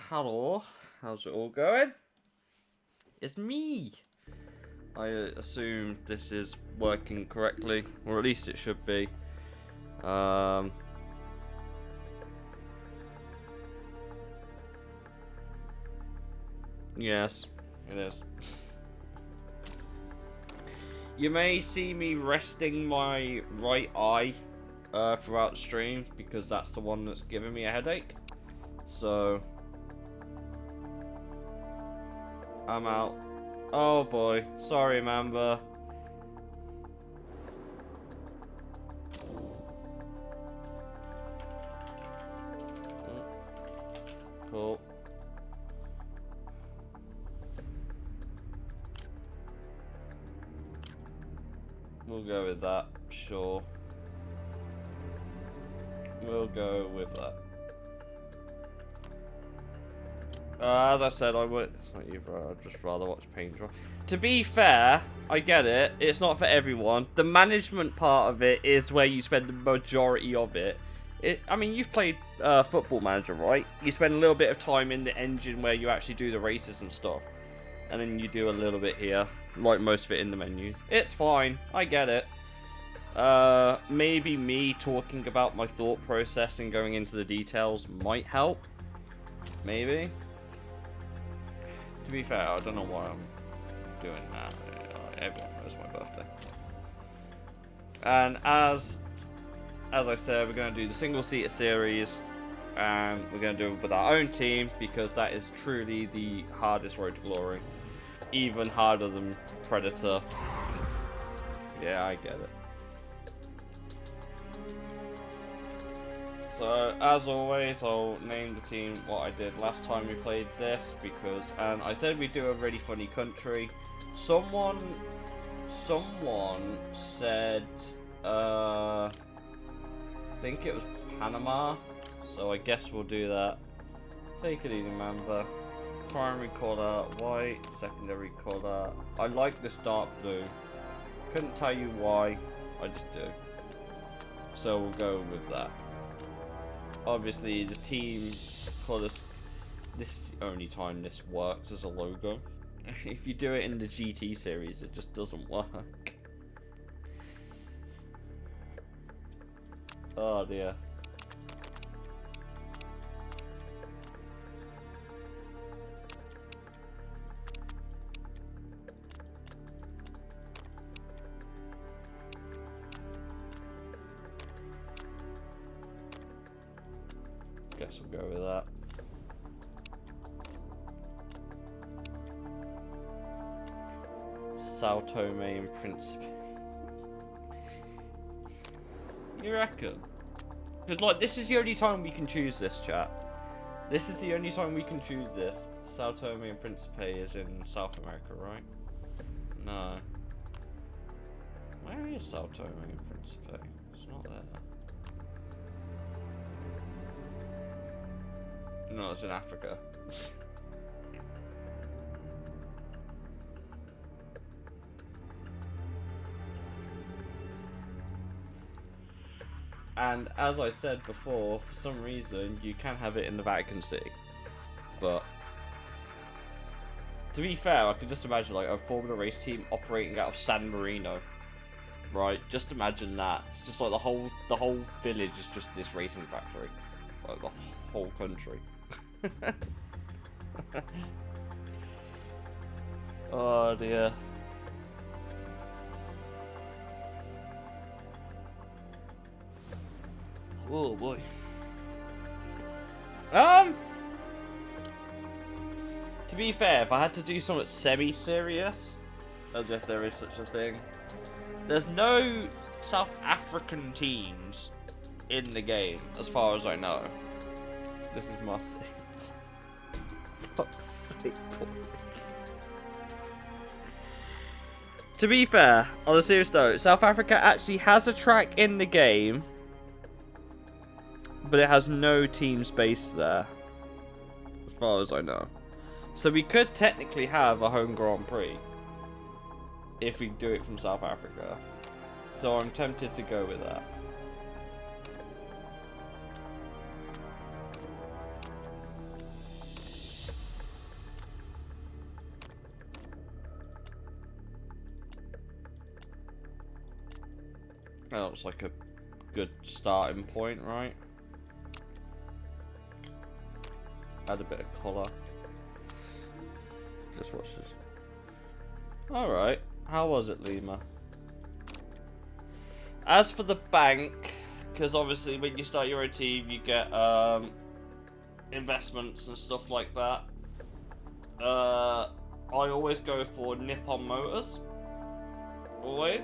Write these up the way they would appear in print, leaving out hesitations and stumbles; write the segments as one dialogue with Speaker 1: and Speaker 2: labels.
Speaker 1: Hello, how's it all going? It's me. I assume this is working correctly, or at least it should be. Yes, it is. You may see me resting my right eye throughout the stream, because that's the one that's giving me a headache. So, I'm out. Oh boy, sorry, Mamba. Cool. We'll go with that, sure. We'll go with that. As I said, I would. It's not you, bro. I'd just rather watch paint dry. To be fair, I get it. It's not for everyone. The management part of it is where you spend the majority of it. I mean, you've played Football Manager, right? You spend a little bit of time in the engine where you actually do the races and stuff. And then you do a little bit here, like most of it in the menus. It's fine. I get it. Maybe me talking about my thought process and going into the details might help. Maybe. To be fair, I don't know why I'm doing that. Everyone knows my birthday. And as I said, we're going to do the single-seater series, and we're going to do it with our own team, because that is truly the hardest road to glory. Even harder than Predator. Yeah, I get it. So, as always, I'll name the team what I did last time we played this, because, and I said we'd do a really funny country. Someone said, I think it was Panama, so I guess we'll do that. Take it easy, Mamba. Primary colour, white, secondary colour. I like this dark blue. Couldn't tell you why, I just do. So we'll go with that. Obviously, the team colours, this is the only time this works as a logo. If you do it in the GT series, it just doesn't work. Oh dear. Guess we'll go with that. Sao Tome and Principe. You reckon? Because, like, this is the only time we can choose this, chat. This is the only time we can choose this. Sao Tome and Principe is in South America, right? No. Where is Sao Tome and Principe? It's not there. No, it's in Africa. And as I said before, for some reason, you can have it in the Vatican City. But to be fair, I can just imagine like a Formula Race team operating out of San Marino. Right? Just imagine that. It's just like the whole village is just this racing factory. Like the whole country. Oh dear. Oh boy. To be fair, if I had to do something semi-serious, as if there is such a thing, there's no South African teams in the game, as far as I know. This is my fuck's sake, boy. To be fair, on a serious note, South Africa actually has a track in the game, but it has no teams based there, as far as I know. So we could technically have a home Grand Prix if we do it from South Africa. So I'm tempted to go with that. That looks like a good starting point, right? Add a bit of colour. Just watch this. Alright. How was it, Lima? As for the bank, because obviously when you start your own team, you get investments and stuff like that. I always go for Nippon Motors. Always.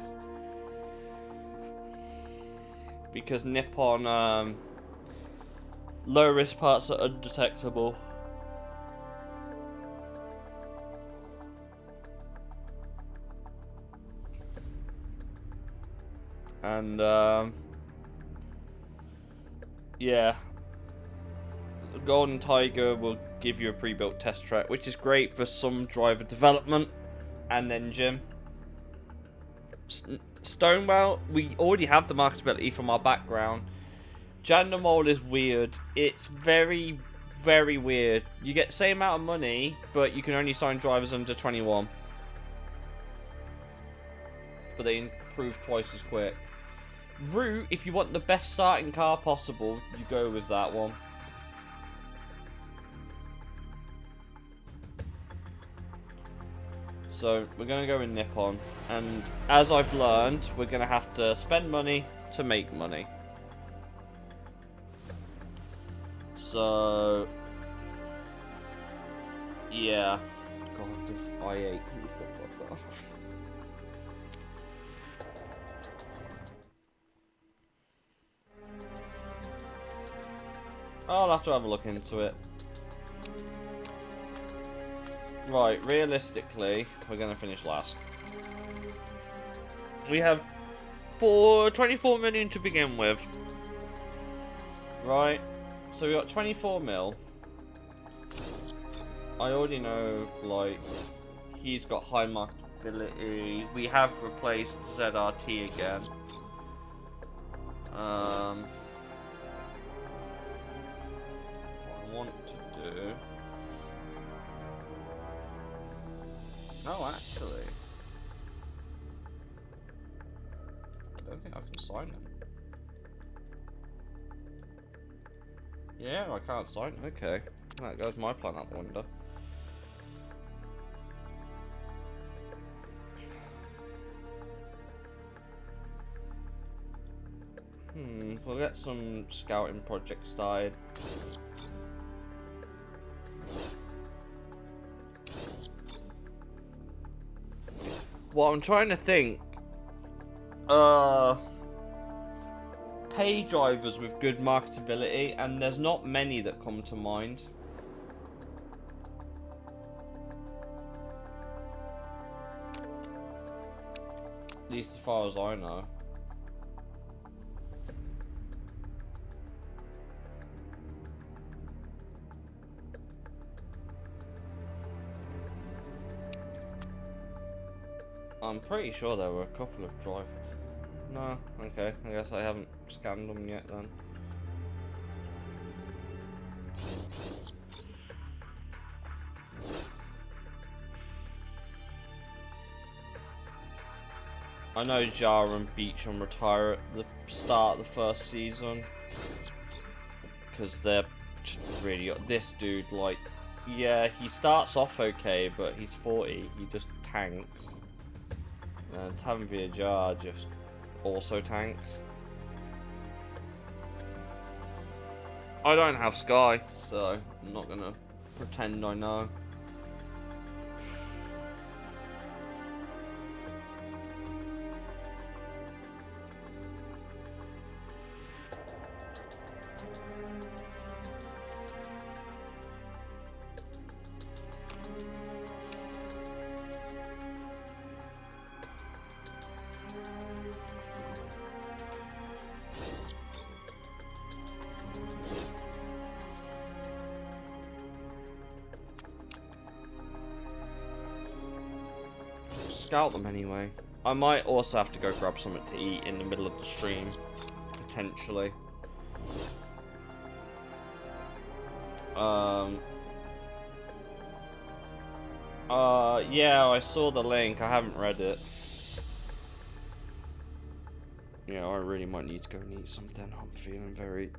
Speaker 1: Because Nippon, low risk parts are undetectable. And, yeah. Golden Tiger will give you a pre-built test track, which is great for some driver development and engine. Stonewell, we already have the marketability from our background. Jandermole is weird. It's very, very weird. You get the same amount of money, but you can only sign drivers under 21. But they improve twice as quick. Root, if you want the best starting car possible, you go with that one. So, we're going to go with Nippon. And as I've learned, we're going to have to spend money to make money. So, yeah. God, this i8 needs to fuck off. I'll have to have a look into it. Right, realistically, we're going to finish last. We have 24 million to begin with. Right, so we got 24 mil. I already know, like, he's got high marketability. We have replaced ZRT again. What I want to do... Oh, actually... I don't think I can sign him. Yeah, I can't sign him. Okay. That goes my plan out the window. We'll get some scouting projects started. Well, I'm trying to think. Pay drivers with good marketability, and there's not many that come to mind. At least as far as I know. I'm pretty sure there were a couple of drive. No, okay. I guess I haven't scanned them yet then. I know Jara and Beecham retire at the start of the first season. Because they're just really... This dude, like... Yeah, he starts off okay, but he's 40. He just tanks. And Tavern via Jar just also tanks. I don't have Sky, so I'm not gonna pretend I know. Scout them anyway. I might also have to go grab something to eat in the middle of the stream, potentially. Yeah, I saw the link. I haven't read it. Yeah, I really might need to go and eat something. I'm feeling very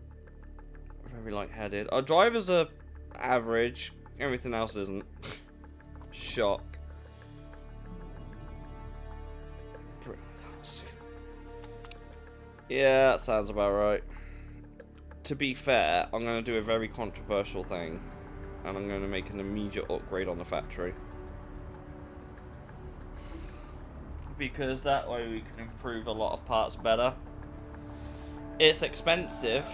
Speaker 1: lightheaded. Our drivers are average. Everything else isn't. Shock. Yeah, that sounds about right. To be fair, I'm going to do a very controversial thing. And I'm going to make an immediate upgrade on the factory. Because that way we can improve a lot of parts better. It's expensive,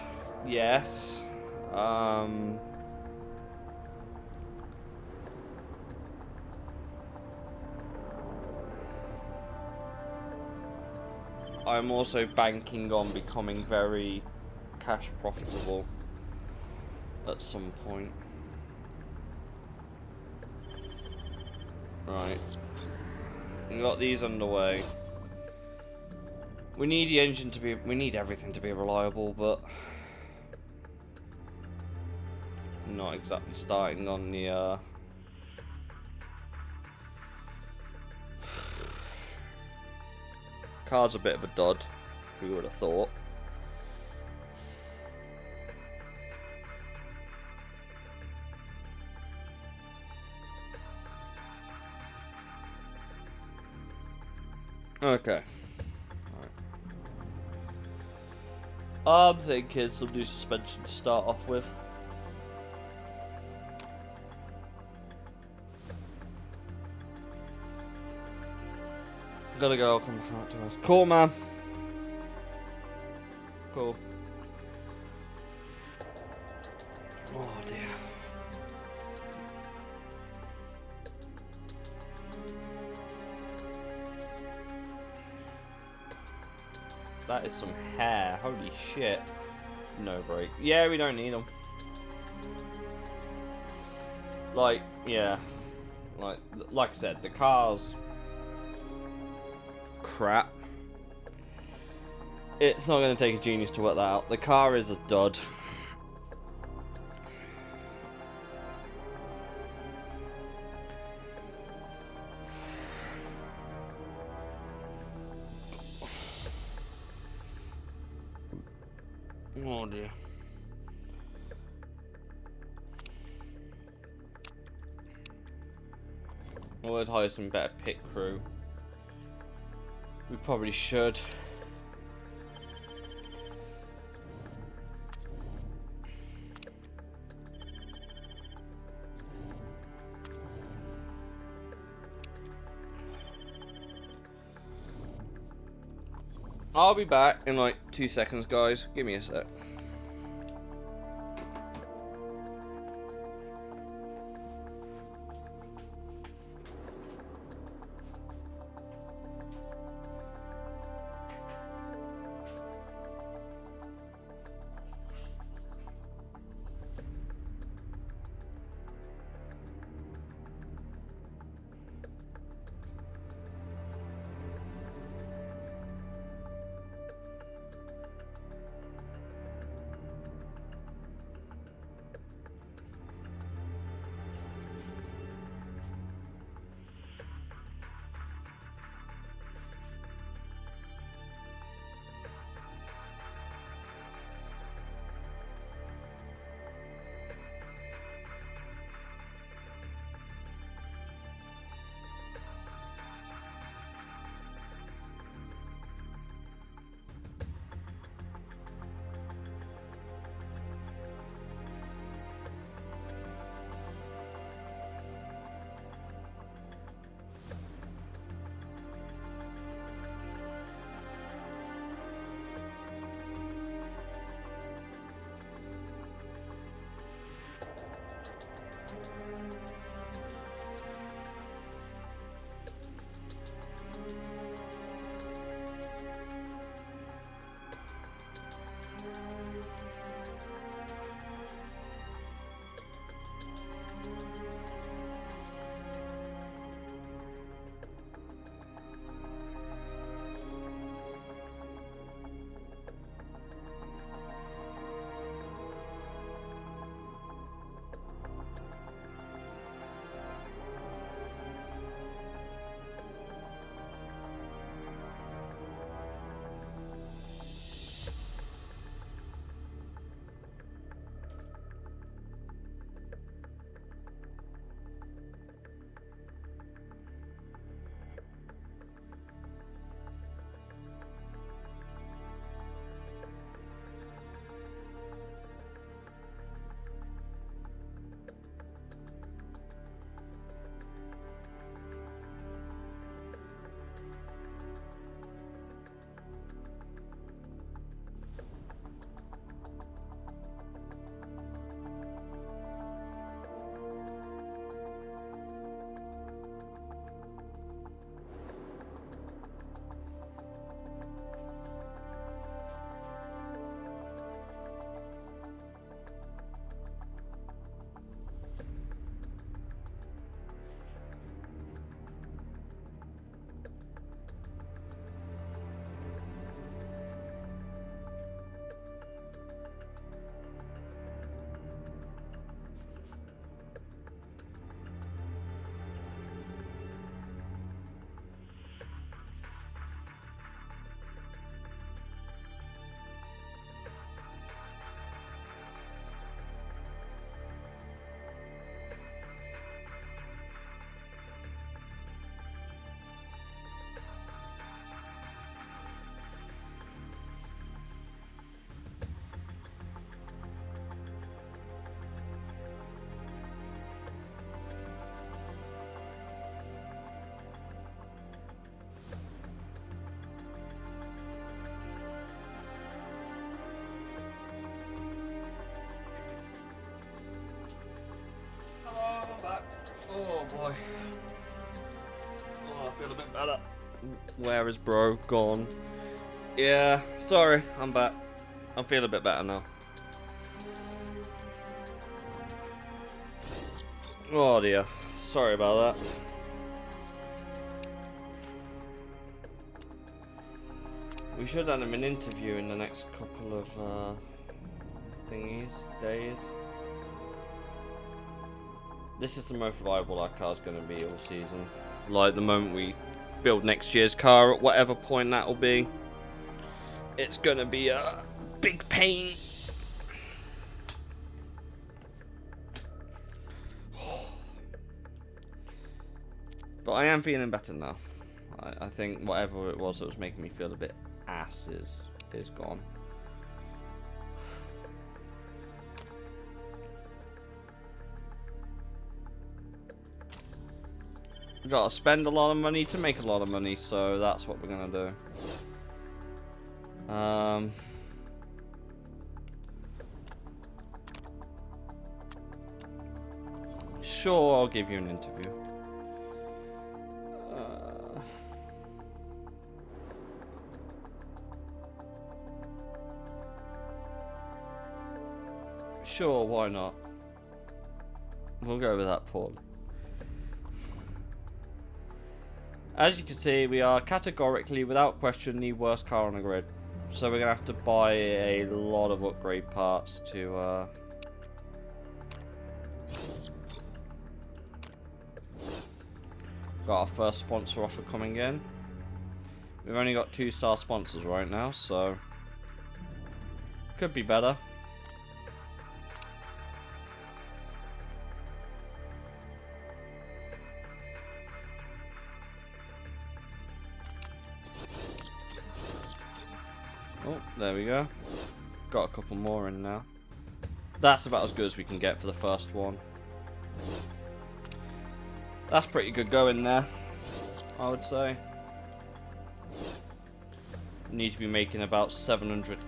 Speaker 1: yes. I'm also banking on becoming very cash profitable at some point. Right. We got these underway. We need the engine to be... We need everything to be reliable, but... not exactly starting on the... Car's a bit of a dud. Who would have thought? Okay. Right. I'm thinking some new suspension to start off with. Gotta go, I'll come back to us. Cool, man. Cool. Oh dear. That is some hair. Holy shit. No brake. Yeah, we don't need them. Like, yeah. Like I said, the car's crap. It's not going to take a genius to work that out. The car is a dud. Oh dear. I would hire some better pit crew. We probably should. I'll be back in like 2 seconds, guys. Give me a sec. Where is bro gone? Yeah, sorry, I'm back. I feel a bit better now. Oh dear, sorry about that. We should have him an interview in the next couple of days. This is the most reliable our car's going to be all season. Like the moment we build next year's car at whatever point that will be, it's going to be a big pain. But I am feeling better now. I think whatever it was that was making me feel a bit ass is gone. We gotta spend a lot of money to make a lot of money, so that's what we're gonna do. Sure, I'll give you an interview. Sure, why not? We'll go with that, Paul. As you can see, we are categorically, without question, the worst car on the grid. So we're going to have to buy a lot of upgrade parts to... Got our first sponsor offer coming in. We've only got 2-star sponsors right now, so... Could be better. Oh, there we go. Got a couple more in now. That's about as good as we can get for the first one. That's pretty good going there, I would say. Need to be making about 700k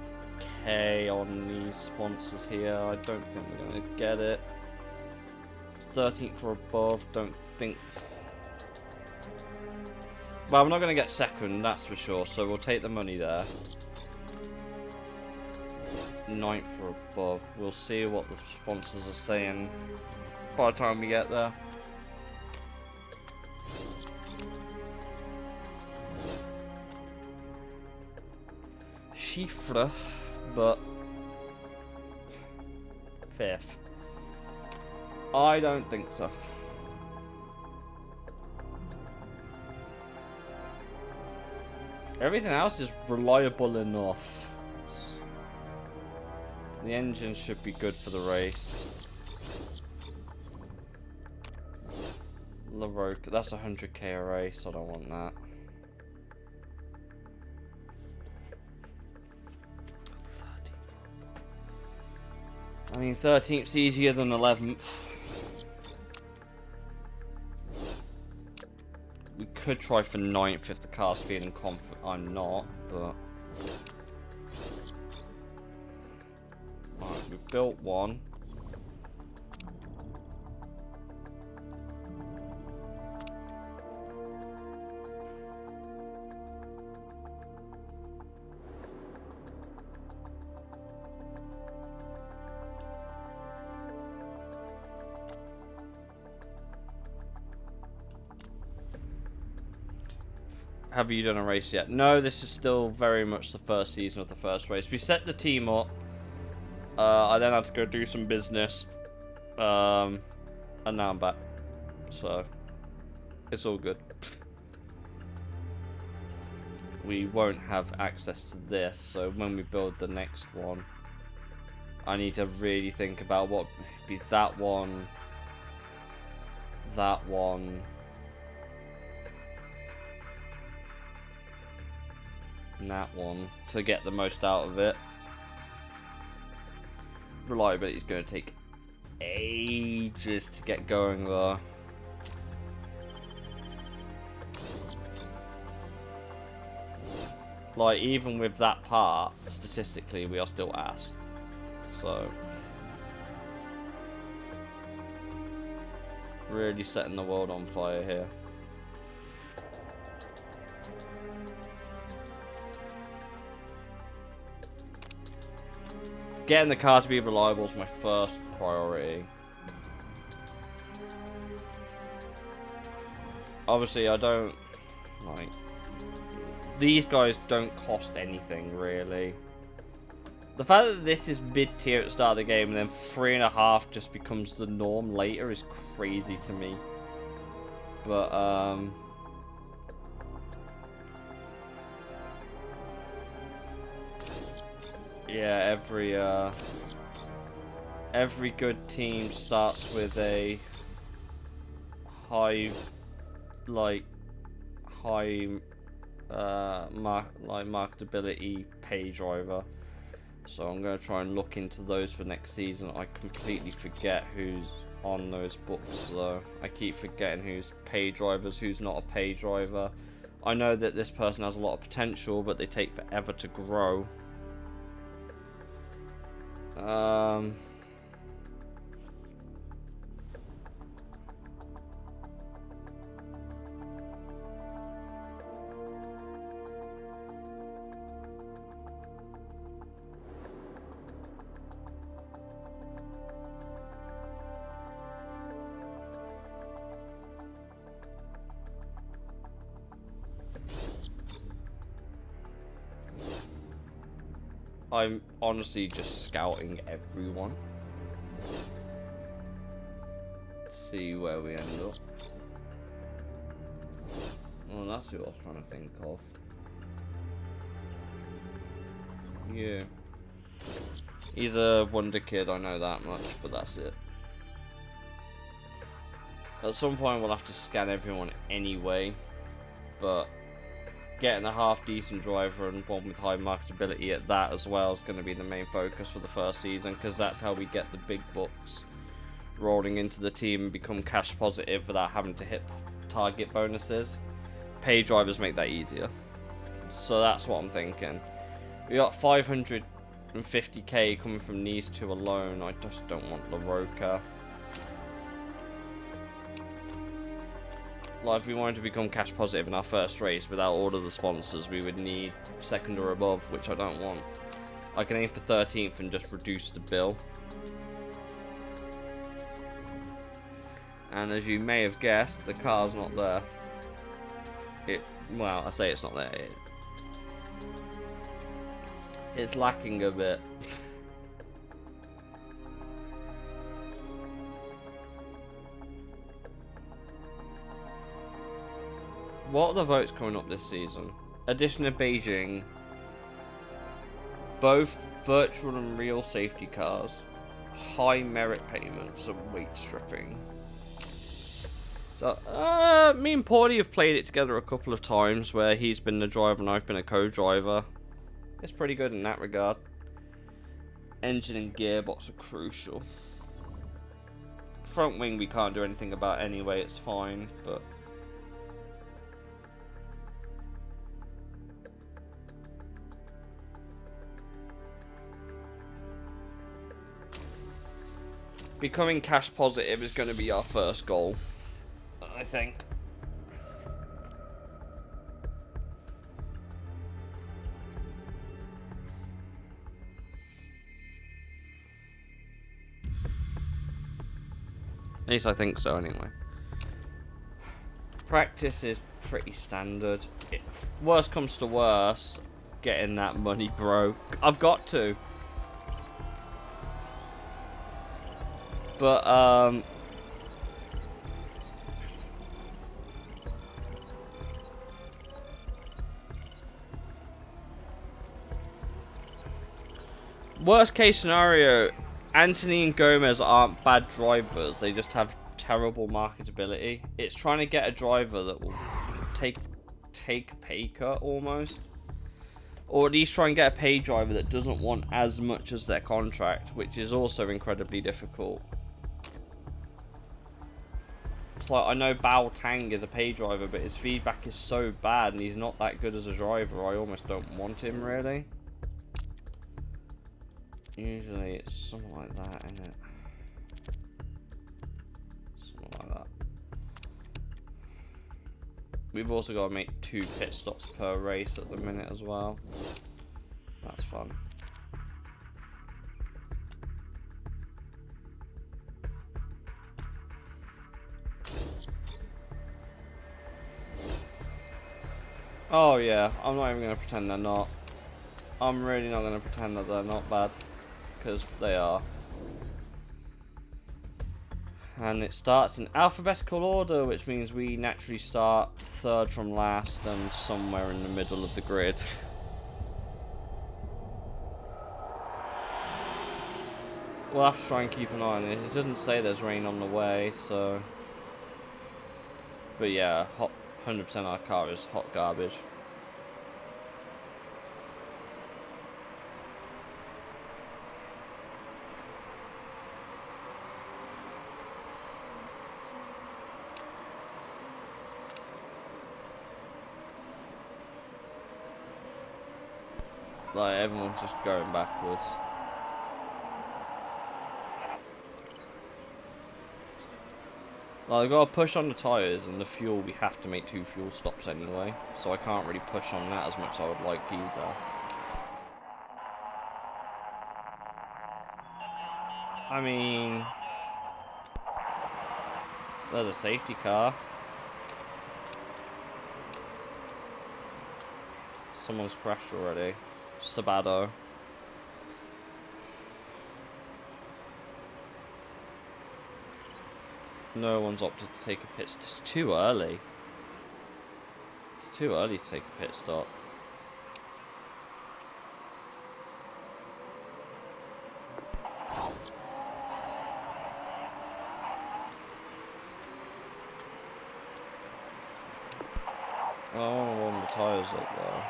Speaker 1: on these sponsors here. I don't think we're going to get it. 13th or above, don't think. Well, we're not going to get second, that's for sure, so we'll take the money there. 9th or above. We'll see what the sponsors are saying by the time we get there. Chiffre, but 5th. I don't think so. Everything else is reliable enough. The engine should be good for the race. LaRoque, that's 100k a race, I don't want that. 13th. I mean, 13th's easier than 11th. We could try for 9th if the car's feeling confident. I'm not, but... Alright, we've built one. Have you done a race yet? No, this is still very much the first season of the first race. We set the team up. I then had to go do some business. And now I'm back. So, it's all good. We won't have access to this, so when we build the next one, I need to really think about what be that one, and that one to get the most out of it. Reliability is going to take ages to get going though. Like, even with that part, statistically, we are still ass. So, really setting the world on fire here. Getting the car to be reliable is my first priority. Obviously, I don't, like, these guys don't cost anything, really. The fact that this is mid-tier at the start of the game and then 3.5 just becomes the norm later is crazy to me. But, yeah, every good team starts with a high marketability pay driver. So I'm going to try and look into those for next season. I completely forget who's on those books though. I keep forgetting who's pay drivers, who's not a pay driver. I know that this person has a lot of potential, but they take forever to grow. I'm honestly just scouting everyone. See where we end up. Well, that's who I was trying to think of. Yeah. He's a wonder kid, I know that much, but that's it. At some point we'll have to scan everyone anyway, but getting a half-decent driver and one with high marketability at that as well is going to be the main focus for the first season, because that's how we get the big bucks rolling into the team and become cash positive without having to hit target bonuses. Pay drivers make that easier. So that's what I'm thinking. We got 550k coming from these two alone. I just don't want LaRocca. Like, if we wanted to become cash positive in our first race without all of the sponsors, we would need second or above, which I don't want. I can aim for 13th and just reduce the bill. And as you may have guessed, the car's not there. Well, I say it's not there. It's lacking a bit. What are the votes coming up this season? Edition of Beijing. Both virtual and real safety cars. High merit payments and weight stripping. So, me and Paulie have played it together a couple of times where he's been the driver and I've been a co-driver. It's pretty good in that regard. Engine and gearbox are crucial. Front wing we can't do anything about anyway, it's fine, but... becoming cash positive is going to be our first goal, I think. At least I think so, anyway. Practice is pretty standard. Worst comes to worst, getting that money broke. I've got to. But, worst case scenario, Anthony and Gomez aren't bad drivers, they just have terrible marketability. It's trying to get a driver that will take pay cut almost. Or at least try and get a pay driver that doesn't want as much as their contract, which is also incredibly difficult. It's like, I know Bao Tang is a pay driver, but his feedback is so bad and he's not that good as a driver, I almost don't want him, really. Usually it's something like that, isn't it? Something like that. We've also got to make 2 pit stops per race at the minute as well. That's fun. Oh yeah, I'm not even going to pretend they're not. I'm really not going to pretend that they're not bad, because they are. And it starts in alphabetical order, which means we naturally start third from last and somewhere in the middle of the grid. We'll have to try and keep an eye on it. It doesn't say there's rain on the way, so... But yeah, 100% our car is hot garbage. Like, everyone's just going backwards. Like, I've got to push on the tyres, and the fuel, we have to make 2 fuel stops anyway. So I can't really push on that as much as I would like either. I mean... There's a safety car. Someone's crashed already. Sabado. No one's opted to take a pit stop. It's too early. It's too early to take a pit stop. I want to warm the tyres up though.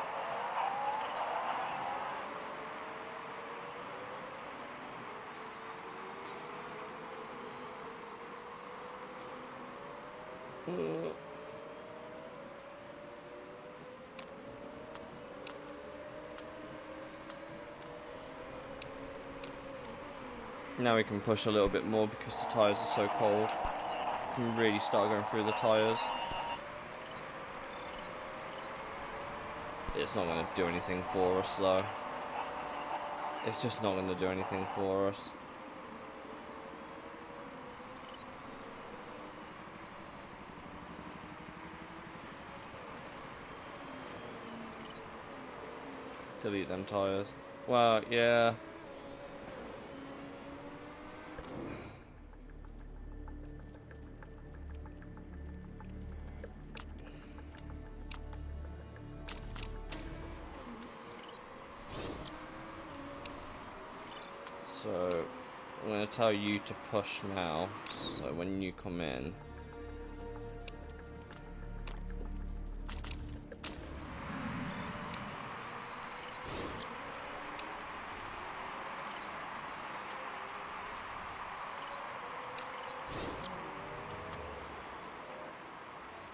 Speaker 1: Now we can push a little bit more because the tyres are so cold. We can really start going through the tyres. It's not going to do anything for us though. It's just not going to do anything for us. Delete them tyres. Well, yeah. So, I'm going to tell you to push now. So when you come in...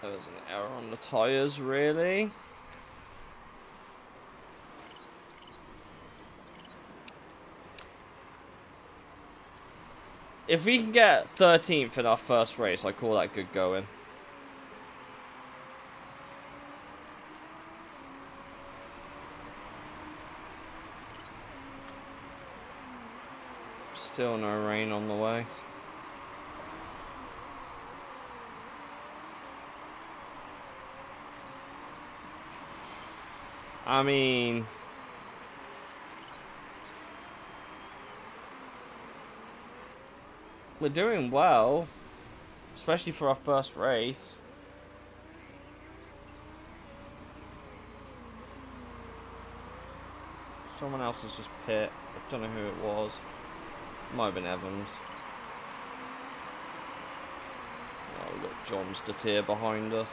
Speaker 1: There was an error on the tyres, really? If we can get 13th in our first race, I call that good going. Still no rain on the way. I mean... We're doing well. Especially for our first race. Someone else has just pit. I don't know who it was. Might have been Evans. Oh, we've got John Statier behind us.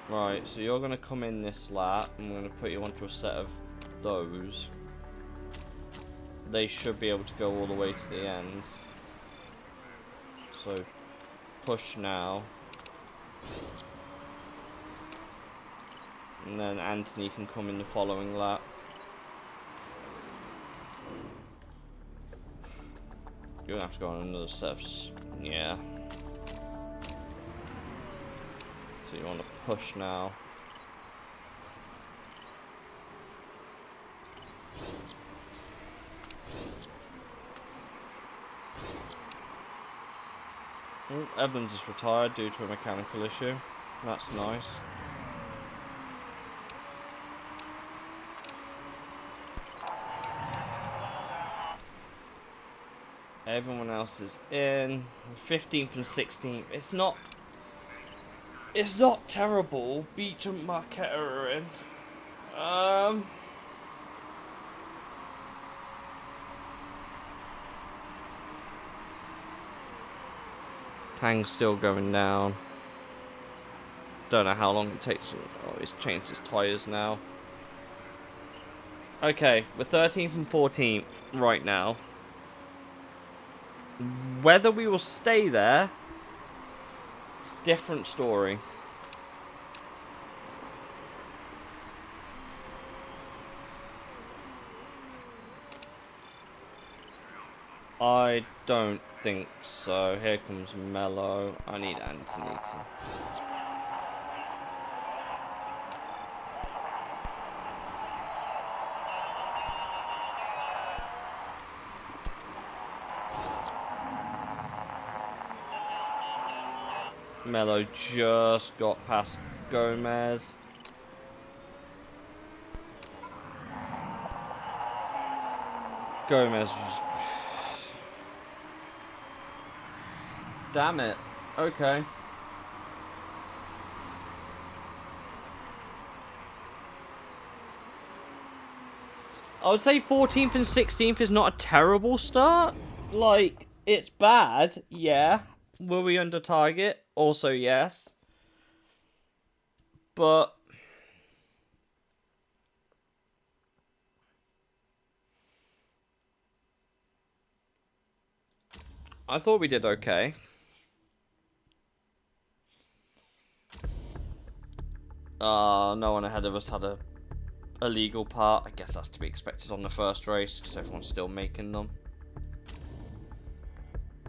Speaker 1: Right, so you're going to come in this lap. I'm going to put you onto a set of those. They should be able to go all the way to the end. So, push now. And then Anthony can come in the following lap. You're going to have to go on another set of... Yeah. So you want to push now. Oh, Evans is retired due to a mechanical issue. That's nice. Everyone else is in. 15th and 16th. It's not terrible. Beach and Marquetta are in. Tang's still going down. Don't know how long it takes. Oh, he's changed his tyres now. Okay, we're 13th and 14th right now. Whether we will stay there, different story. I don't think so. Here comes Mello. I need Antonita. Mello just got past Gomez. Gomez was... Damn it. Okay. I would say 14th and 16th is not a terrible start. Like, it's bad, yeah. Were we under target? Also, yes. But... I thought we did okay. No one ahead of us had a illegal part. I guess that's to be expected on the first race, because everyone's still making them.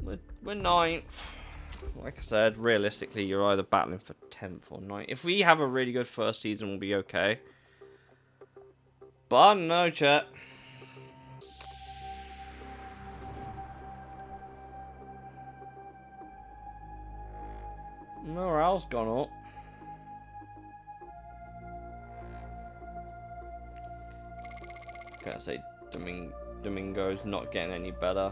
Speaker 1: We're 9th. Like I said, realistically, you're either battling for 10th or 9th. If we have a really good first season, we'll be okay. But I don't know, chat. Morale's gone up. Can't say Domingo's not getting any better.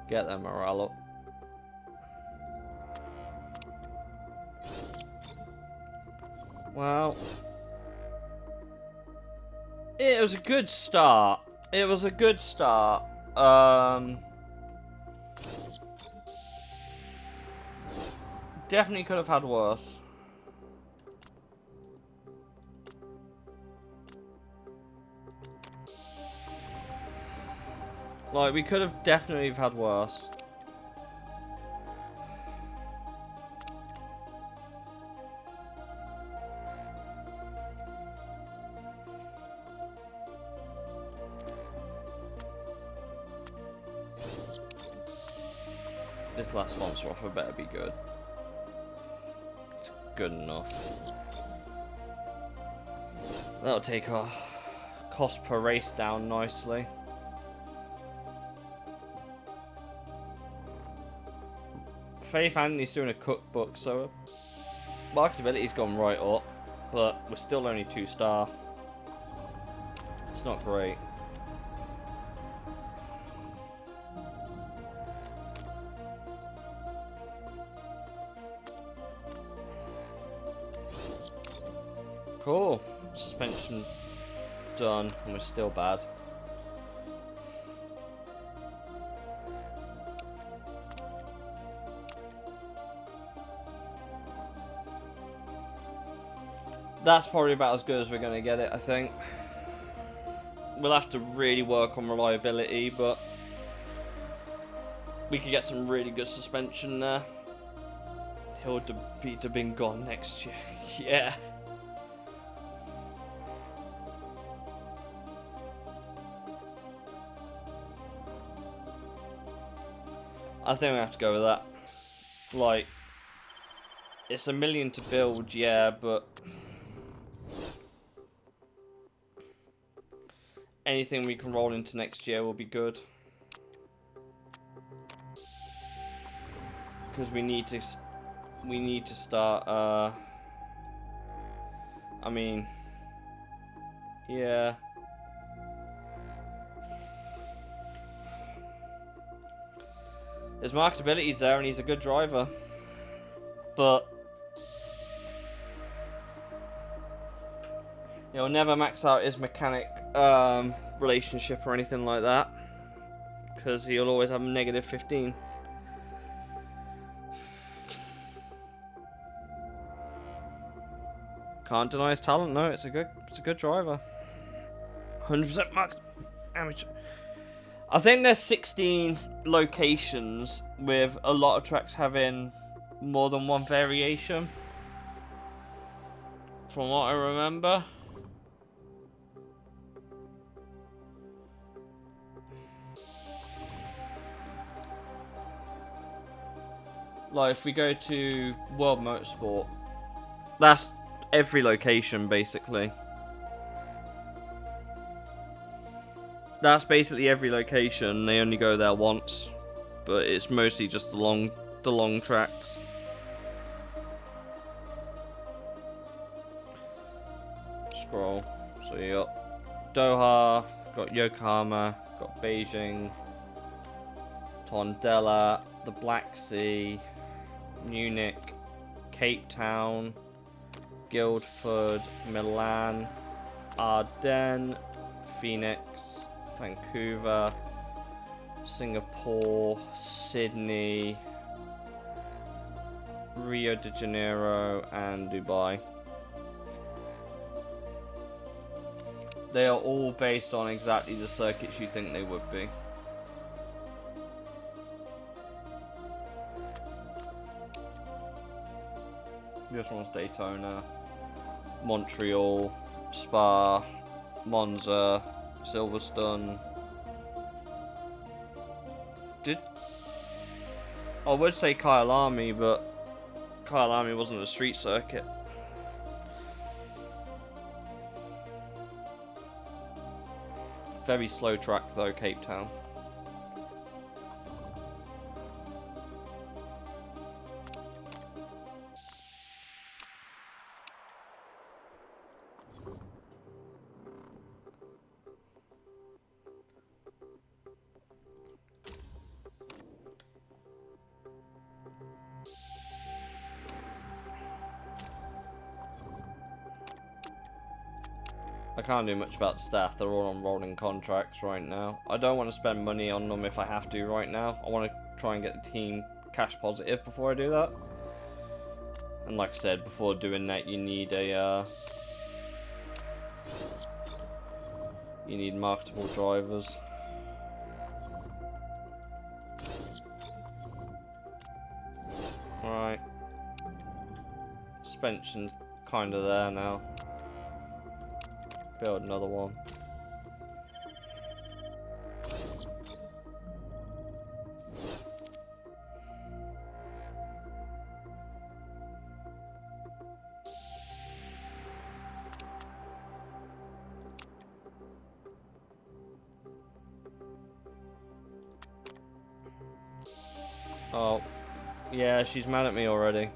Speaker 1: Get that morale up. Well, it was a good start. It was a good start. Definitely could have had worse. Like, we could have definitely had worse. This last sponsor offer better be good. It's good enough. That'll take our cost per race down nicely. Faith Anthony's doing a cookbook, so marketability's gone right up, but we're still only 2-star. It's not great. Cool. Suspension done, and we're still bad. That's probably about as good as we're going to get it, I think. We'll have to really work on reliability, but we could get some really good suspension there. He'll be been gone next year. Yeah. I think we have to go with that. Like, it's $1 million to build, yeah, but anything we can roll into next year will be good. Because we need to start, I mean, yeah. His marketability's there and he's a good driver. But he'll never max out his mechanic relationship or anything like that. Because he'll always have negative 15. Can't deny his talent, no, it's a good driver. 100% max amateur. I think there's 16 locations with a lot of tracks having more than one variation. From what I remember. Like if we go to World Motorsport, that's every location basically. That's basically every location. They only go there once, but it's mostly just the long tracks. Scroll. So you got Doha, got Yokohama, got Beijing, Tondela, the Black Sea, Munich, Cape Town, Guildford, Milan, Ardennes, Phoenix, Vancouver, Singapore, Sydney, Rio de Janeiro, and Dubai. They are all based on exactly the circuits you think they would be. This one's Daytona, Montreal, Spa, Monza, Silverstone. I would say Kyalami, but Kyalami wasn't a street circuit. Very slow track though, Cape Town. I can't do much about the staff, they're all on rolling contracts right now. I don't want to spend money on them if I have to right now. I want to try and get the team cash positive before I do that. And like I said, before doing that you need marketable drivers. Alright. Suspension's kinda there now. Build another one. Oh, yeah, she's mad at me already.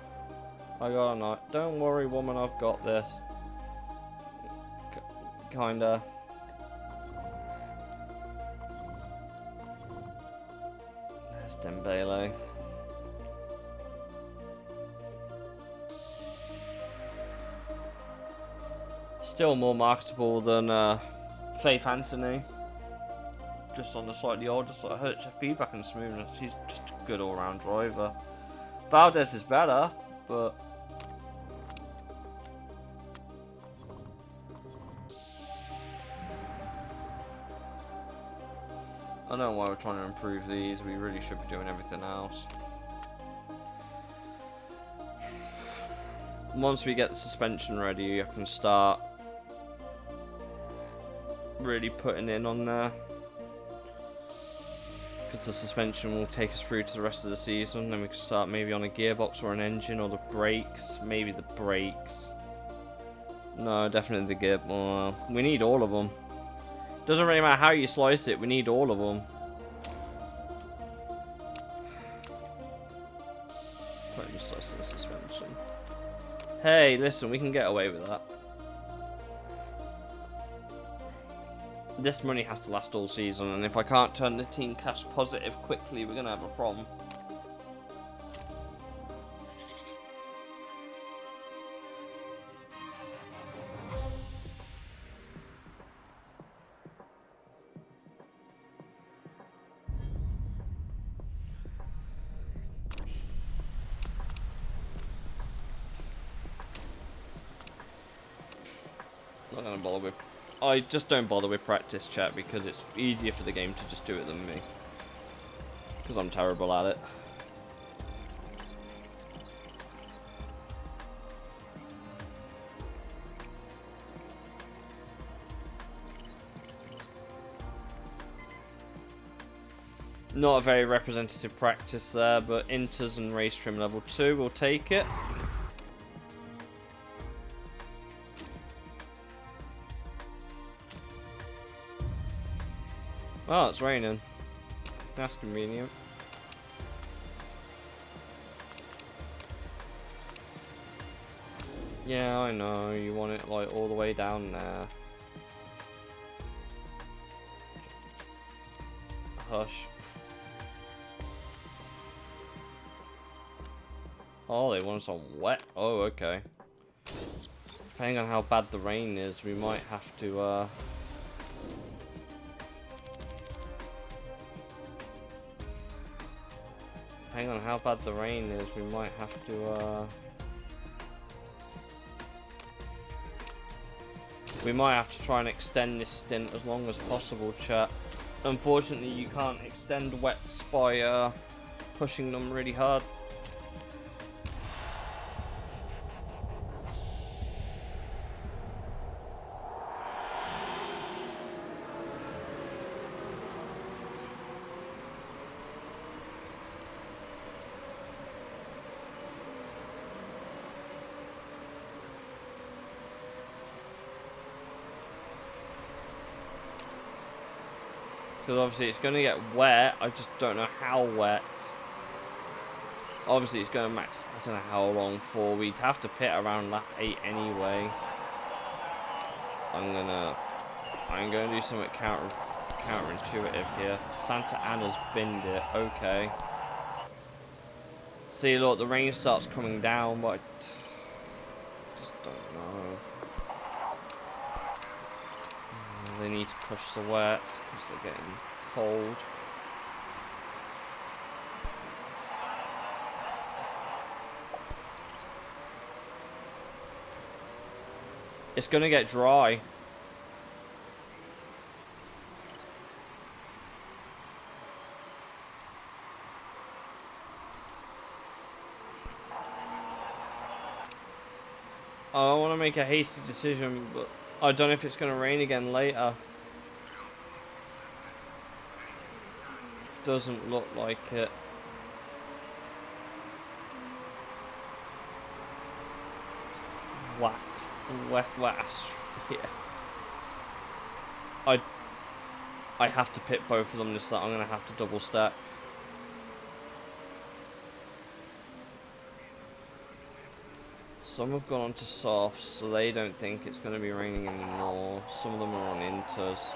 Speaker 1: I got a knife. Don't worry, woman, I've got this. Kinda. There's Dembele. Still more marketable than Faith Anthony. Just on the slightly older side. Her feedback and smoothness. She's just a good all-round driver. Valdez is better, but I don't know why we're trying to improve these. We really should be doing everything else. Once we get the suspension ready, I can start really putting in on there. Because the suspension will take us through to the rest of the season. Then we can start maybe on a gearbox or an engine or the brakes. Maybe the brakes. No, definitely the gear. Well, we need all of them. Doesn't really matter how you slice it. We need all of them. Let me slice the suspension. Hey, listen, we can get away with that. This money has to last all season, and if I can't turn the team cash positive quickly, we're gonna have a problem. Not gonna bother with. I just don't bother with practice chat because it's easier for the game to just do it than me. Because I'm terrible at it. Not a very representative practice there, but Inters and Race Trim level 2 will take it. Oh, it's raining. That's convenient. Yeah, I know. You want it like all the way down there. Hush. Oh, they want us on wet. Oh, okay. Depending on how bad the rain is, we might have to, Depending on how bad the rain is, we might have to, we might have to try and extend this stint as long as possible, chat. Unfortunately, you can't extend wets by, pushing them really hard. Because obviously it's going to get wet, I just don't know how wet. Obviously it's going to max, I don't know how long for. We'd have to pit around lap 8 anyway. I'm going to do something counterintuitive here. Santa Ana's binned it, okay. See, look, the rain starts coming down, but I just don't know. They need to push the wet because they're getting cold. It's gonna get dry. I don't want to make a hasty decision, but I don't know if it's going to rain again later. Doesn't look like it. Wet. Yeah. I have to pit both of them this time. I'm going to have to double stack. Some have gone on to softs, so they don't think it's going to be raining anymore. Some of them are on inters.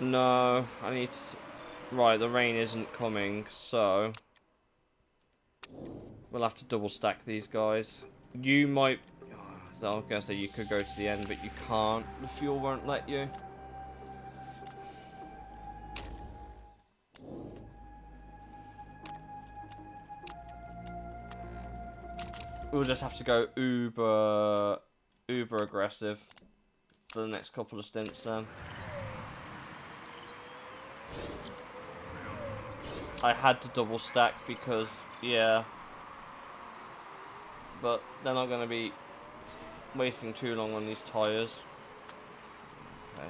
Speaker 1: No, I need to... Right, the rain isn't coming, so... We'll have to double stack these guys. You might... I was going to say you could go to the end, but you can't. The fuel won't let you. We'll just have to go uber aggressive for the next couple of stints then. I had to double stack because, yeah. But they're not going to be wasting too long on these tyres. Okay.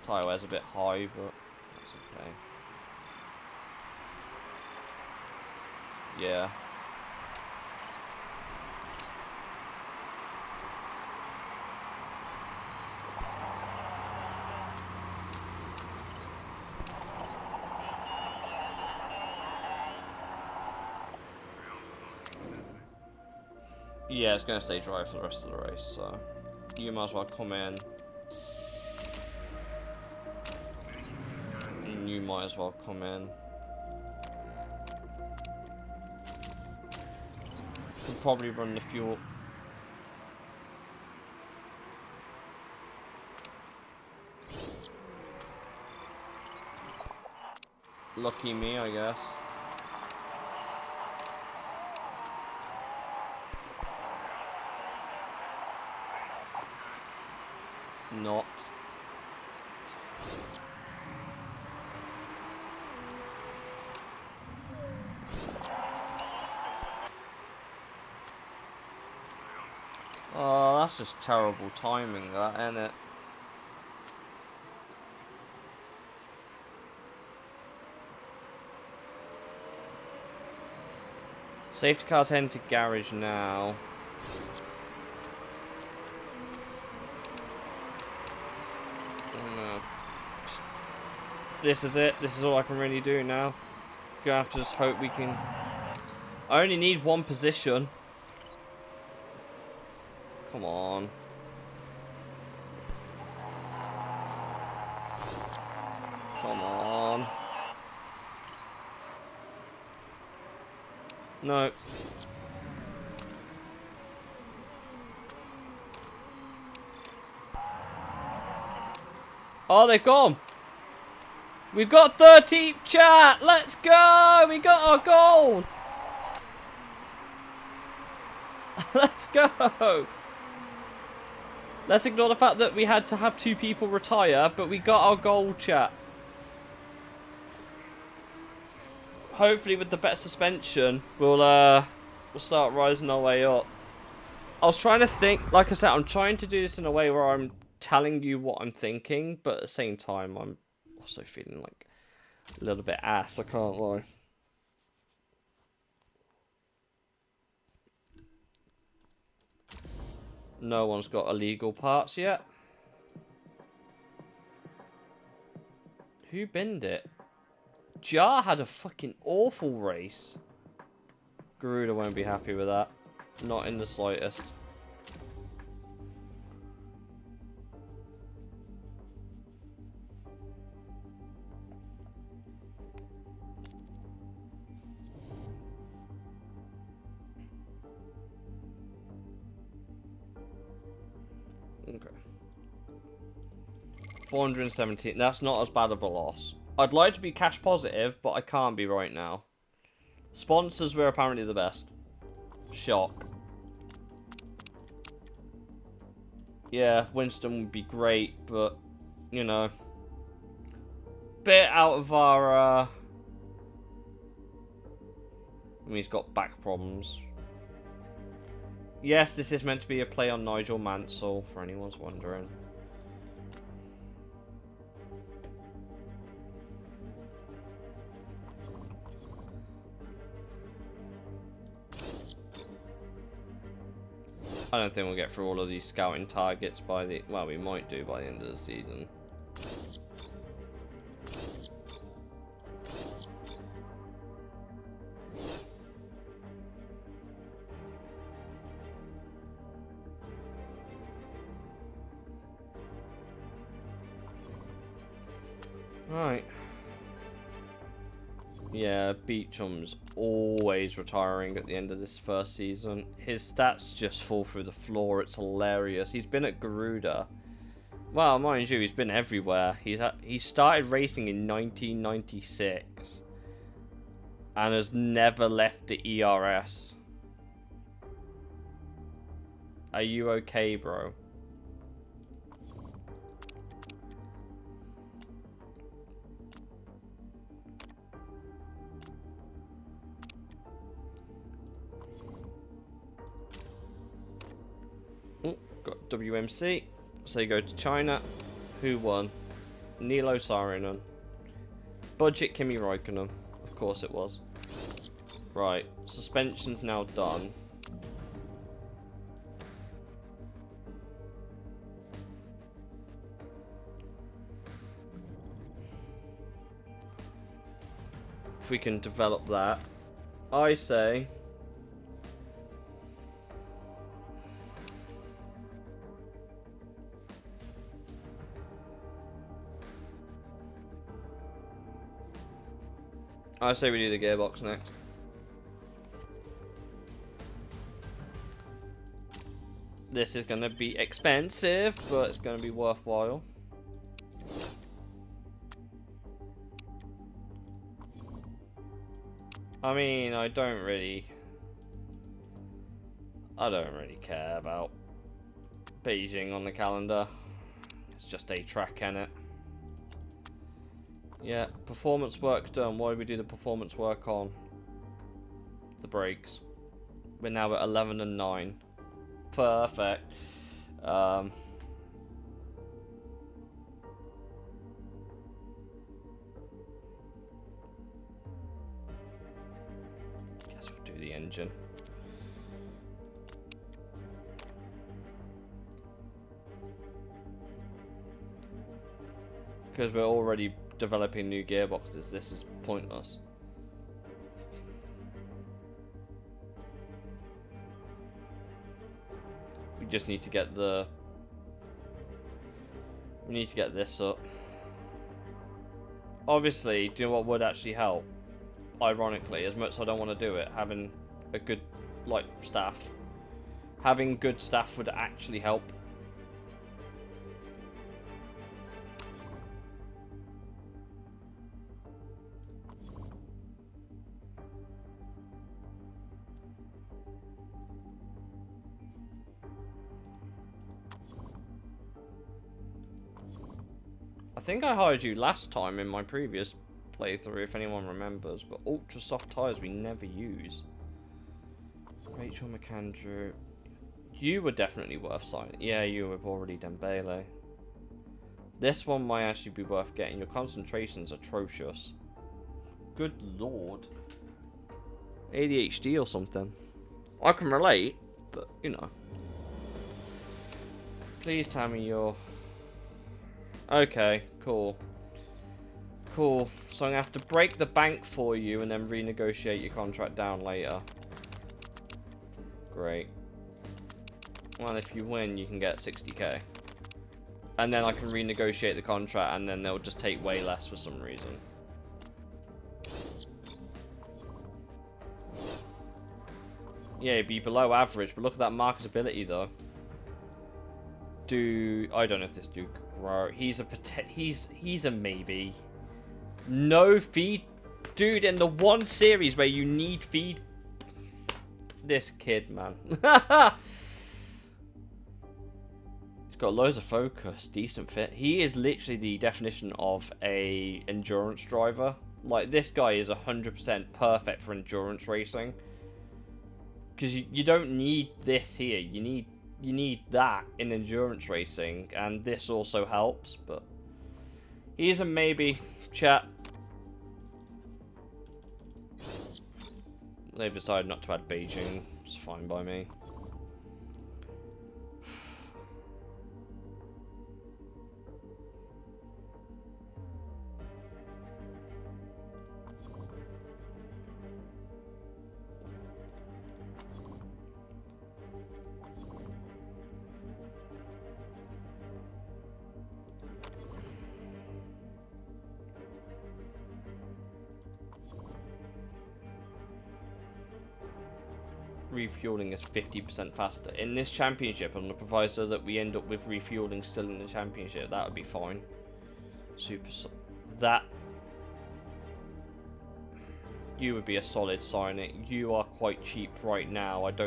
Speaker 1: Tyre wear's a bit high, but that's okay. Yeah. Yeah, it's going to stay dry for the rest of the race, so you might as well come in. And you might as well come in. Could probably run the fuel. Lucky me, I guess. Not. Oh, that's just terrible timing, that, ain't it? Safety car's heading to garage now. This is it. This is all I can really do now. Gonna have to just hope we can. I only need one position. Come on. Come on. No. Oh, they've gone. We've got 13th chat. Let's go. We got our goal. Let's go. Let's ignore the fact that we had to have 2 people retire, but we got our goal, chat. Hopefully with the better suspension, we'll start rising our way up. I was trying to think, like I said, I'm trying to do this in a way where I'm telling you what I'm thinking, but at the same time, I'm also feeling like a little bit ass, I can't lie. No one's got illegal parts yet. Who binned it? Jar had a fucking awful race. Garuda won't be happy with that. Not in the slightest. Okay. 417. That's not as bad of a loss. I'd like to be cash positive, but I can't be right now. Sponsors were apparently the best. Shock. Yeah, Winston would be great, but, you know. Bit out of our, I mean, he's got back problems. Yes, this is meant to be a play on Nigel Mansell, for anyone's wondering. I don't think we'll get through all of these scouting targets by the... Well, we might do by the end of the season. Right. Yeah, Beecham's always retiring at the end of this first season. His stats just fall through the floor. It's hilarious. He's been at Garuda. Well, mind you, he's been everywhere. He started racing in 1996 and has never left the ERS. Are you okay, bro? WMC. So you go to China. Who won? Nilo Saarinen. Budget Kimi Räikkönen. Of course it was. Right. Suspension's now done. If we can develop that. I say... I say we do the gearbox next. This is going to be expensive, but it's going to be worthwhile. I mean, I don't really care about Beijing on the calendar. It's just a track, innit? Yeah, performance work done. Why do we do the performance work on? The brakes. We're now at 11 and 9. Perfect. Guess we'll do the engine. Because we're already developing new gearboxes, this is pointless. We just need to get the... We need to get this up. Obviously, do you know what would actually help? Ironically, as much as I don't want to do it, having a good, like, staff. Having good staff would actually help. I think I hired you last time in my previous playthrough, if anyone remembers, but ultra soft tyres we never use. Rachel McAndrew. You were definitely worth signing. Yeah, you have already done Bailey. This one might actually be worth getting. Your concentration's atrocious. Good lord. ADHD or something. I can relate, but you know. Please tell me you're... Okay, cool. Cool. So I'm going to have to break the bank for you and then renegotiate your contract down later. Great. Well, if you win, you can get 60k. And then I can renegotiate the contract and then they'll just take way less for some reason. Yeah, it'd be below average, but look at that marketability though. I don't know if this dude could grow. He's a maybe. No feed, dude. In the one series where you need feed, this kid, man. He's got loads of focus, decent fit. He is literally the definition of a endurance driver. Like this guy is 100% perfect for endurance racing. Because you don't need this here. You need that in endurance racing, and this also helps, but he's a maybe, chat. They've decided not to add Beijing. It's fine by me. Refueling is 50% faster in this championship, on the proviso that we end up with refueling still in the championship. That would be fine. That you would be a solid signing. You are quite cheap right now. I'd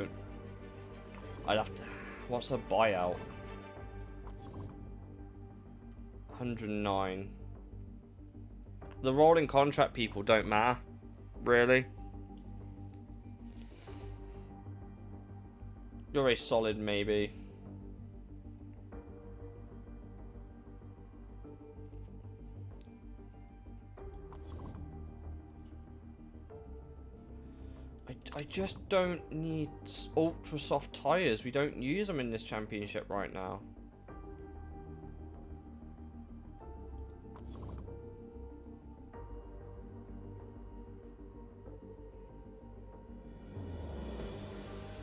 Speaker 1: have to. What's a buyout? 109. The rolling contract people don't matter, really. You're a solid maybe. I just don't need ultra soft tyres. We don't use them in this championship right now.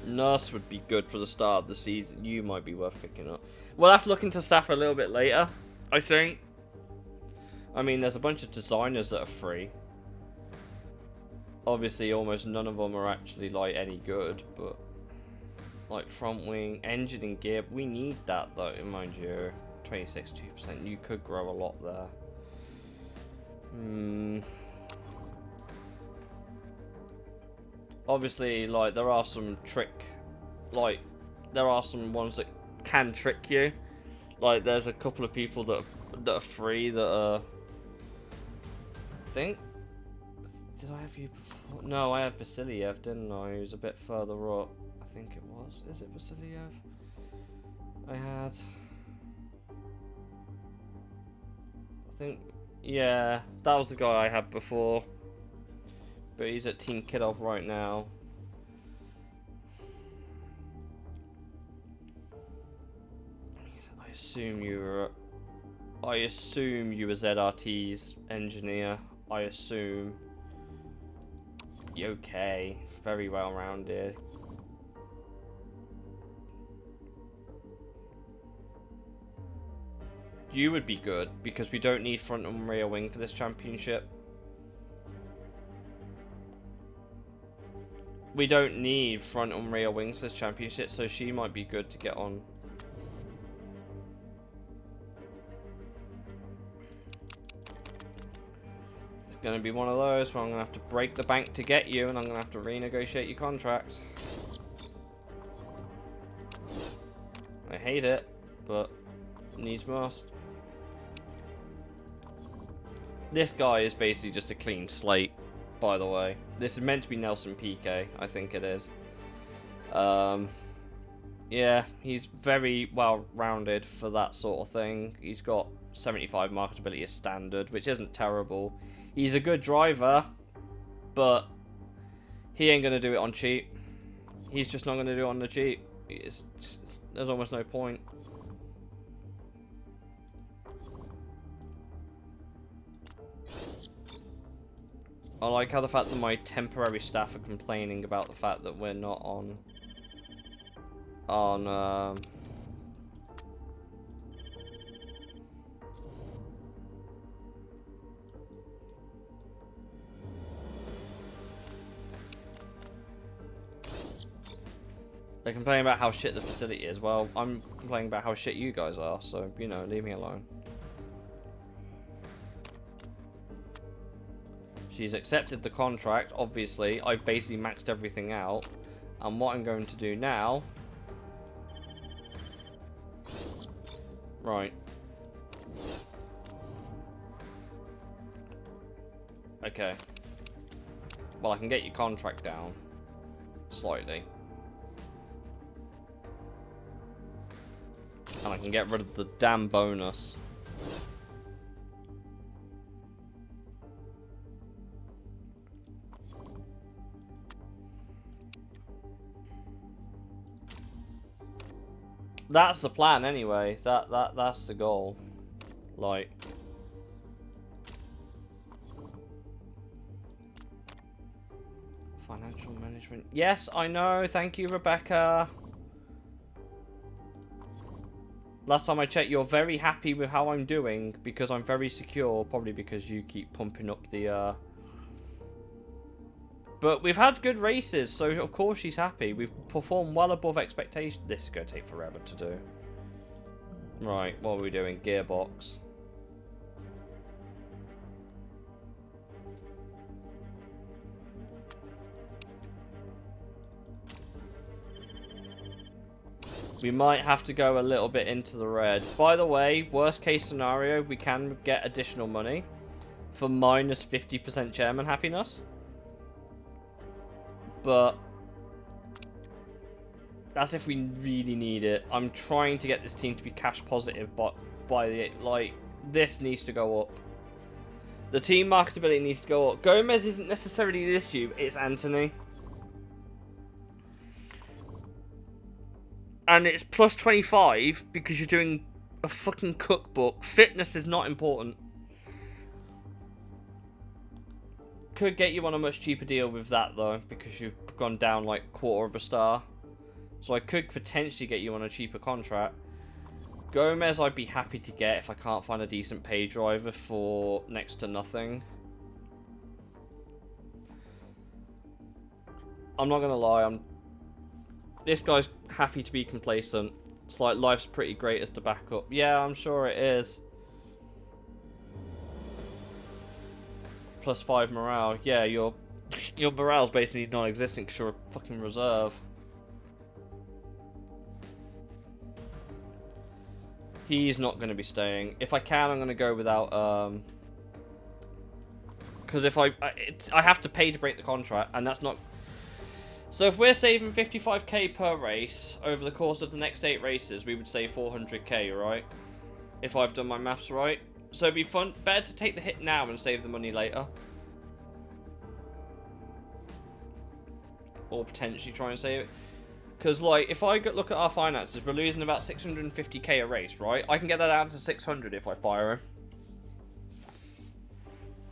Speaker 1: Nurse would be good for the start of the season. You might be worth picking up. We'll have to look into staff a little bit later, I think. I mean, there's a bunch of designers that are free. Obviously, almost none of them are actually, like, any good, but... Like, front wing, engine and gear, we need that, though, mind you. 26.2%, you could grow a lot there. Obviously, like, there are some there are some ones that can trick you. Like, there's a couple of people that are free that are... I think... Did I have you before? No, I had Vasiliev, didn't I? He was a bit further up. I think it was. Is it Vasiliev? I had... I think... Yeah, that was the guy I had before. But he's at Team Kidov right now. I assume you were ZRT's engineer. I assume. Okay, very well rounded. You would be good because we don't need front and rear wing for this championship. We don't need front and rear wings this championship, so she might be good to get on. It's going to be one of those where I'm going to have to break the bank to get you, and I'm going to have to renegotiate your contract. I hate it, but needs must. This guy is basically just a clean slate. By the way, this is meant to be Nelson Piquet, I think it is. Yeah, he's very well rounded for that sort of thing. He's got 75 marketability as standard, which isn't terrible. He's a good driver, but he ain't gonna do it on cheap. He's just not gonna do it on the cheap. There's almost no point. I like how the fact that my temporary staff are complaining about the fact that we're not on they're complaining about how shit the facility is. Well, I'm complaining about how shit you guys are, so, you know, leave me alone. She's accepted the contract, obviously. I've basically maxed everything out. And what I'm going to do now... Right. Okay. Well, I can get your contract down. Slightly. And I can get rid of the damn bonus. That's the plan anyway. That's the goal. Like, financial management. Yes, I know. Thank you, Rebecca. Last time I checked, you're very happy with how I'm doing because I'm very secure. Probably because you keep pumping up the But we've had good races, so of course she's happy. We've performed well above expectation. This is going to take forever to do. Right, what are we doing? Gearbox. We might have to go a little bit into the red. By the way, worst case scenario, we can get additional money for minus 50% chairman happiness. But that's if we really need it. I'm trying to get this team to be cash positive, but by the this needs to go up. The team marketability needs to go up. Gomez isn't necessarily the issue, it's Anthony. And it's plus 25 because you're doing a fucking cookbook. Fitness is not important. Could get you on a much cheaper deal with that though, because you've gone down like quarter of a star. So I could potentially get you on a cheaper contract. Gomez I'd be happy to get if I can't find a decent pay driver for next to nothing. I'm not gonna lie, this guy's happy to be complacent. It's like life's pretty great as the backup. Yeah, I'm sure it is. Plus 5 morale. Yeah, your morale's basically non-existent because you're a fucking reserve. He's not going to be staying. If I can, I'm going to go without... Because if I have to pay to break the contract, and that's not... So if we're saving 55k per race, over the course of the next 8 races, we would save 400k, right? If I've done my maths right. So it'd be better to take the hit now and save the money later. Or potentially try and save it. Because, like, if I look at our finances, we're losing about 650k a race, right? I can get that down to 600 if I fire him.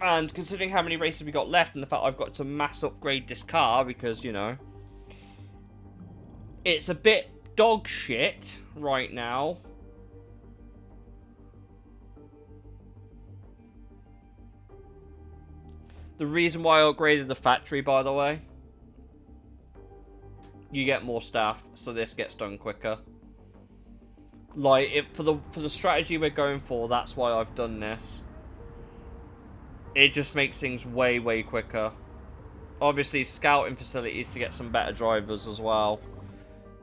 Speaker 1: And considering how many races we got left and the fact I've got to mass upgrade this car because, you know, it's a bit dog shit right now. The reason why I upgraded the factory, by the way, you get more staff, so this gets done quicker. Like, for the strategy we're going for, that's why I've done this. It just makes things way, way quicker. Obviously, scouting facilities to get some better drivers as well.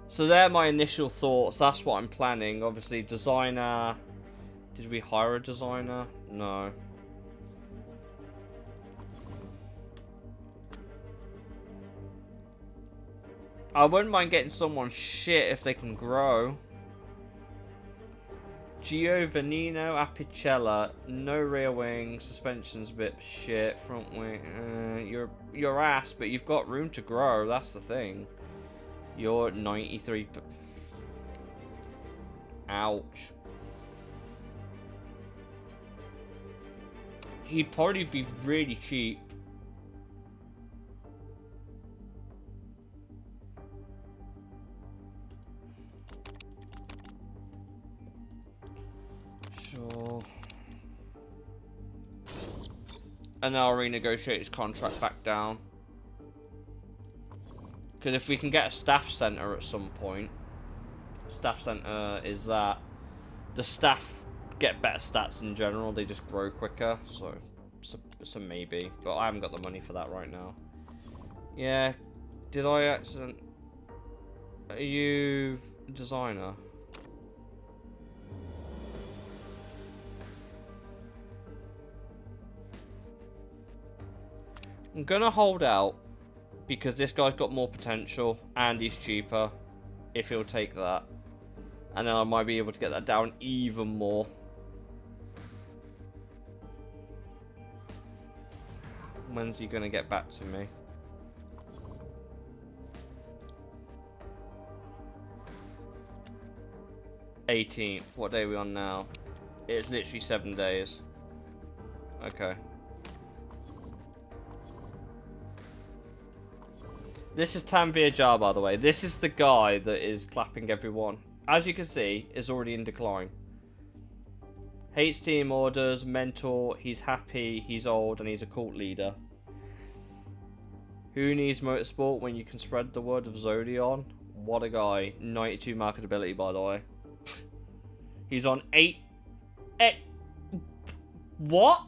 Speaker 1: So they're my initial thoughts. That's what I'm planning. Obviously, designer. Did we hire a designer? No. I wouldn't mind getting someone shit if they can grow. Giovannino Apicella, no rear wing, suspension's a bit shit, front wing, you're ass, but you've got room to grow, that's the thing. You're 93. Ouch. He'd probably be really cheap. Sure. And I'll renegotiate his contract back down. Because if we can get a staff centre at some point, staff centre is that the staff get better stats in general, they just grow quicker, so it's a maybe. But I haven't got the money for that right now. Yeah, did I accident? Are you a designer? I'm gonna hold out because this guy's got more potential and he's cheaper if he'll take that. And then I might be able to get that down even more. When's he gonna get back to me? $18th. What day are we on now? It's literally 7 days. Okay. This is Tanvir Jar, by the way. This is the guy that is clapping everyone. As you can see, is already in decline. Hates team orders, mentor, he's happy, he's old, and he's a cult leader. Who needs motorsport when you can spread the word of Zodion? What a guy. 92 marketability, by the way. He's on 8... What?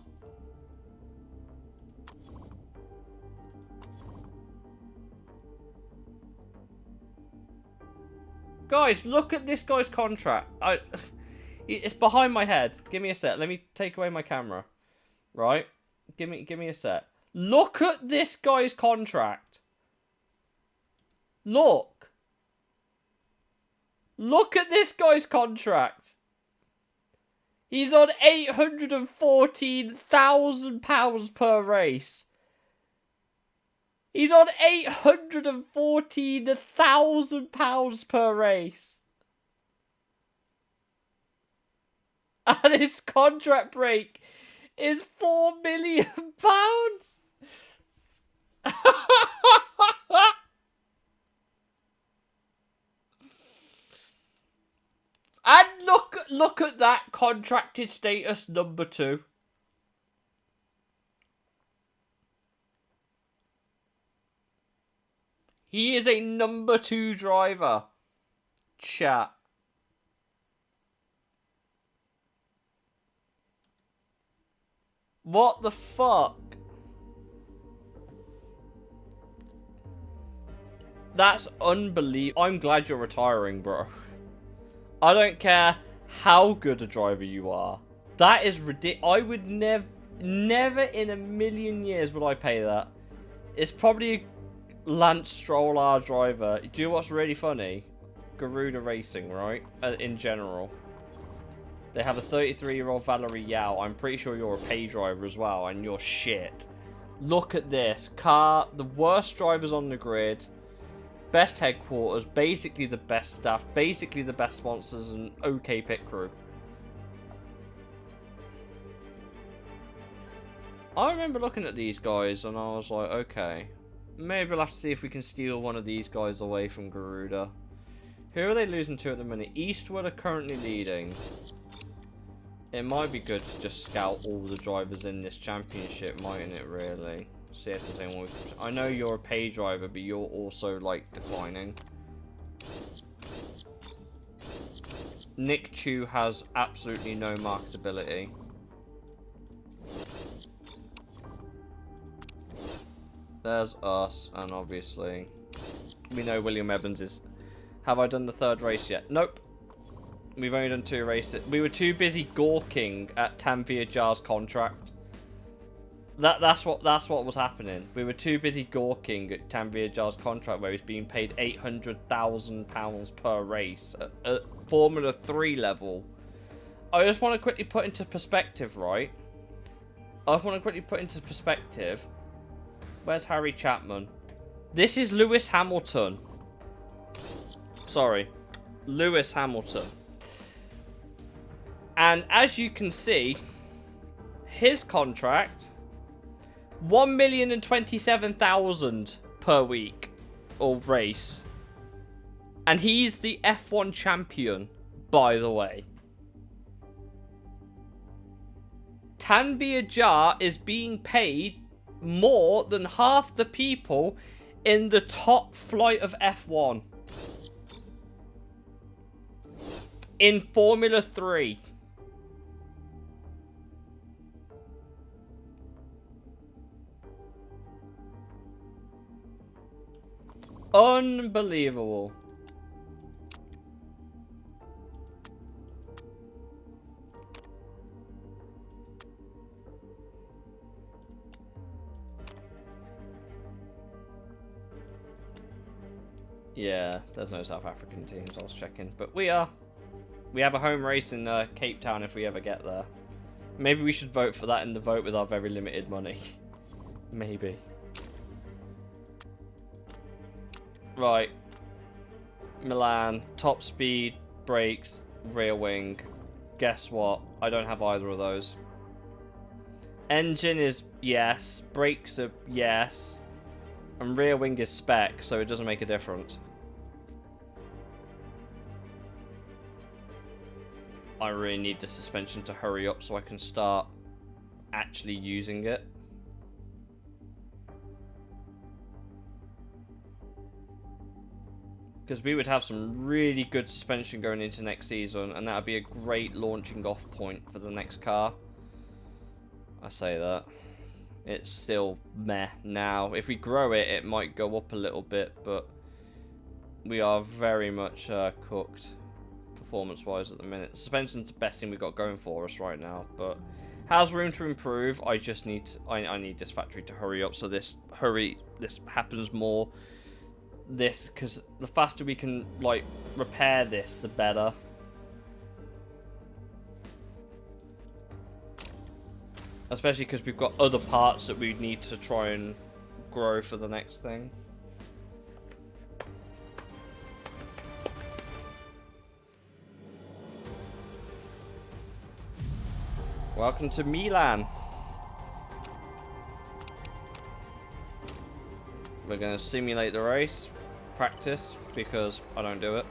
Speaker 1: Guys, look at this guy's contract. It's behind my head. Give me a sec. Let me take away my camera. Right? Give me a sec. Look at this guy's contract. Look. Look at this guy's contract. He's on £814,000 per race. He's on £814,000 per race. And his contract break is £4 million. And look at that contracted status number 2. He is a number 2 driver. Chat. What the fuck? That's unbelievable. I'm glad you're retiring, bro. I don't care how good a driver you are. That is ridiculous. I would never in a million years would I pay that. It's probably a Lance Stroll our driver. Do you know what's really funny? Garuda Racing, right? In general. They have a 33-year-old Valerie Yao. I'm pretty sure you're a pay driver as well, and you're shit. Look at this. Car, the worst drivers on the grid. Best headquarters, basically the best staff, basically the best sponsors, and okay pit crew. I remember looking at these guys and I was like, okay, maybe we'll have to see if we can steal one of these guys away from Garuda. Who are they losing to at the minute? Eastwood are currently leading. It might be good to just scout all the drivers in this championship, mightn't it, really? See if there's anyone. I know you're a pay driver, but you're also, like, declining. Nick Chu has absolutely no marketability. There's us, and obviously, we know William Evans is... Have I done the 3rd race yet? Nope. We've only done 2 races. We were too busy gawking at Tanvir Jar's contract. That's what was happening. We were too busy gawking at Tanvir Jar's contract, where he's being paid £800,000 per race at Formula 3 level. I just want to quickly put into perspective, right? Where's Harry Chapman? This is Lewis Hamilton. Sorry. Lewis Hamilton. And as you can see, his contract, $1,027,000 per week or race. And he's the F1 champion, by the way. Tanvir Jar is being paid more than half the people in the top flight of F1. In Formula 3. Unbelievable. Yeah, there's no South African teams, I was checking. But we have a home race in Cape Town if we ever get there. Maybe we should vote for that in the vote with our very limited money. Maybe. Right. Milan, top speed, brakes, rear wing. Guess what? I don't have either of those. Engine is yes. Brakes are yes. And rear wing is spec, so it doesn't make a difference. I really need the suspension to hurry up so I can start actually using it. Because we would have some really good suspension going into next season, and that would be a great launching off point for the next car. I say that. It's still meh now. If we grow it, it might go up a little bit, but we are very much cooked performance-wise at the minute. Suspension's the best thing we've got going for us right now, but has room to improve. I just need I need this factory to hurry up so this happens more. Because the faster we can like repair this, the better. Especially because we've got other parts that we need to try and grow for the next thing. Welcome to Milan. We're going to simulate the race. Practice, because I don't do it.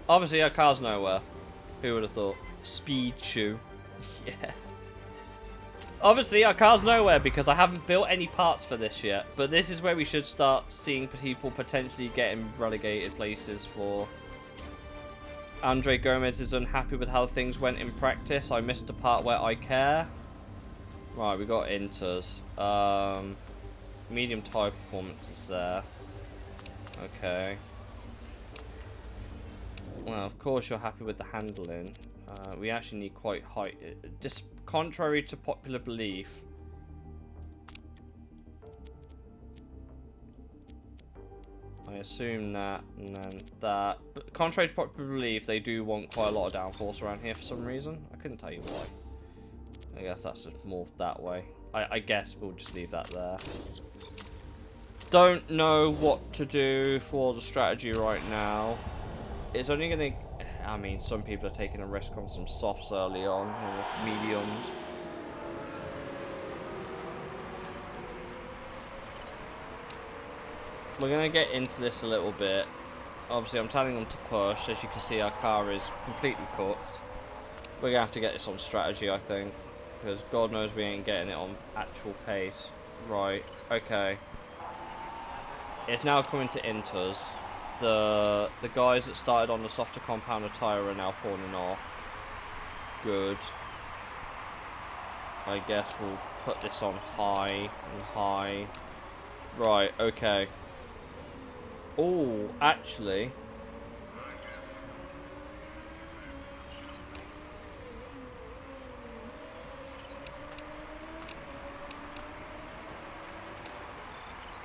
Speaker 1: Obviously, our car's nowhere. Who would have thought? Speed shoe. Yeah. Obviously, our car's nowhere because I haven't built any parts for this yet. But this is where we should start seeing people potentially getting relegated places for. Andre Gomez is unhappy with how things went in practice. I missed the part where I care. Right, we got inters. Medium tire performance is there. Okay. Well, of course you're happy with the handling. We actually need quite high. Contrary to popular belief, I assume that and then that. But contrary to popular belief, they do want quite a lot of downforce around here for some reason. I couldn't tell you why. I guess that's just more that way. I guess we'll just leave that there. Don't know what to do for the strategy right now. It's only going to... I mean, some people are taking a risk on some softs early on, or mediums. We're going to get into this a little bit. Obviously, I'm telling them to push. As you can see, our car is completely cooked. We're going to have to get this on strategy, I think. Because God knows we ain't getting it on actual pace. Right, okay. It's now coming to inters. The guys that started on the softer compounder tyre are now falling off. Good. I guess we'll put this on high and high. Right, okay. Oh, actually.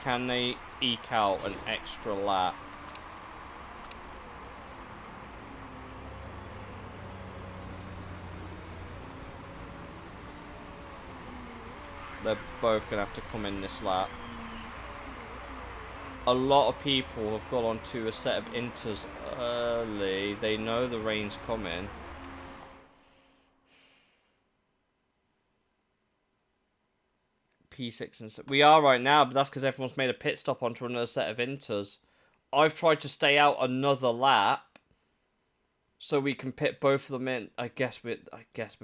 Speaker 1: Can they eke out an extra lap? They're both going to have to come in this lap. A lot of people have got onto a set of inters early. They know the rain's coming. P6 and 7. We are right now, but that's because everyone's made a pit stop onto another set of inters. I've tried to stay out another lap so we can pit both of them in. I guess we're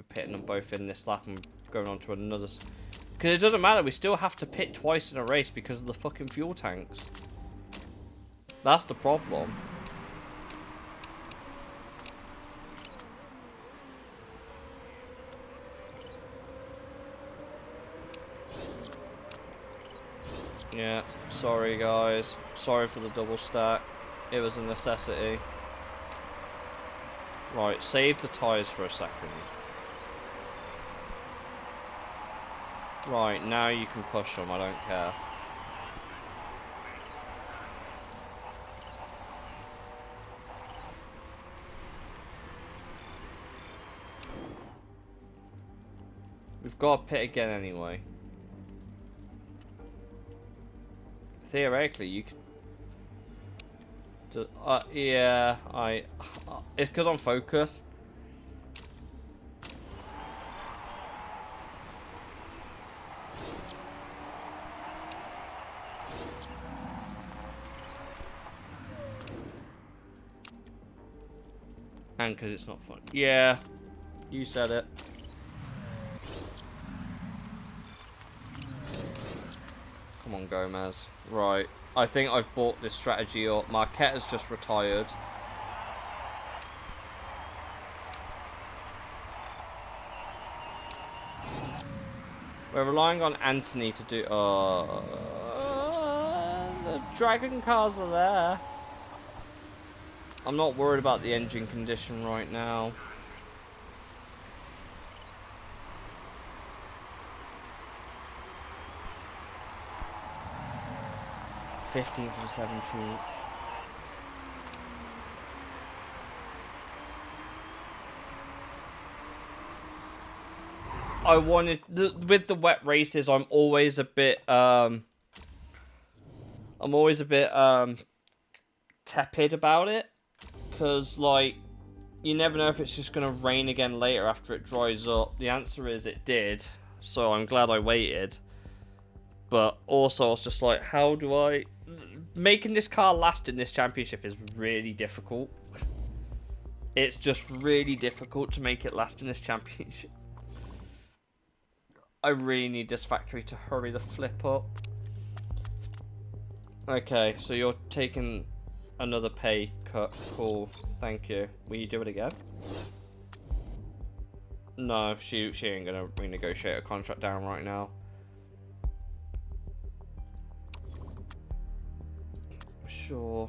Speaker 1: pitting them both in this lap and going on to another. Because it doesn't matter, we still have to pit twice in a race because of the fucking fuel tanks. That's the problem. Yeah, sorry guys. Sorry for the double stack. It was a necessity. Right, save the tyres for a second. Right, now you can push them, I don't care. We've got to pit again anyway. Theoretically, you could... yeah, it's because I'm focused. And because it's not fun. Yeah, you said it. Come on, Gomez. Right. I think I've bought this strategy up. Marquette has just retired. We're relying on Anthony to do... the Dragon cars are there. I'm not worried about the engine condition right now. $15 for the 17th. I wanted with the wet races. I'm always a bit tepid about it, because like you never know if it's just gonna rain again later after it dries up. The answer is it did, so I'm glad I waited. But also I was just like, how do I making this car last in this championship is really difficult. It's just really difficult to make it last in this championship. I really need this factory to hurry the flip up. Okay, so you're taking another pay cut. Cool. Thank you. Will you do it again? No, she ain't gonna renegotiate a contract down right now. Sure.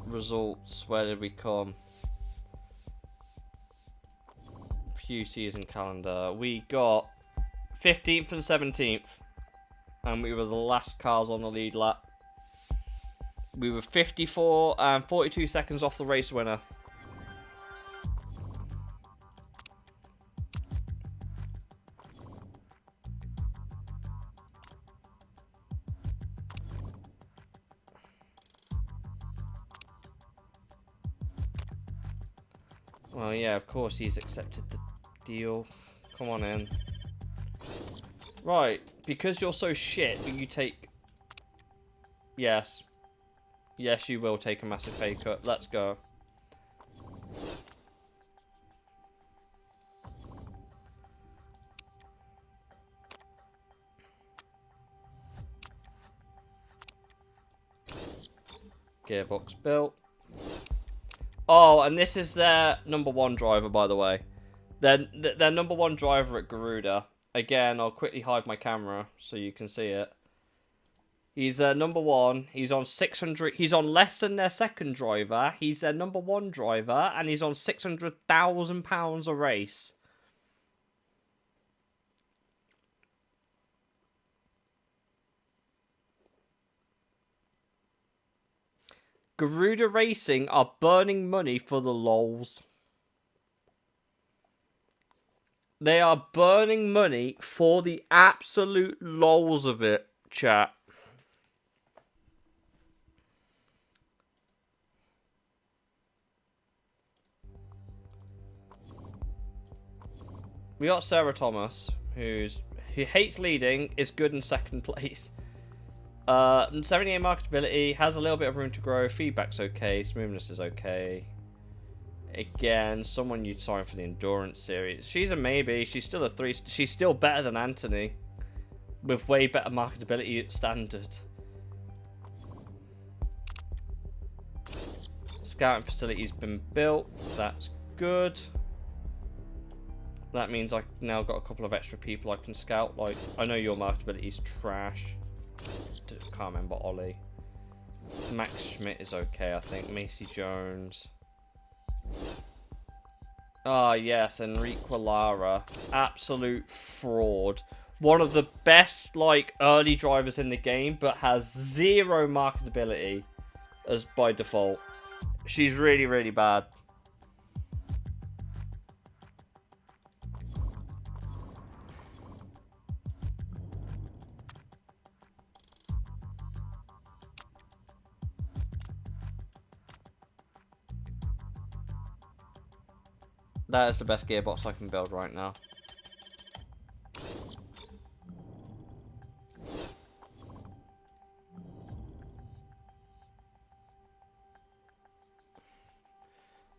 Speaker 1: Results. Where did we come? Few season calendar. We got 15th and 17th, and we were the last cars on the lead lap. We were 54 and 42 seconds off the race winner. Well, yeah, of course he's accepted the deal. Come on in. Right, because you're so shit, will you take... Yes. Yes, you will take a massive pay cut. Let's go. Gearbox built. Oh, and this is their #1 driver, by the way. Their #1 driver at Garuda. Again, I'll quickly hide my camera so you can see it. He's #1. He's on 600. He's on less than their second driver. He's their #1 driver, and he's on £600,000 a race. Garuda Racing are burning money for the lols. They are burning money for the absolute lols of it, chat. We got Sarah Thomas, who hates leading, is good in second place. 78 marketability, has a little bit of room to grow, feedback's okay, smoothness is okay. Again, someone you'd sign for the endurance series. She's a maybe, she's still a 3, she's still better than Anthony, with way better marketability standard. Scouting facility's been built, that's good. That means I've now got a couple of extra people I can scout. Like, I know your marketability's trash. Can't remember Ollie. Max Schmidt is okay, I think. Macy Jones. Ah, yes, Enrique Lara. Absolute fraud. One of the best, like, early drivers in the game, but has 0 marketability as by default. She's really, really bad. That is the best gearbox I can build right now.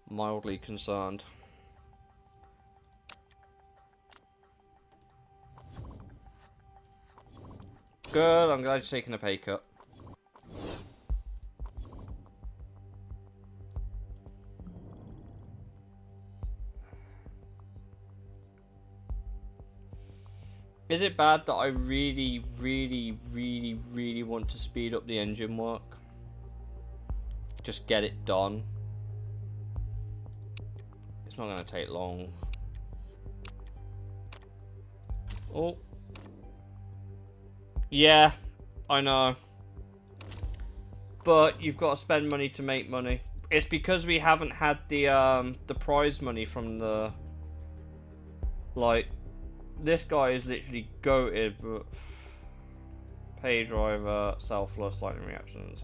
Speaker 1: Mildly concerned. Good, I'm glad you're taking a pay cut. Is it bad that I really, really, really, really want to speed up the engine work? Just get it done. It's not going to take long. Oh. Yeah, I know. but you've got to spend money to make money. It's because we haven't had the prize money from the... Like, this guy is literally goated, but... Pay driver, selfless, lightning reactions,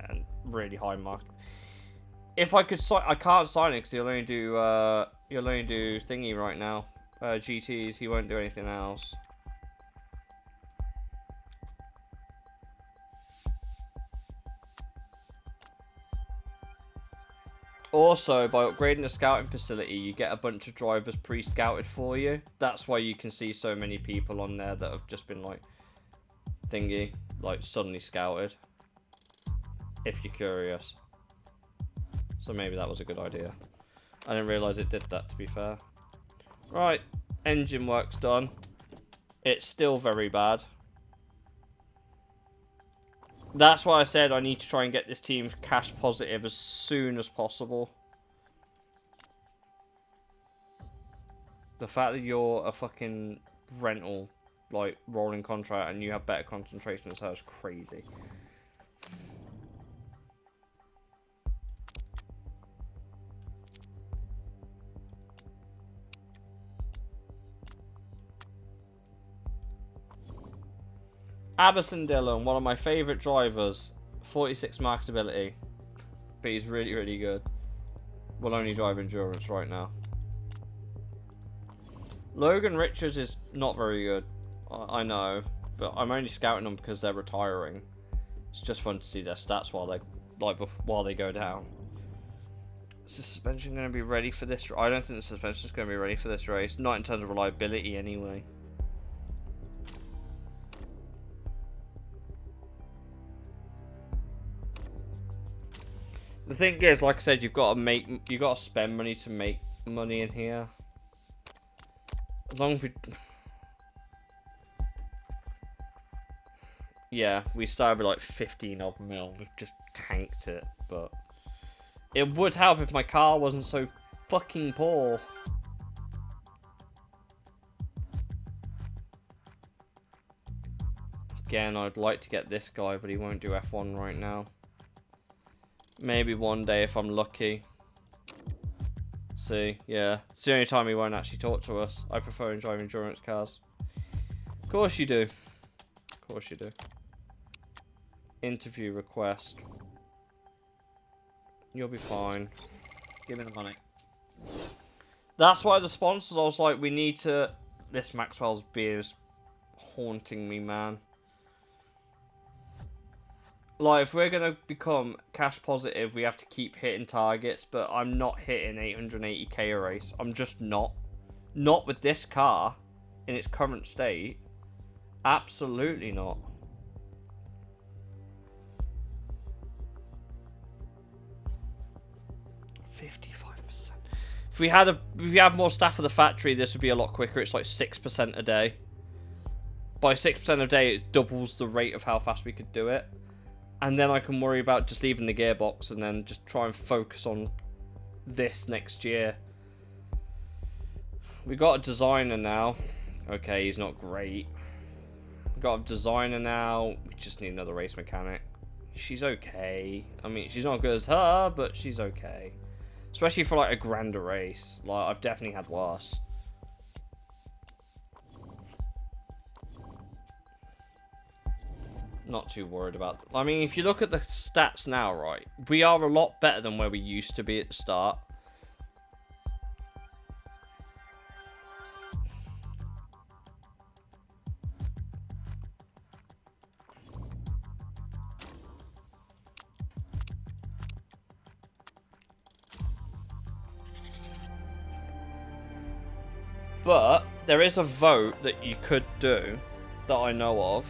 Speaker 1: and really high mark. If I could sign... I can't sign it because he'll only do thingy right now. GTs, he won't do anything else. Also, by upgrading the scouting facility, you get a bunch of drivers pre-scouted for you. That's why you can see so many people on there that have just been like thingy, like suddenly scouted. If you're curious. So maybe that was a good idea. I didn't realise it did that, to be fair. Right, engine work's done. It's still very bad. That's why I said I need to try and get this team cash positive as soon as possible. The fact that you're a fucking rental, like, rolling contract and you have better concentration as her is crazy. Aberson Dillon, one of my favourite drivers. 46 marketability. But he's really, really good. Will only drive endurance right now. Logan Richards is not very good. I know. But I'm only scouting them because they're retiring. It's just fun to see their stats while they go down. Is the suspension going to be ready for this? I don't think the suspension is going to be ready for this race. Not in terms of reliability anyway. The thing is, like I said, you've got to spend money to make money in here. As long as we... Yeah, we started with like 15 odd mil. We've just tanked it, but... It would help if my car wasn't so fucking poor. Again, I'd like to get this guy, but he won't do F1 right now. Maybe one day if I'm lucky. See, yeah. It's the only time he won't actually talk to us. I prefer driving endurance cars. Of course you do. Of course you do. Interview request. You'll be fine. Give me the money. That's why the sponsors, I was like, we need to... This Maxwell's beer is haunting me, man. Like, if we're going to become cash positive, we have to keep hitting targets, but I'm not hitting 880k a race. I'm just not. Not with this car in its current state. Absolutely not. If we had more staff at the factory, this would be a lot quicker. It's like 6% a day. By 6% a day, it doubles the rate of how fast we could do it. And then I can worry about just leaving the gearbox and then just try and focus on this next year. We got a designer now. Okay, he's not great. We got a designer now. We just need another race mechanic. She's okay. I mean, she's not as good as her, but she's okay. Especially for like a grander race. Like, I've definitely had worse. Not too worried about... I mean, if you look at the stats now, right, we are a lot better than where we used to be at the start. But there is a vote that you could do that I know of.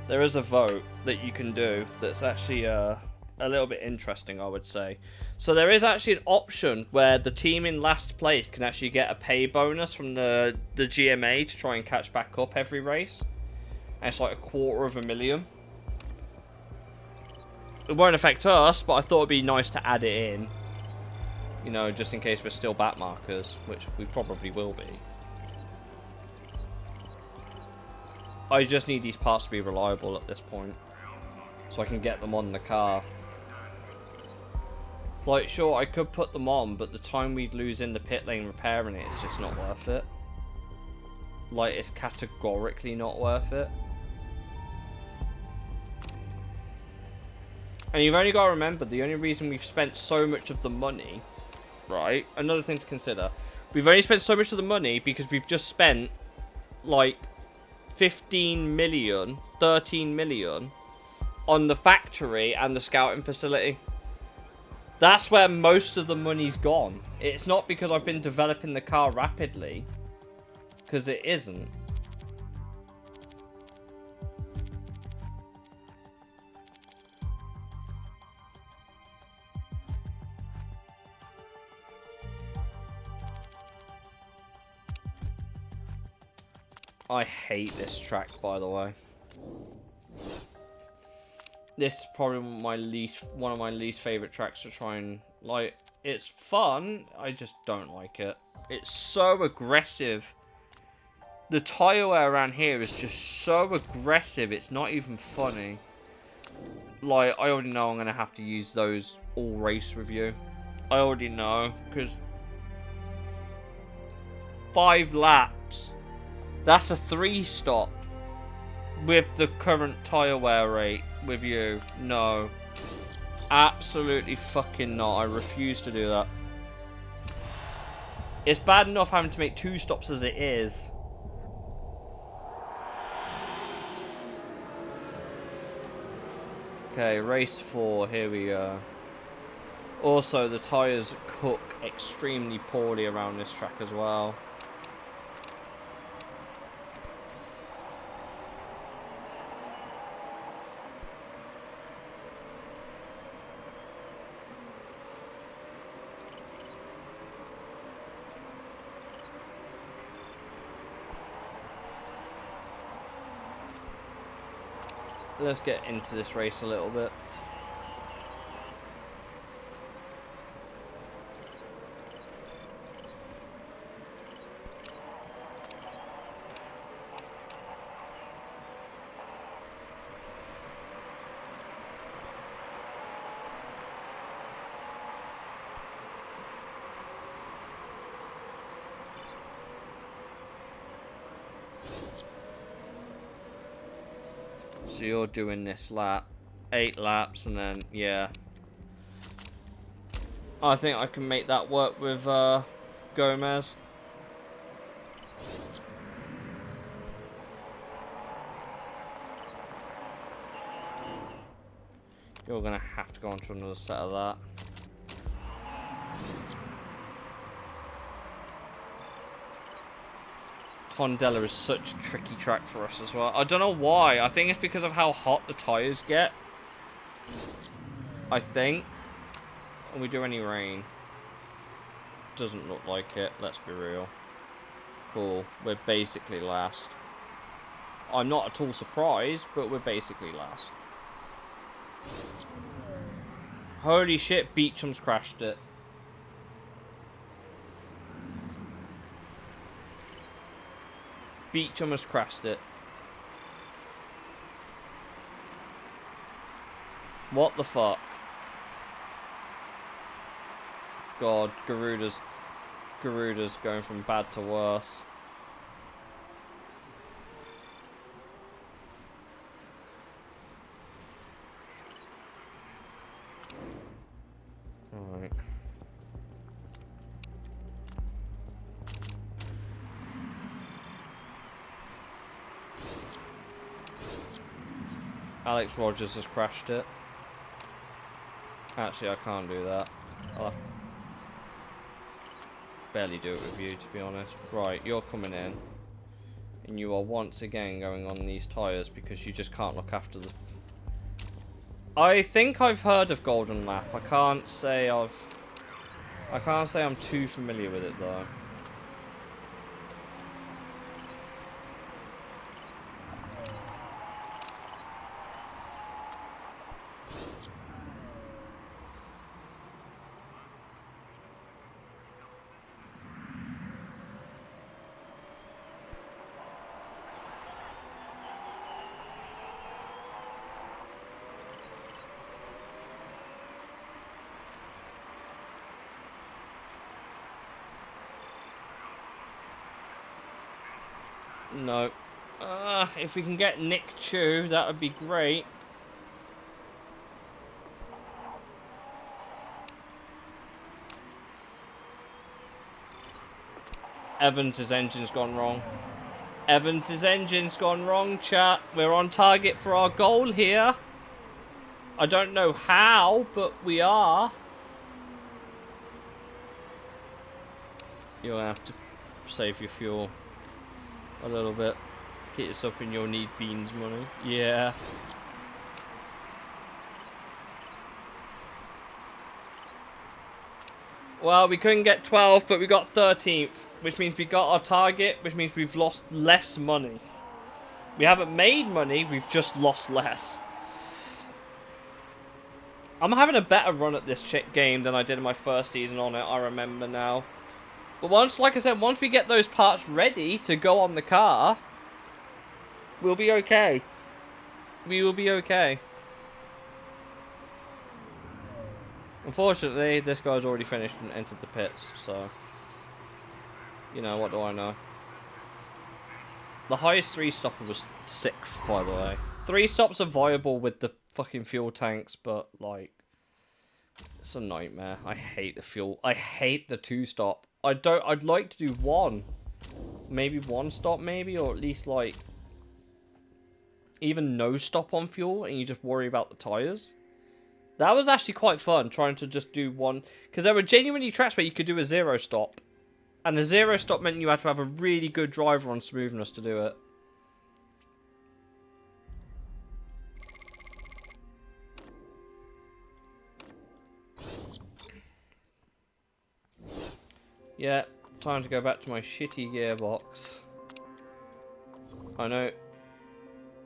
Speaker 1: There is a vote that you can do that's actually a little bit interesting, I would say. So there is actually an option where the team in last place can actually get a pay bonus from the GMA to try and catch back up every race. And it's like $250,000. It won't affect us, but I thought it'd be nice to add it in. You know, just in case we're still back markers, which we probably will be. I just need these parts to be reliable at this point, so I can get them on the car. Like, sure, I could put them on, but the time we'd lose in the pit lane repairing it, it's just not worth it. Like, it's categorically not worth it. And you've only got to remember, the only reason we've spent so much of the money, right? Another thing to consider. We've only spent so much of the money because we've just spent, like, 15 million, 13 million on the factory and the scouting facility. That's where most of the money's gone. It's not because I've been developing the car rapidly, because it isn't. I hate this track, by the way. This is probably one of my least favorite tracks to try and, like, it's fun, I just don't like it. It's so aggressive. The tyre wear around here is just so aggressive, it's not even funny. Like, I already know I'm going to have to use those all race review. I already know, because 5 laps. That's a 3-stop with the current tyre wear rate with you. No. Absolutely fucking not. I refuse to do that. It's bad enough having to make 2 stops as it is. Okay, race 4. Here we go. Also, the tyres cook extremely poorly around this track as well. Let's get into this race a little bit. So you're doing this lap, 8 laps, and then, yeah. I think I can make that work with Gomez. You're going to have to go on to another set of that. Tondela is such a tricky track for us as well. I don't know why. I think it's because of how hot the tyres get. I think. Can we do any rain? Doesn't look like it. Let's be real. Cool. We're basically last. I'm not at all surprised, but we're basically last. Holy shit, Beecham's crashed it. Beecham has crashed it. What the fuck? God, Garuda's going from bad to worse. Alright. Alex Rogers has crashed it. Actually, I can't do that. I'll barely do it with you, to be honest. Right, you're coming in. And you are once again going on these tyres because you just can't look after the... I think I've heard of Golden Lap. I can't say I'm too familiar with it, though. No. If we can get Nick Chu, that would be great. Evans' engine's gone wrong. Evans' engine's gone wrong, chat. We're on target for our goal here. I don't know how, but we are. You'll have to save your fuel a little bit. Get yourself in your need beans money. Yeah. Well, we couldn't get 12th, but we got 13th. Which means we got our target, which means we've lost less money. We haven't made money, we've just lost less. I'm having a better run at this game than I did in my first season on it, I remember now. But once, like I said, once we get those parts ready to go on the car, we'll be okay. We will be okay. Unfortunately, this guy's already finished and entered the pits, so... You know, what do I know? The highest 3-stopper was 6th, by the way. 3 stops are viable with the fucking fuel tanks, but, like... It's a nightmare. I hate the fuel. I hate the 2-stop. I'd like to do 1. Maybe 1 stop, maybe, or at least, like... Even no stop on fuel, and you just worry about the tyres. That was actually quite fun, trying to just do 1... Because there were genuinely tracks where you could do a 0 stop. And a 0 stop meant you had to have a really good driver on smoothness to do it. Yeah, time to go back to my shitty gearbox. I know.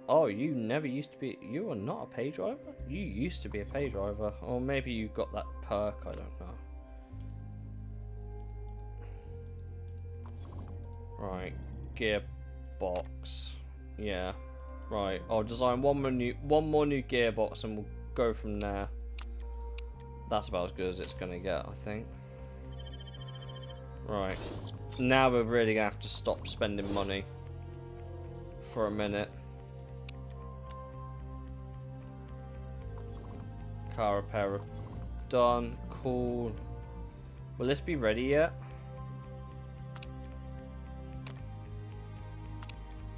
Speaker 1: Oh, you never used to be... You are not a pay driver? You used to be a pay driver. Or maybe you got that perk, I don't know. Right, gearbox. Yeah, right. I'll design one more new gearbox, and we'll go from there. That's about as good as it's gonna get, I think. Right, now we're really gonna have to stop spending money for a minute. Car repair done. Cool. Will this be ready yet?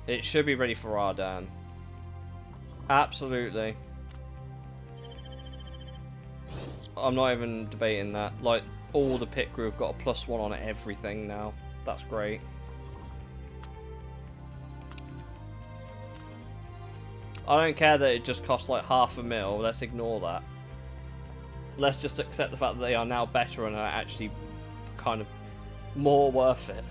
Speaker 1: It should be ready for Ardan. Absolutely. I'm not even debating that. Like, all the pit crew have got a +1 on everything now. That's great. I don't care that it just costs like $500,000. Let's ignore that. Let's just accept the fact that they are now better and are actually kind of more worth it.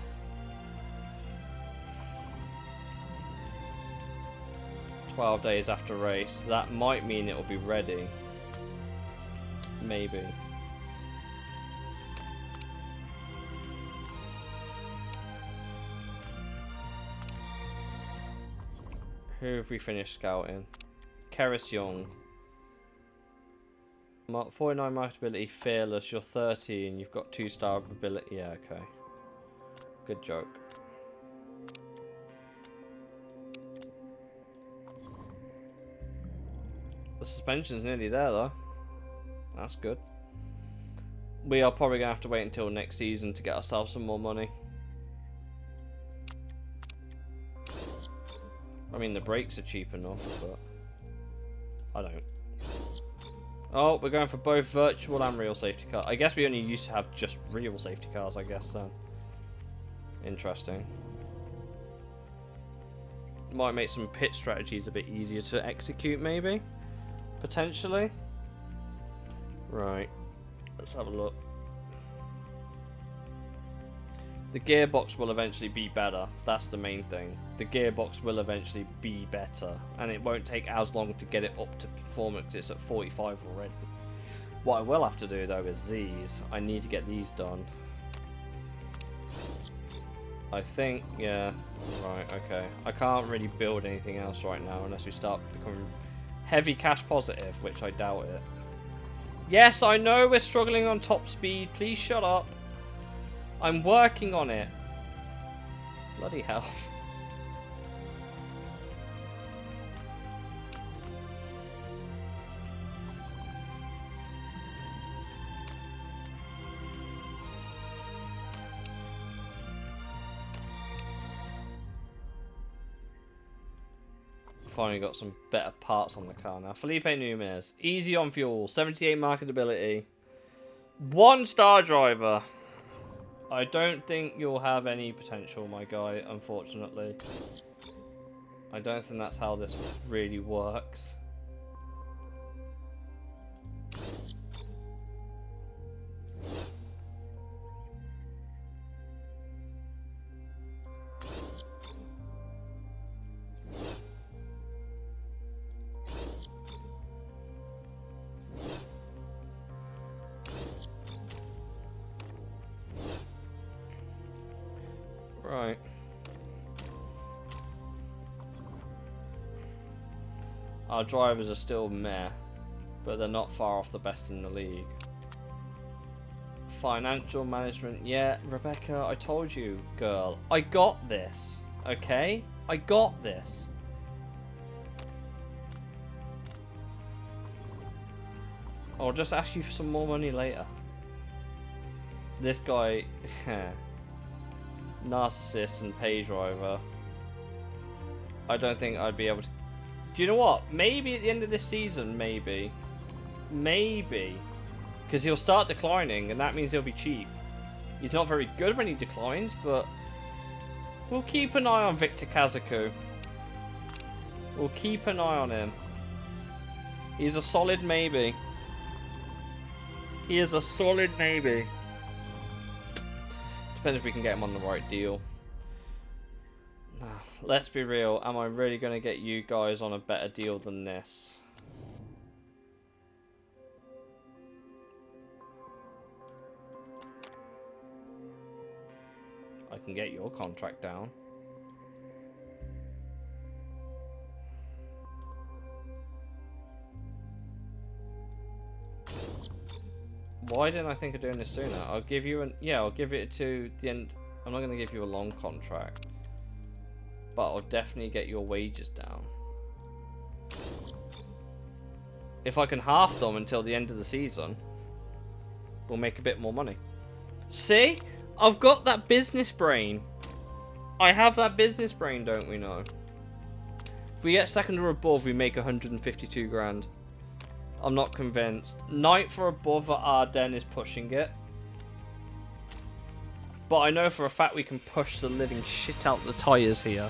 Speaker 1: "12 days after race." That might mean it will be ready. Maybe. Who have we finished scouting? Keris Young. 49 marketability, fearless. You're 30 and you've got 2-star ability. Yeah, okay. Good joke. The suspension's nearly there, though. That's good. We are probably going to have to wait until next season to get ourselves some more money. I mean, the brakes are cheap enough, but... I don't. Oh, we're going for both virtual and real safety cars. I guess we only used to have just real safety cars, I guess, so... Interesting. Might make some pit strategies a bit easier to execute, maybe? Potentially. Right. Let's have a look. The gearbox will eventually be better. That's the main thing. The gearbox will eventually be better. And it won't take as long to get it up to performance. It's at 45 already. What I will have to do, though, is these. I need to get these done. I think, yeah. Right, okay. I can't really build anything else right now unless we start becoming heavy cash positive, which I doubt it. Yes, I know we're struggling on top speed. Please shut up. I'm working on it. Bloody hell. finally got some better parts on the car now. Felipe Nunes. Easy on fuel. 78 marketability. 1-star driver. I don't think you'll have any potential, my guy, unfortunately. I don't think that's how this really works. Right. Our drivers are still meh, but they're not far off the best in the league. Financial management, yeah, Rebecca, I told you, girl. I got this, okay? I got this. I'll just ask you for some more money later. This guy, narcissist and pay driver. I don't think I'd be able to. Do you know what? Maybe at the end of this season, maybe, because he'll start declining, and that means he'll be cheap. He's not very good when he declines, but we'll keep an eye on Victor Kazaku. We'll keep an eye on him. He's a solid maybe. He is a solid maybe. Depends if we can get him on the right deal. Now, let's be real. Am I really going to get you guys on a better deal than this? I can get your contract down. Why didn't I think of doing this sooner? I'll give you an... Yeah, I'll give it to the end. I'm not going to give you a long contract. But I'll definitely get your wages down. If I can half them until the end of the season, we'll make a bit more money. See? I've got that business brain. I have that business brain, don't we know? If we get second or above, we make 152 grand. I'm not convinced. Ninth for above at Ardennes is pushing it. But I know for a fact we can push the living shit out the tyres here.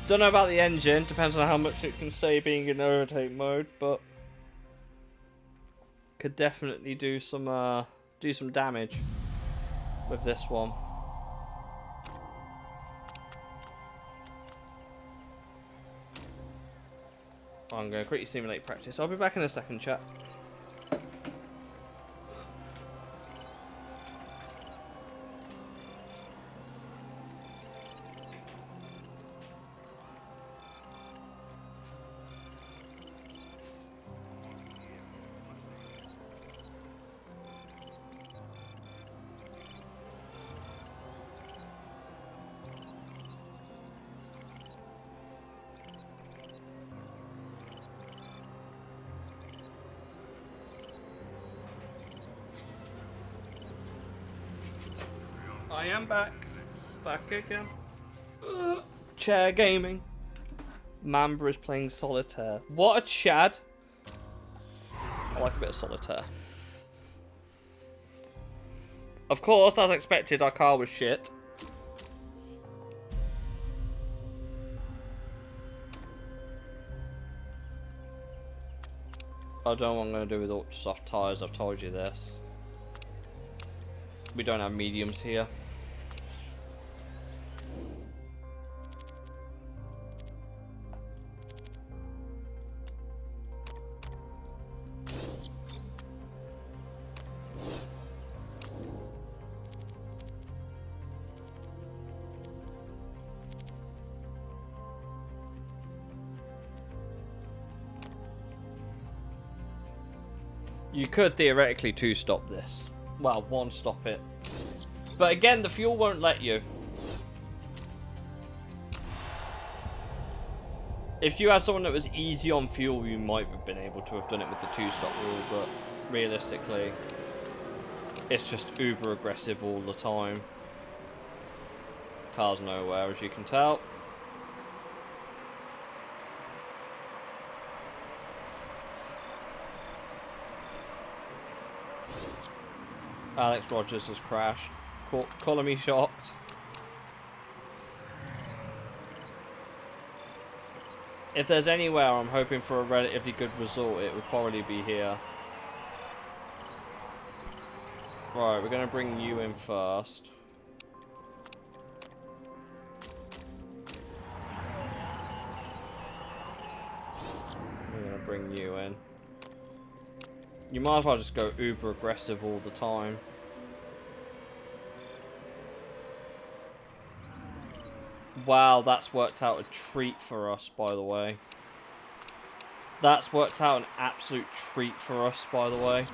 Speaker 1: Don't know about the engine. Depends on how much it can stay being in overtake mode. But could definitely do some damage with this one. I'm going to quickly simulate practice. I'll be back in a second, chat. I am back. Back again. Chair gaming. Mamba is playing solitaire. What a chad. I like a bit of solitaire. Of course, as expected, our car was shit. I don't know what I'm going to do with ultra soft tyres, I've told you this. We don't have mediums here. You could theoretically two-stop this. Well, one-stop it. But again, the fuel won't let you. If you had someone that was easy on fuel, you might have been able to have done it with the two-stop rule, but realistically, it's just uber aggressive all the time. Car's nowhere, as you can tell. Alex Rogers has crashed. Calling me shocked. If there's anywhere I'm hoping for a relatively good result, it would probably be here. Right, we're going to bring you in first. We're going to bring you in. You might as well just go uber aggressive all the time. Wow, that's worked out a treat for us, by the way. That's worked out an absolute treat for us, by the way.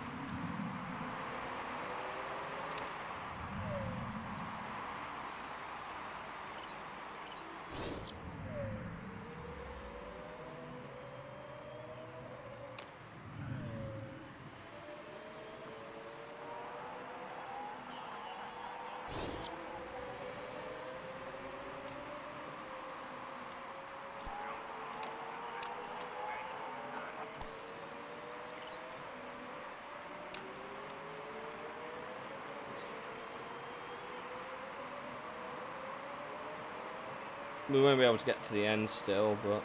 Speaker 1: We won't be able to get to the end still, but...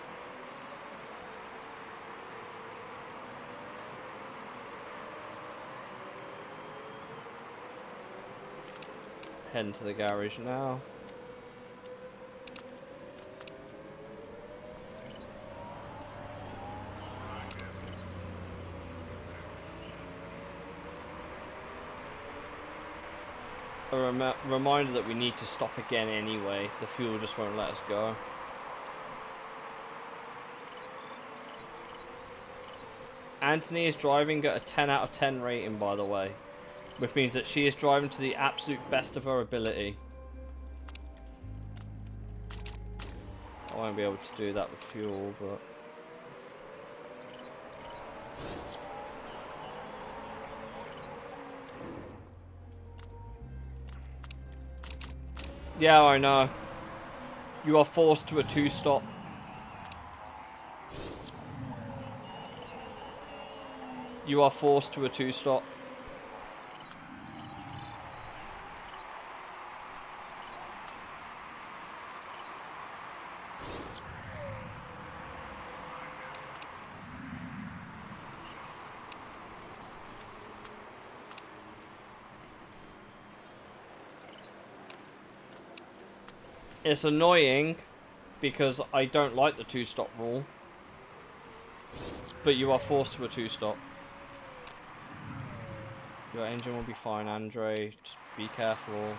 Speaker 1: Heading to the garage now. A reminder that we need to stop again anyway. The fuel just won't let us go. Anthony is driving at a 10 out of 10 rating, by the way. Which means that she is driving to the absolute best of her ability. I won't be able to do that with fuel, but... Yeah, I know. You are forced to a 2-stop. You are forced to a 2-stop. It's annoying because I don't like the 2-stop rule, but you are forced to a 2-stop. Your engine will be fine, Andre. Just be careful.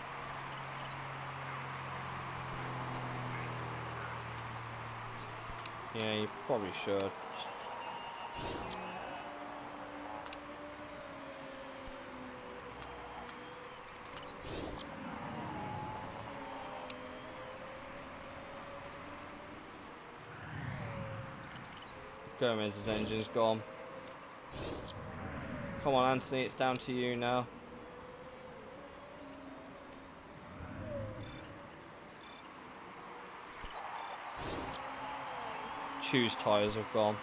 Speaker 1: Yeah, you probably should. Gomez's engine's gone. Come on, Anthony, it's down to you now. Choose tyres have gone.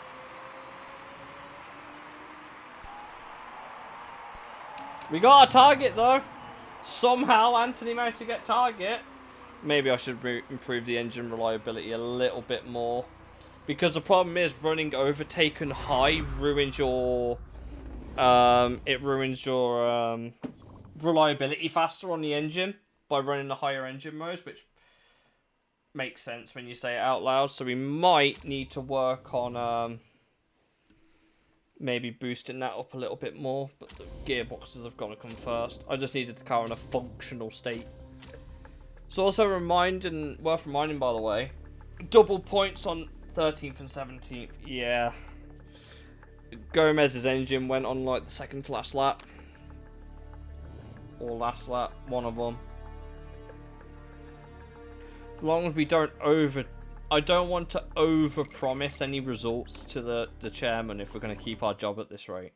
Speaker 1: We got a target though. Somehow Anthony managed to get target. Maybe I should improve the engine reliability a little bit more. Because the problem is running overtaken high ruins your reliability faster on the engine by running the higher engine modes, which makes sense when you say it out loud. So we might need to work on maybe boosting that up a little bit more, but the gearboxes have got to come first. I just needed the car in a functional state. It's also worth reminding, by the way, double points on 13th and 17th. Yeah. Gomez's engine went on like the second to last lap. Or last lap, one of them. As long as we don't I don't want to over-promise any results to the chairman if we're going to keep our job at this rate.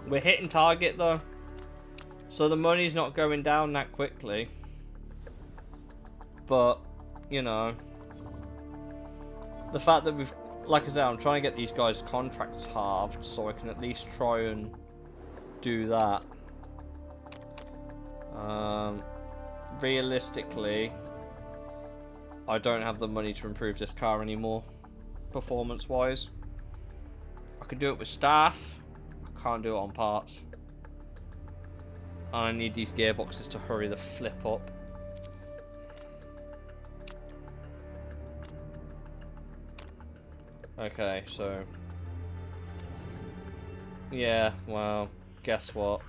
Speaker 1: We're hitting target though. So the money's not going down that quickly. But, you know, the fact that we've, like I said, I'm trying to get these guys' contracts halved so I can at least try and do that. Realistically, I don't have the money to improve this car anymore, performance-wise. I could do it with staff. I can't do it on parts. I need these gearboxes to hurry the flip up. Okay, so yeah, well, guess what?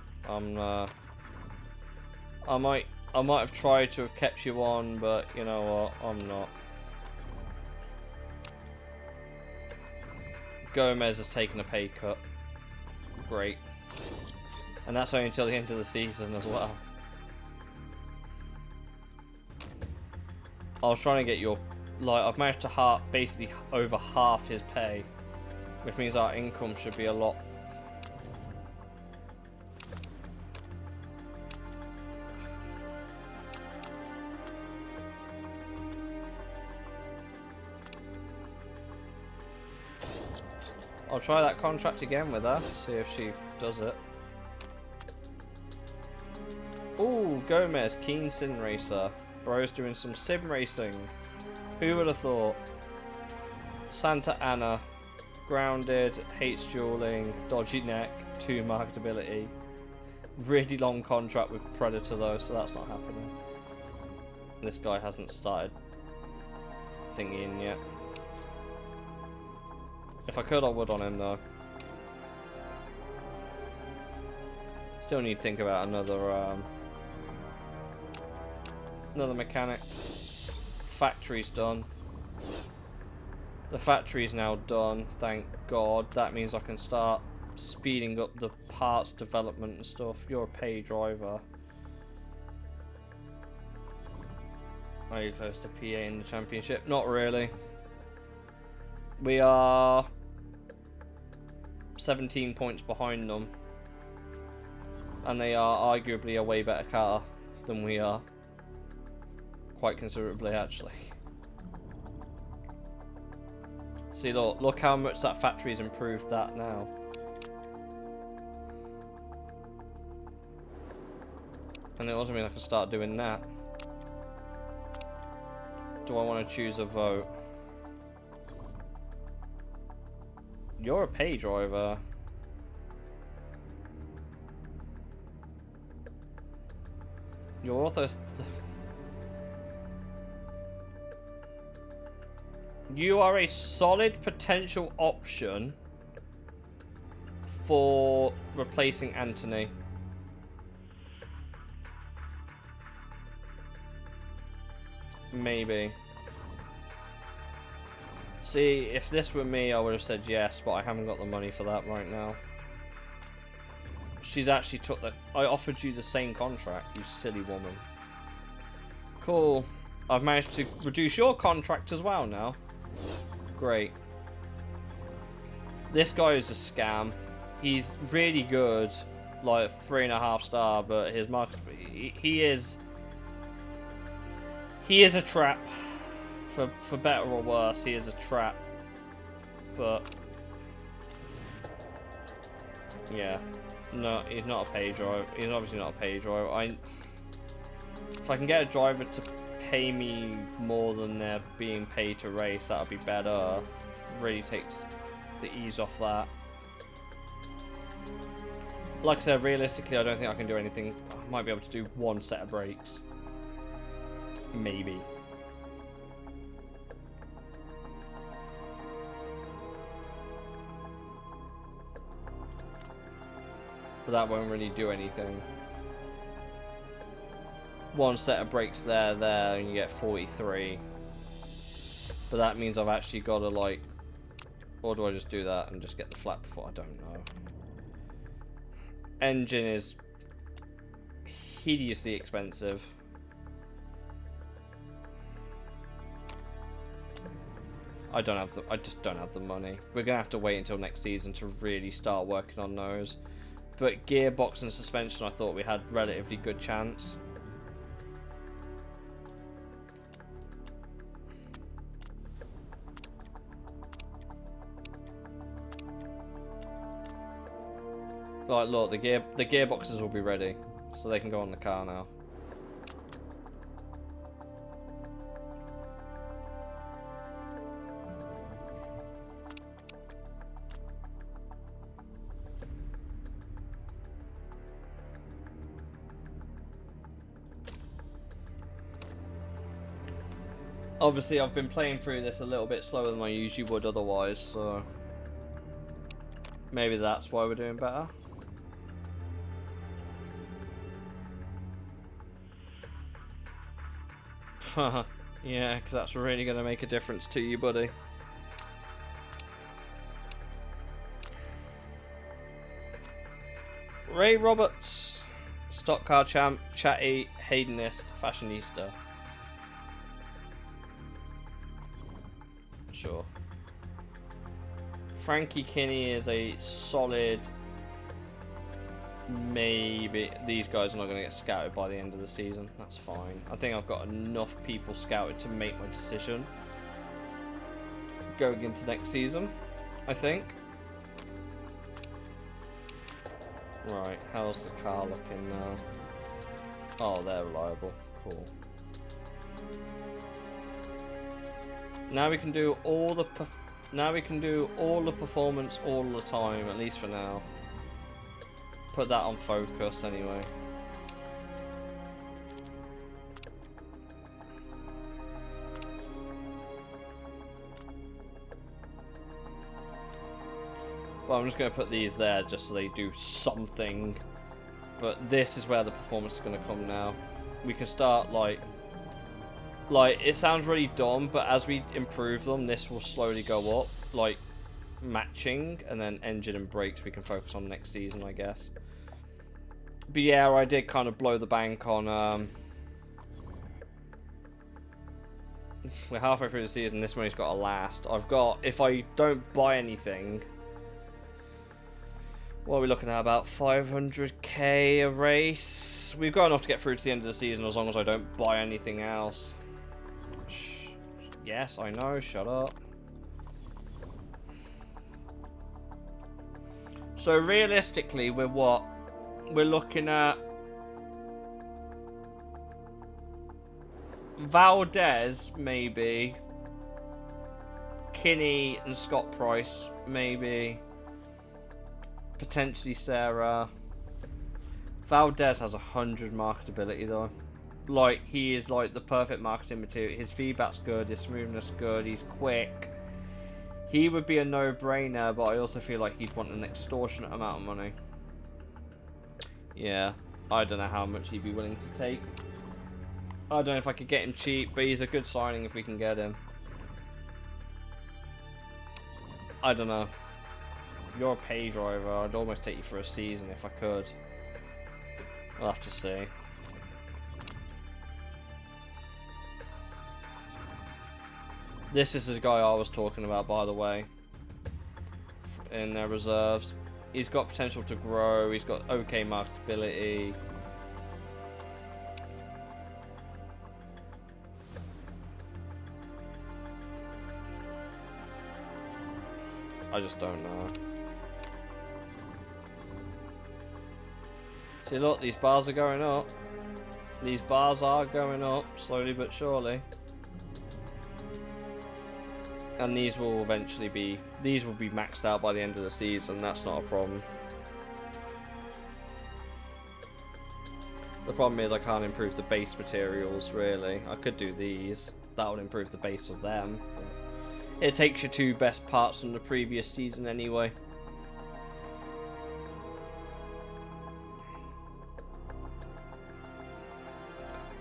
Speaker 1: I might have tried to have kept you on, but you know what? I'm not. Gomez has taken a pay cut. Great. And that's only until the end of the season as well. I was trying to get your... Like, I've managed to basically over half his pay. Which means our income should be a lot... I'll try that contract again with her, see if she does it. Ooh, Gomez, keen sim racer. Bro's doing some sim racing. Who would have thought? Santa Ana, grounded, hates dueling, dodgy neck, 2 marketability. Really long contract with Predator though, so that's not happening. This guy hasn't started thinking yet. If I could, I would on him though. Still need to think about another mechanic. Factory's done. The factory's now done, thank God. That means I can start speeding up the parts development and stuff. You're a pay driver. Are you close to PA in the championship? Not really. We are 17 points behind them. And they are arguably a way better car than we are. Quite considerably, actually. See, look how much that factory's improved that now. And it also means I can start doing that. Do I want to choose a vote? You're a pay driver. You're also... You are a solid potential option for replacing Anthony. Maybe. See, if this were me, I would have said yes, but I haven't got the money for that right now. She's actually took the... I offered you the same contract, you silly woman. Cool. I've managed to reduce your contract as well now. Great. This guy is a scam. He's really good, like 3.5 star, but his market... He is a trap. For better or worse, he is a trap. But yeah, no, he's not a pay driver. He's obviously not a pay driver. If I can get a driver to pay me more than they're being paid to race, that would be better. Really takes the ease off that. Like I said, realistically, I don't think I can do anything. I might be able to do 1 set of brakes, maybe. But that won't really do anything. 1 set of brakes there, and you get 43. But that means I've actually got to, like... Or do I just do that and just get the flat before? I don't know. Engine is hideously expensive. I just don't have the money. We're gonna have to wait until next season to really start working on those. But gearbox and suspension, I thought we had relatively good chance. Like, look, the gearboxes will be ready, so they can go on the car now. Obviously, I've been playing through this a little bit slower than I usually would otherwise, so maybe that's why we're doing better. Haha, yeah, because that's really going to make a difference to you, buddy. Ray Roberts, stock car champ, chatty, hedonist, fashionista. Sure. Frankie Kinney is a solid. Maybe these guys are not going to get scouted by the end of the season. That's fine. I think I've got enough people scouted to make my decision going into next season, I think. Right, how's the car looking now? Oh, they're reliable. Cool. Now we can do all the performance all the time, at least for now. Put that on focus anyway. But I'm just going to put these there just so they do something. But this is where the performance is going to come now. We can start like it sounds really dumb, but as we improve them, this will slowly go up, like matching, and then engine and brakes we can focus on next season, I guess. But yeah, I did kind of blow the bank on. We're halfway through the season. This money's got to last. I've got, if I don't buy anything, what are we looking at? About 500k a race. We've got enough to get through to the end of the season as long as I don't buy anything else. Yes, I know. Shut up. So realistically, we're what? We're looking at Valdez, maybe. Kinney and Scott Price, maybe. Potentially Sarah. Valdez has 100 marketability though. Like, he is like the perfect marketing material. His feedback's good, his smoothness good, he's quick. He would be a no-brainer, but I also feel like he'd want an extortionate amount of money. Yeah, I don't know how much he'd be willing to take. I don't know if I could get him cheap, but he's a good signing if we can get him. I don't know. You're a pay driver. I'd almost take you for a season if I could. We'll have to see. This is the guy I was talking about, by the way, in their reserves. He's got potential to grow. He's got okay marketability. I just don't know. See, look, these bars are going up. These bars are going up, slowly but surely. And these will eventually be, these will be maxed out by the end of the season. That's not a problem. The problem is I can't improve the base materials, really. I could do these. That would improve the base of them. But it takes your two best parts from the previous season anyway.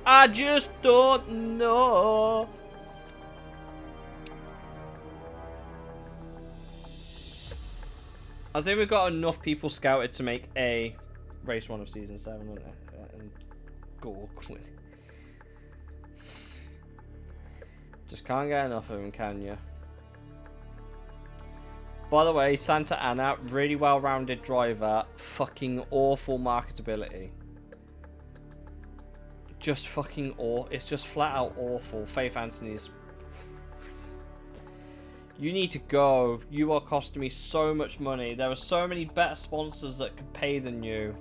Speaker 1: I just don't know. I think we've got enough people scouted to make a race 1 of season 7 and go with. Just can't get enough of them, can you? By the way, Santa Ana, really well-rounded driver, fucking awful marketability. Just fucking awful. It's just flat out awful. Faith Anthony's. You need to go. You are costing me so much money. There are so many better sponsors that could pay than you.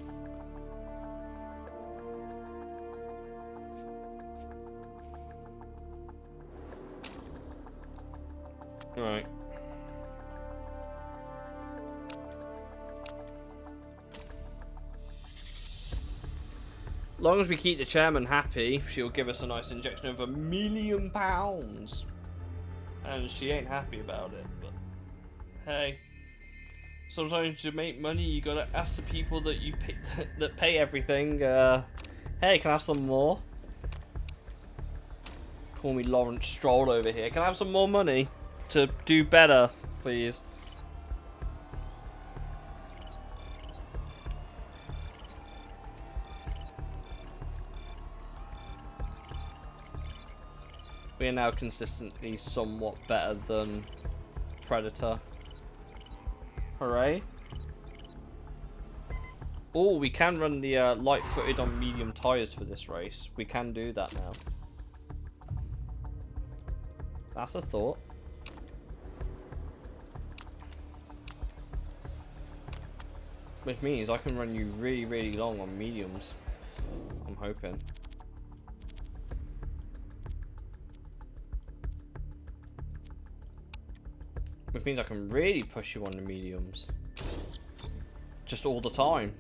Speaker 1: Right. Long as we keep the chairman happy, she'll give us a nice injection of £1 million. And she ain't happy about it, but hey. Sometimes to make money, you gotta ask the people that you pay, that pay everything. Hey, can I have some more? Call me Lawrence Stroll over here. Can I have some more money to do better, please? We are now consistently somewhat better than Predator. Hooray. Oh, we can run the light-footed on medium tyres for this race. We can do that now. That's a thought. Which means I can run you really, really long on mediums. I'm hoping. Which means I can really push you on the mediums. Just all the time.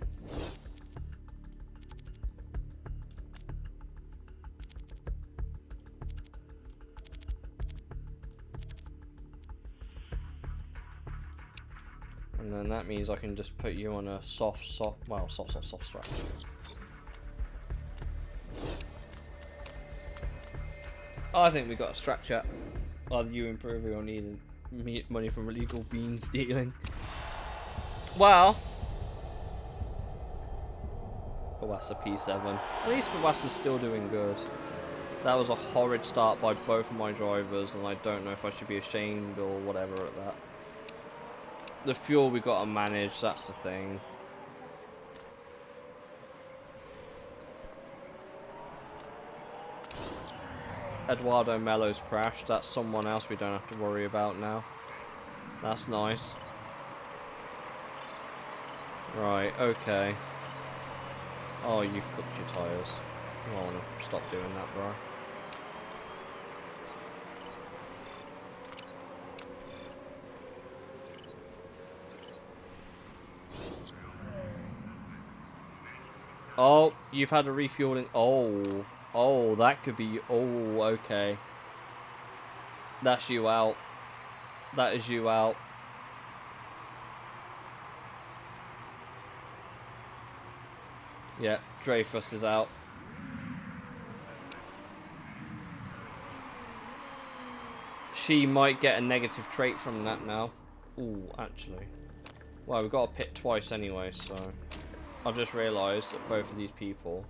Speaker 1: And then that means I can just put you on a soft stretch. I think we got a stretch at. Either you improving or needing money from illegal bean stealing. Well, Bawassa P7. At least Bawassa's still doing good. That was a horrid start by both of my drivers, and I don't know if I should be ashamed or whatever at that. The fuel we got to manage, that's the thing. Eduardo Melo's crashed. That's someone else we don't have to worry about now. That's nice. Right, okay. Oh, you've cooked your tyres. I want to stop doing that, bro. Oh, you've had a refueling. Oh. Oh, that could be... Oh, okay. That's you out. That is you out. Yeah, Dreyfus is out. She might get a negative trait from that now. Ooh, actually. Well, we've got to pit twice anyway, so... I've just realised that both of these people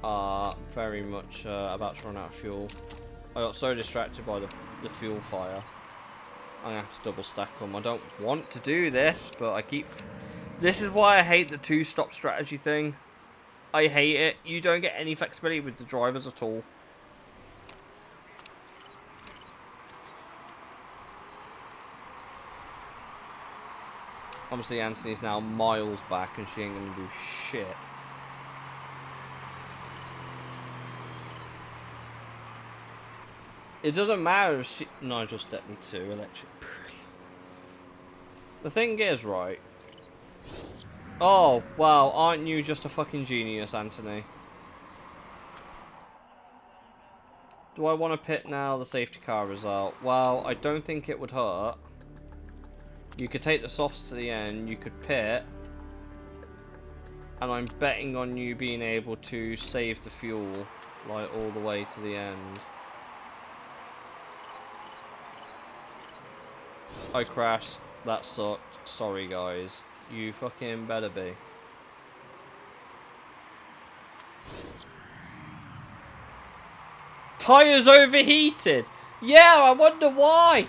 Speaker 1: are very much about to run out of fuel. I got so distracted by the fuel fire. I'm going to have to double stack them. I don't want to do this, but I keep... This is why I hate the two-stop strategy thing. I hate it. You don't get any flexibility with the drivers at all. Obviously, Anthony's now miles back, and she ain't going to do shit. It doesn't matter if she... Nigel Stepney 2, electric. The thing is, right... Oh, wow, aren't you just a fucking genius, Anthony? Do I want to pit now? The safety car is out. Well, I don't think it would hurt. You could take the softs to the end, you could pit. And I'm betting on you being able to save the fuel, like, all the way to the end. I crashed. That sucked. Sorry, guys. You fucking better be. Tyres overheated! Yeah, I wonder why!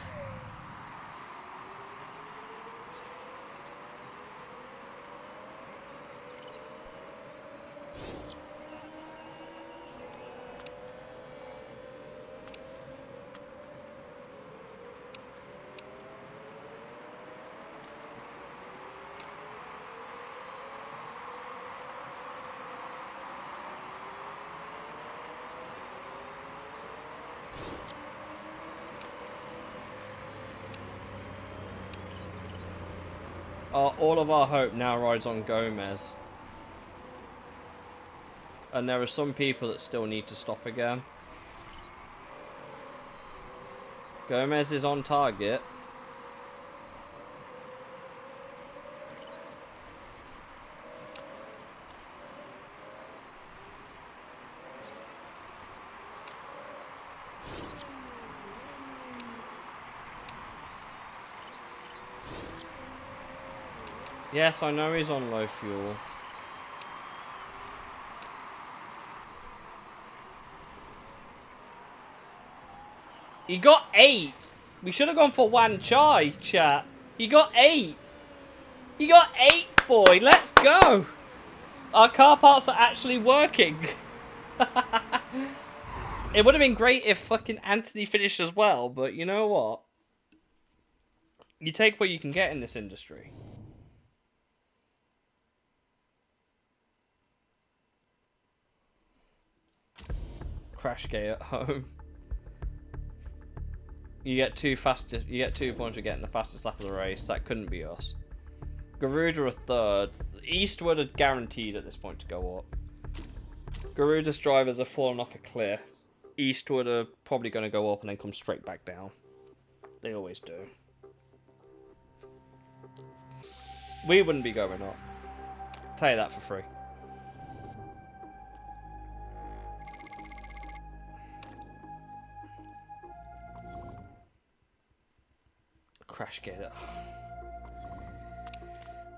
Speaker 1: All of our hope now rides on Gomez. And there are some people that still need to stop again. Gomez is on target. Yes, I know he's on low fuel. He got 8. We should have gone for one chai, chat. He got 8. He got 8, boy. Let's go. Our car parts are actually working. It would have been great if fucking Anthony finished as well, but you know what? You take what you can get in this industry. Crash gate at home. You get 2 fastest. You get 2 points for getting the fastest lap of the race. That couldn't be us. Garuda a third. Eastwood are guaranteed at this point to go up. Garuda's drivers have fallen off a cliff. Eastwood are probably going to go up and then come straight back down. They always do. We wouldn't be going up. Tell you that for free. Crash gate it.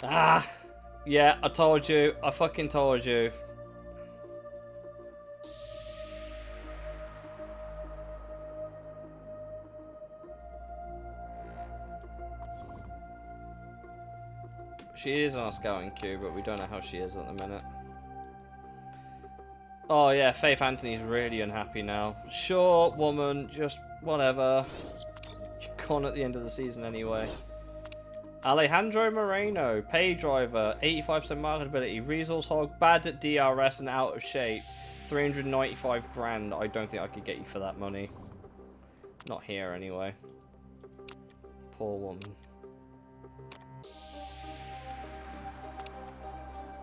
Speaker 1: Ah! Yeah, I told you. I fucking told you. She is on our scouting queue, but we don't know how she is at the minute. Oh yeah, Faith Anthony's really unhappy now. Sure, woman, just whatever. You're gone at the end of the season anyway. Alejandro Moreno, pay driver, 85% marketability, resource hog, bad at DRS and out of shape. 395 grand. I don't think I could get you for that money. Not here anyway. Poor woman.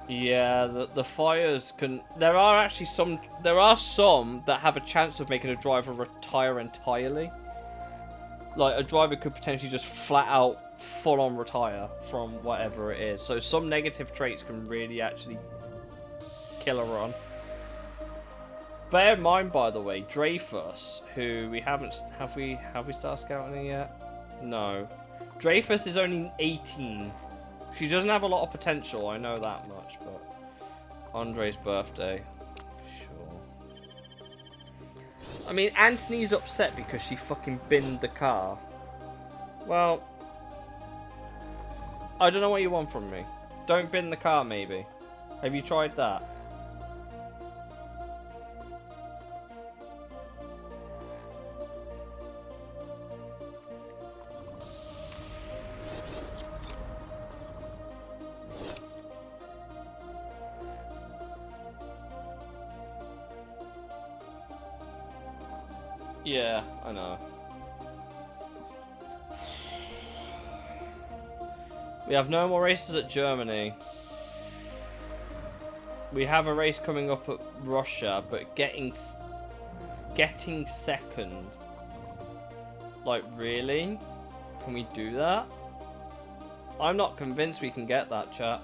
Speaker 1: Yeah, the fires can... There are some that have a chance of making a driver retire entirely. Like, a driver could potentially just flat out full-on retire from whatever it is. So some negative traits can really actually kill a run. Bear in mind, by the way, Dreyfus, who we haven't... Have we started scouting yet? No. Dreyfus is only 18. She doesn't have a lot of potential, I know that much, but... Andre's birthday. Sure. I mean, Anthony's upset because she fucking binned the car. Well... I don't know what you want from me. Don't bin the car, maybe. Have you tried that? Yeah, I know. We have no more races at Germany. We have a race coming up at Russia, but getting second. Like, really? Can we do that? I'm not convinced we can get that, chat.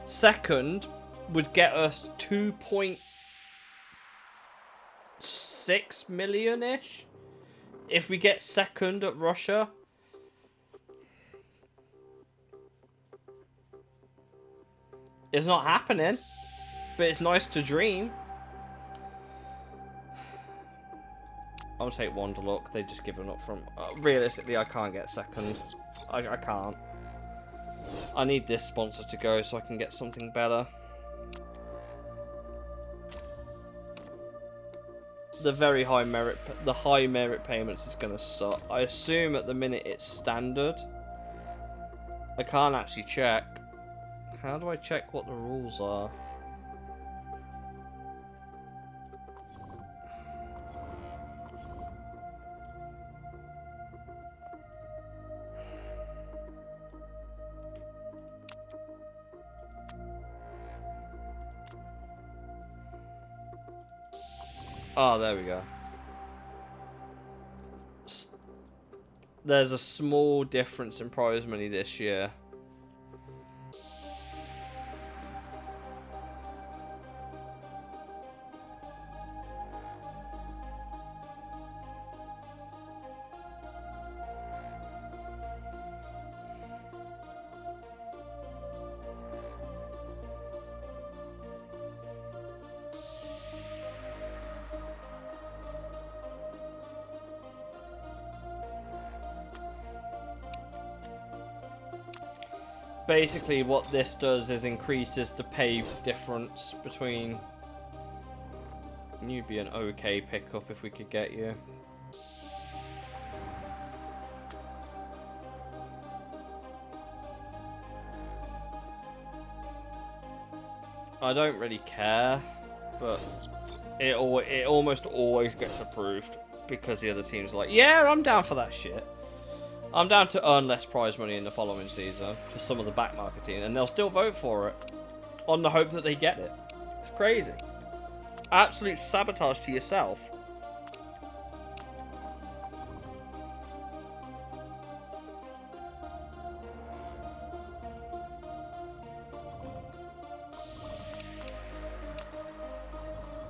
Speaker 1: Second would get us 2.6 million-ish if we get second at Russia. It's not happening, but it's nice to dream. I'll take Wanderlook. They've just given up from... realistically, I can't get second. I can't. I need this sponsor to go so I can get something better. The very high merit... The high merit payments is going to suck. I assume at the minute it's standard. I can't actually check. How do I check what the rules are? Oh, there we go. There's a small difference in prize money this year. Basically, what this does is increases the pay difference between... You'd be an okay pickup if we could get you. I don't really care, but it almost always gets approved because the other teams are like, yeah, I'm down for that shit. I'm down to earn less prize money in the following season for some of the back marketing, and they'll still vote for it on the hope that they get it. It's crazy. Absolute sabotage to yourself.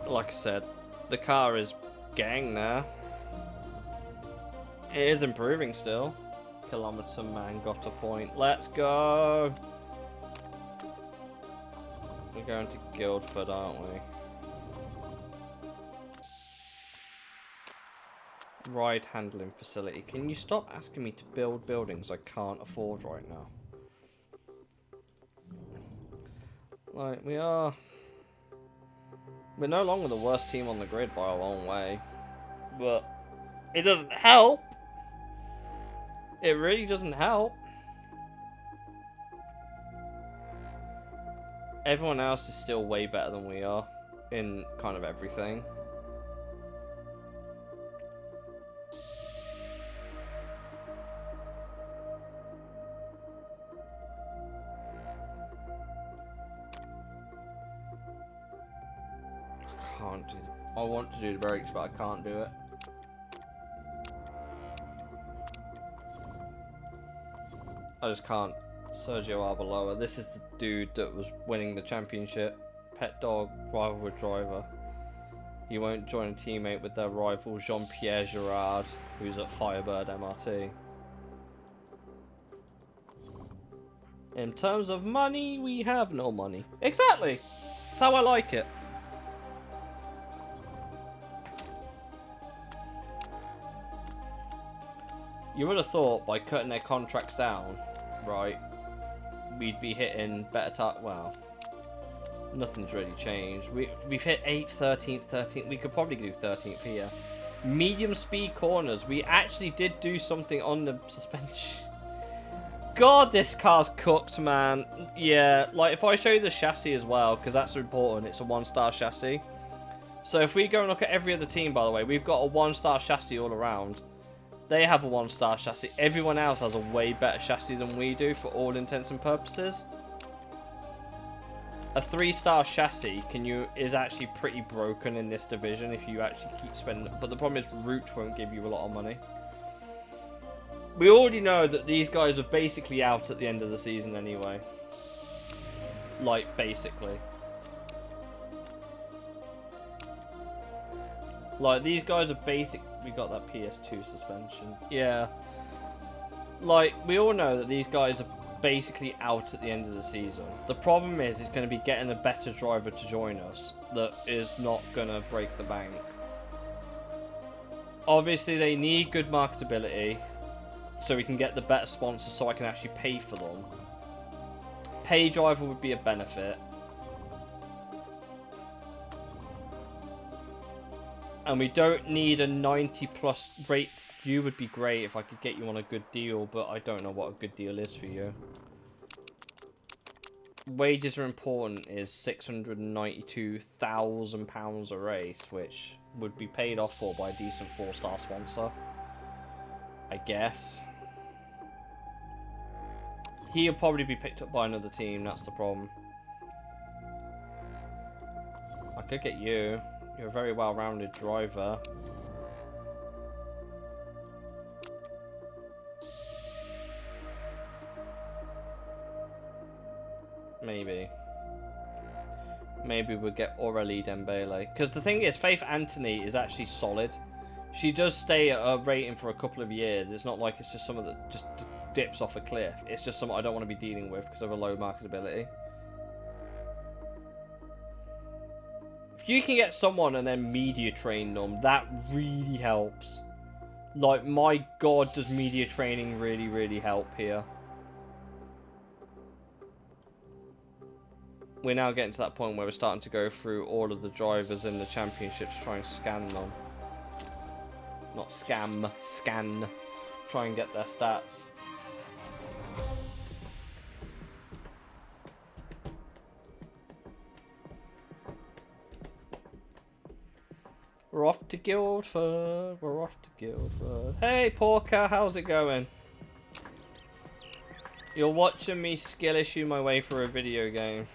Speaker 1: Like I said, the car is gang now. It is improving still. Kilometer man got a point. Let's go. We're going to Guildford, aren't we? Ride handling facility. Can you stop asking me to build buildings I can't afford right now? Like, we're no longer the worst team on the grid by a long way. But it doesn't help. It really doesn't help. Everyone else is still way better than we are in kind of everything. I can't do I want to do the brakes, but I can't do it. I just can't. Sergio Arbeloa. This is the dude that was winning the championship. Pet dog, rival with driver. He won't join a teammate with their rival Jean-Pierre Girard, who's at Firebird MRT. In terms of money, we have no money. Exactly! That's how I like it. You would have thought by cutting their contracts down, right, we'd be hitting better time. Well, nothing's really changed. We've hit 8th, 13th, 13th. We could probably do 13th here. Medium speed corners. We actually did do something on the suspension. God, this car's cooked, man. Yeah, like if I show you the chassis as well, because that's important. It's a 1-star chassis. So if we go and look at every other team, by the way, we've got a 1-star chassis all around. They have a 1-star chassis. Everyone else has a way better chassis than we do for all intents and purposes. A 3-star chassis is actually pretty broken in this division if you actually keep spending. But the problem is Root won't give you a lot of money. We already know that these guys are basically out at the end of the season anyway. Like, basically. Like, these guys are basic. We got that PS2 suspension. Yeah. Like, we all know that these guys are basically out at the end of the season. The problem is, it's going to be getting a better driver to join us that is not going to break the bank. Obviously, they need good marketability so we can get the better sponsors so I can actually pay for them. Pay driver would be a benefit. And we don't need a 90+ rate. You would be great if I could get you on a good deal, but I don't know what a good deal is for you. Wages are important is £692,000 a race, which would be paid off for by a decent 4-star sponsor. I guess. He'll probably be picked up by another team, that's the problem. I could get you. You're a very well-rounded driver. Maybe. Maybe we'll get Aurélie Dembele. Because the thing is, Faith Anthony is actually solid. She does stay at a rating for a couple of years. It's not like it's just someone that just dips off a cliff. It's just someone I don't want to be dealing with because of a low marketability. If you can get someone and then media train them, that really helps. Like, my god, does media training really, really help here. We're now getting to that point where we're starting to go through all of the drivers in the championship to try and scan them. Not scam, scan. Try and get their stats. We're off to Guildford. We're off to Guildford. Hey, Porker, how's it going? You're watching me skill issue my way through a video game.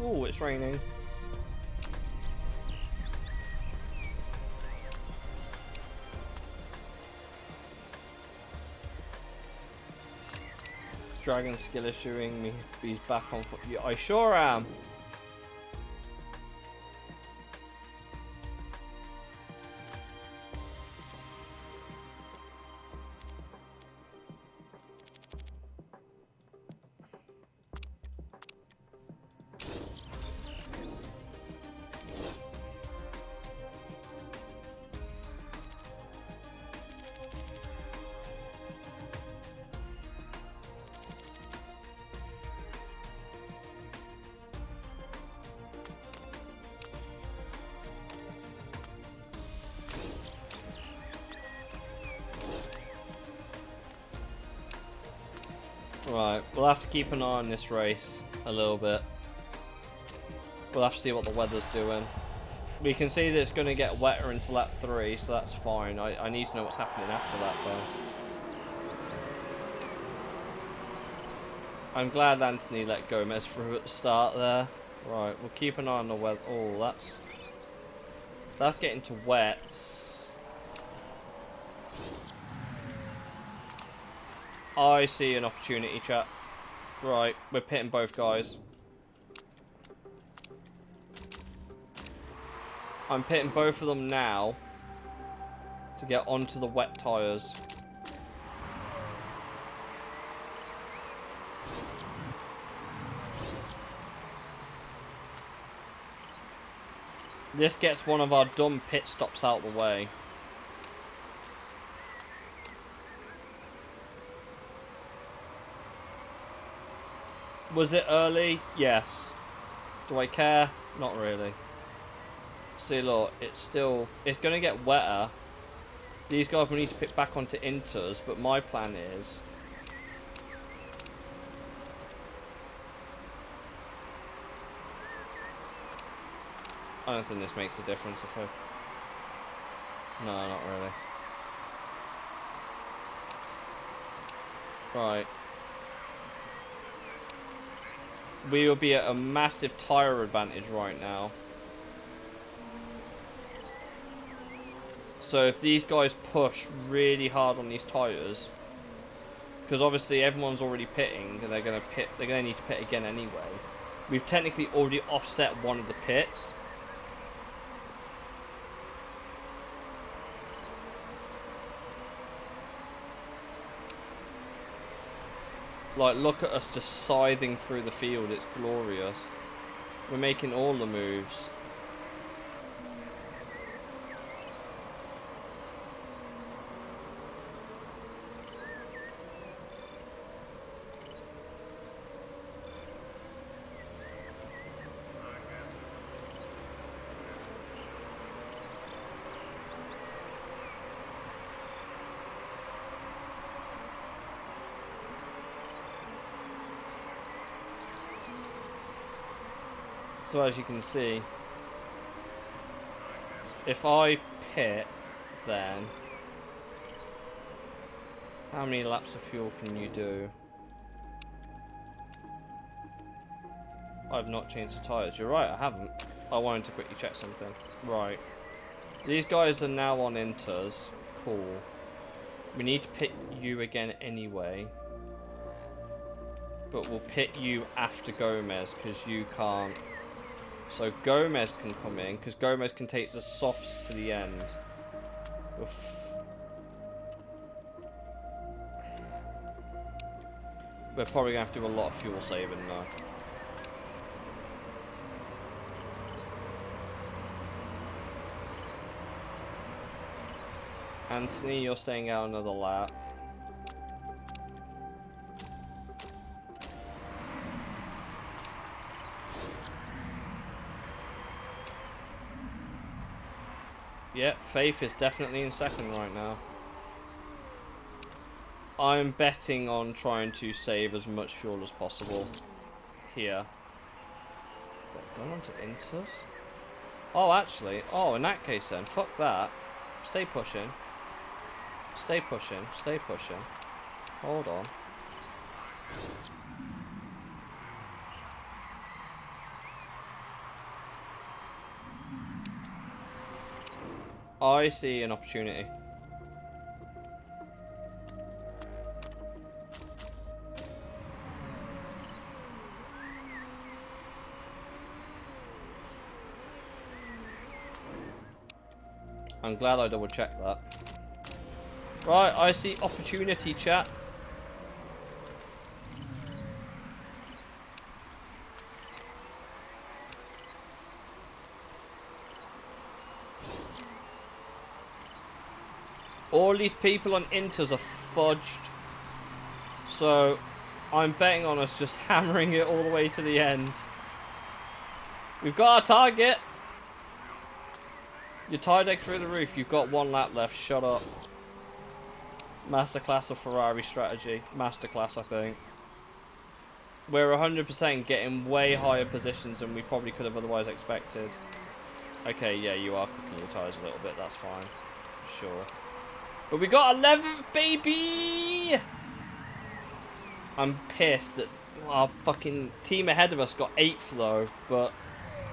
Speaker 1: Oh, it's raining. Dragon skill issuing me. He's back on foot. Yeah, I sure am. Right, we'll have to keep an eye on this race a little bit. We'll have to see what the weather's doing. We can see that it's going to get wetter into lap 3, so that's fine. I need to know what's happening after that, though. I'm glad Anthony let Gomez through at the start there. Right, we'll keep an eye on the weather. Oh, that's getting to wets. I see an opportunity, chat. Right, we're pitting both guys. I'm pitting both of them now to get onto the wet tyres. This gets one of our dumb pit stops out of the way. Was it early? Yes. Do I care? Not really. See, look, it's going to get wetter. These guys will need to pick back onto inters, but my plan is... I don't think this makes a difference if I... No, not really. Right. We will be at a massive tyre advantage right now. So if these guys push really hard on these tyres, because obviously everyone's already pitting and they're going to need to pit again anyway. We've technically already offset one of the pits. Like, look at us just scything through the field. It's glorious. We're making all the moves. So as you can see, if I pit, then how many laps of fuel can you do? I've not changed the tyres. You're right, I haven't. I wanted to quickly check something. Right. These guys are now on inters. Cool. We need to pit you again anyway. But we'll pit you after Gomez because you can't. So Gomez can come in because Gomez can take the softs to the end. We're probably going to have to do a lot of fuel saving now. Anthony, you're staying out another lap. Yep, Faith is definitely in second right now. I'm betting on trying to save as much fuel as possible here. Going on to inters? Oh, actually. Oh, in that case then, fuck that. Stay pushing. Stay pushing. Stay pushing. Hold on. I see an opportunity. I'm glad I double checked that. Right, I see opportunity, chat. All these people on inters are fudged. So, I'm betting on us just hammering it all the way to the end. We've got our target. Your tire deck through the roof. You've got 1 lap left. Shut up. Masterclass of Ferrari strategy. Masterclass, I think. We're 100% getting way higher positions than we probably could have otherwise expected. Okay, yeah, you are cooking your tires a little bit. That's fine. Sure. But we got 11th, baby! I'm pissed that our fucking team ahead of us got 8th, though. But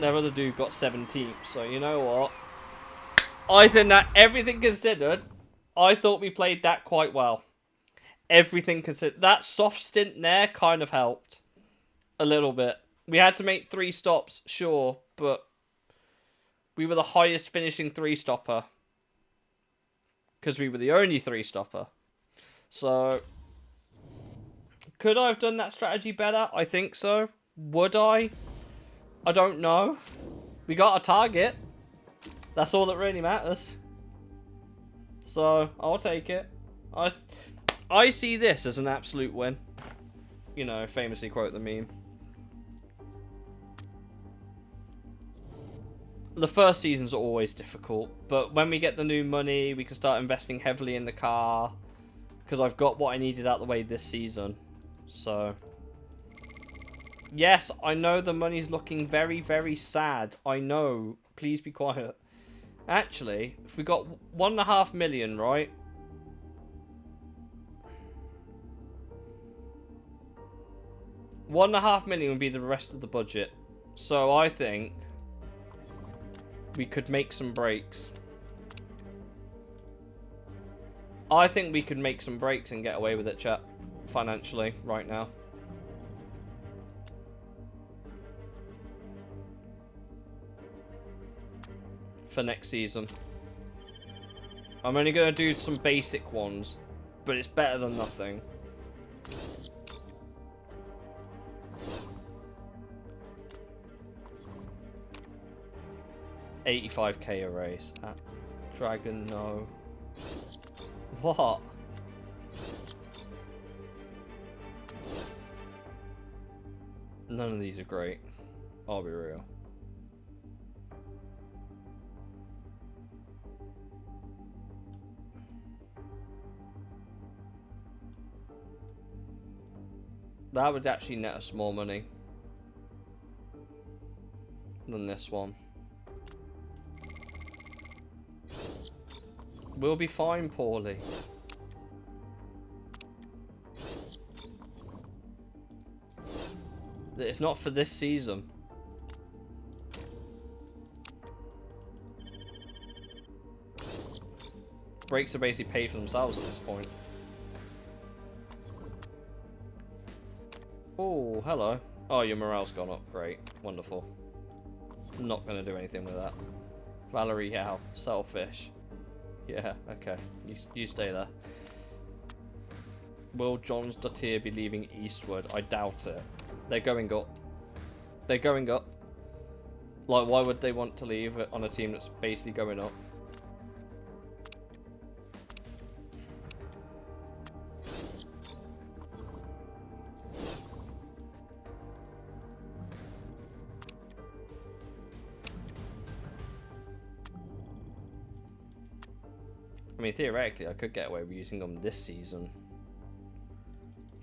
Speaker 1: their other dude got 17th. So, you know what? I think that everything considered, I thought we played that quite well. Everything considered. That soft stint there kind of helped. A little bit. We had to make 3 stops, sure. But we were the highest finishing 3-stopper. Because we were the only 3-stopper. So, could I have done that strategy better? I think so. Would I? I don't know. We got a target. That's all that really matters. So, I'll take it. I see this as an absolute win. You know, famously quote the meme. The first seasons are always difficult, but when we get the new money, we can start investing heavily in the car. Because I've got what I needed out the way this season. So, yes, I know the money's looking very, very sad. I know. Please be quiet. Actually, if we got 1.5 million, right? $1.5 million would be the rest of the budget. So I think we could make some breaks. I think we could make some breaks and get away with it, chat. Financially, right now. For next season. I'm only going to do some basic ones, but it's better than nothing. $85k a race. Dragon, no. What? None of these are great. I'll be real. That would actually net us more money. than this one. We'll be fine, Paulie. It's not for this season. Brakes are basically paid for themselves at this point. Oh, hello. Oh, your morale's gone up. Great. Wonderful. Not going to do anything with that. Valerie Yao. Selfish. Yeah, okay. You stay there. Will Johns Dottier be leaving Eastwood? I doubt it. They're going up. They're going up. Like, why would they want to leave it on a team that's basically going up? I mean, theoretically, I could get away with using them this season.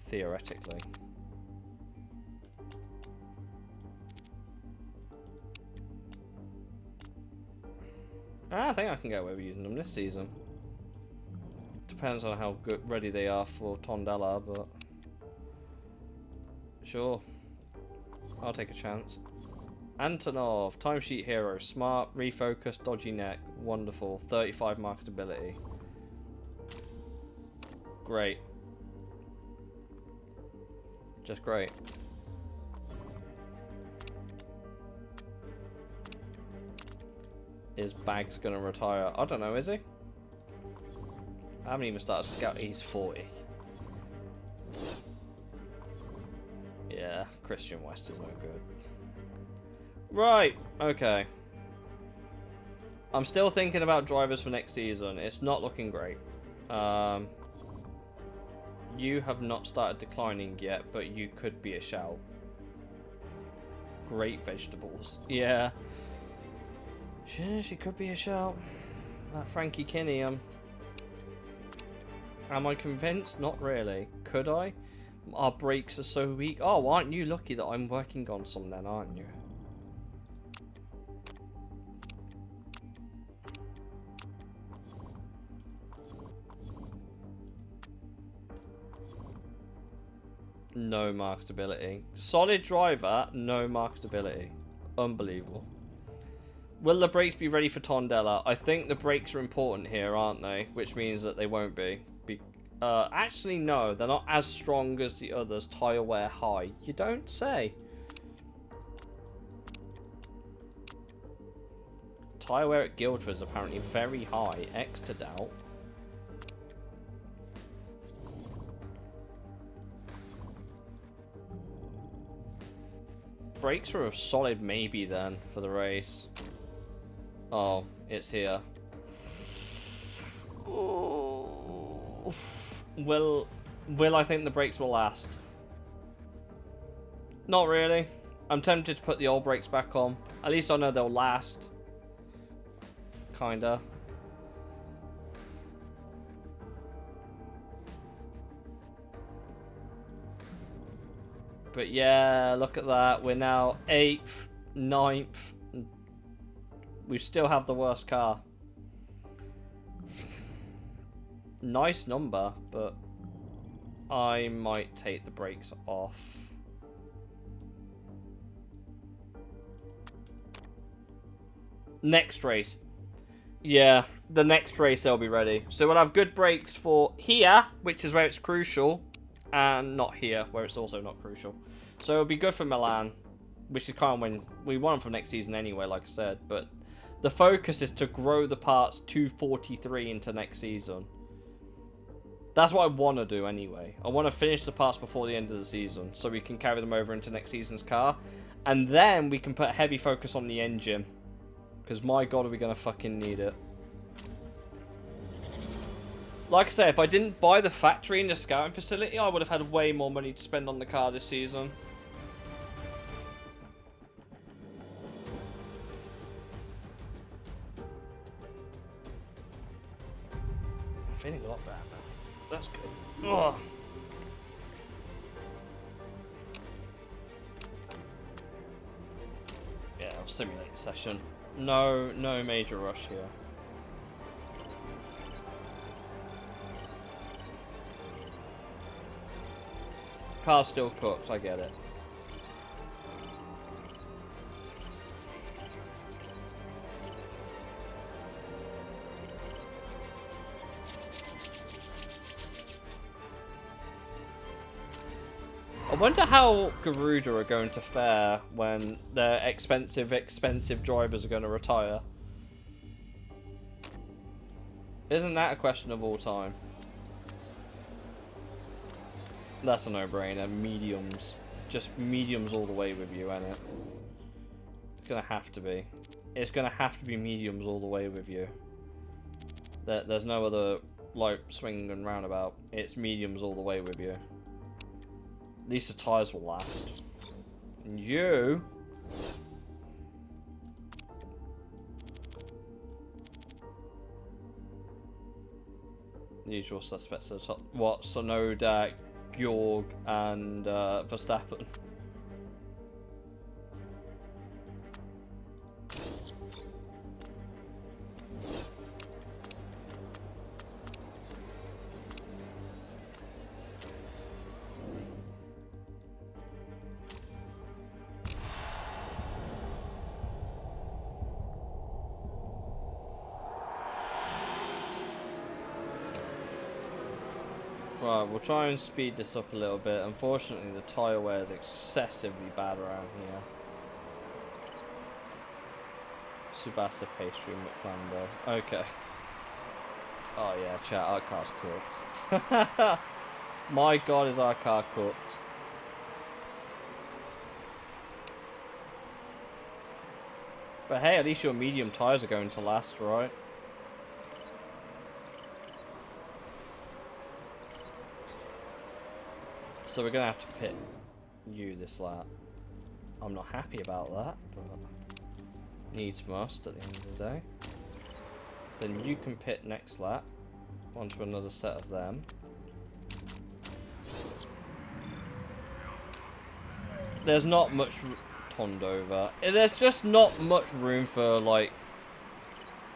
Speaker 1: Theoretically. I think I can get away with using them this season. Depends on how good ready they are for Tondela, but sure. I'll take a chance. Antonov, timesheet hero, smart, refocus, dodgy neck, wonderful, 35 marketability. Great. Just great. Is Bags gonna retire? I don't know, is he? I haven't even started scout. He's 40. Yeah, Christian West is no good. Right, okay. I'm still thinking about drivers for next season. It's not looking great. You have not started declining yet, but you could be a shout. Great vegetables. Yeah. She could be a shout. That Frankie Kinney, am I convinced? Not really. Could I? Our brakes are so weak. Oh, aren't you lucky that I'm working on some then, aren't you? No marketability. Solid driver, no marketability. Unbelievable. Will the brakes be ready for Tondela? I think the brakes are important here, aren't they? Which means that they won't be. Actually, no. They're not as strong as the others. Tyre wear high. You don't say. Tyre wear at Guildford is apparently very high. X to doubt. Brakes are a solid maybe then for the race. Oh, it's here. Oh. Will I think the brakes will last? Not really. I'm tempted to put the old brakes back on. At least I know they'll last. Kinda. But yeah, look at that. We're now 8th, 9th. We still have the worst car. Nice number, but I might take the brakes off. Next race. Yeah, the next race they'll be ready. So we'll have good brakes for here, which is where it's crucial, and not here, where it's also not crucial. So it'll be good for Milan, which is kind of when we want them for next season anyway, like I said. But the focus is to grow the parts to 43 into next season. That's what I want to do anyway. I want to finish the parts before the end of the season, so we can carry them over into next season's car. And then we can put heavy focus on the engine. Because my god, are we going to fucking need it. Like I say, if I didn't buy the factory and the scouting facility, I would have had way more money to spend on the car this season. I'm feeling a lot better now. That's good. Ugh. Yeah, simulate session. No major rush here. Car still cooks, I get it. I wonder how Garuda are going to fare when their expensive drivers are going to retire. Isn't that a question of all time? That's a no-brainer. Mediums. Just mediums all the way with you, ain't it? It's going to have to be. It's going to have to be mediums all the way with you. There's no other, like, swing and roundabout. It's mediums all the way with you. At least the tyres will last. And you... The usual suspects at the top. What? Sonoda, Georg, and Verstappen. Right, we'll try and speed this up a little bit. Unfortunately, the tyre wear is excessively bad around here. Subasa pastry McClando. Okay. Oh yeah, chat, our car's cooked. My god, is our car cooked. But hey, at least your medium tyres are going to last, right? So we're going to have to pit you this lap. I'm not happy about that, but needs must at the end of the day. Then you can pit next lap onto another set of them. There's not much Tondover. There's just not much room for like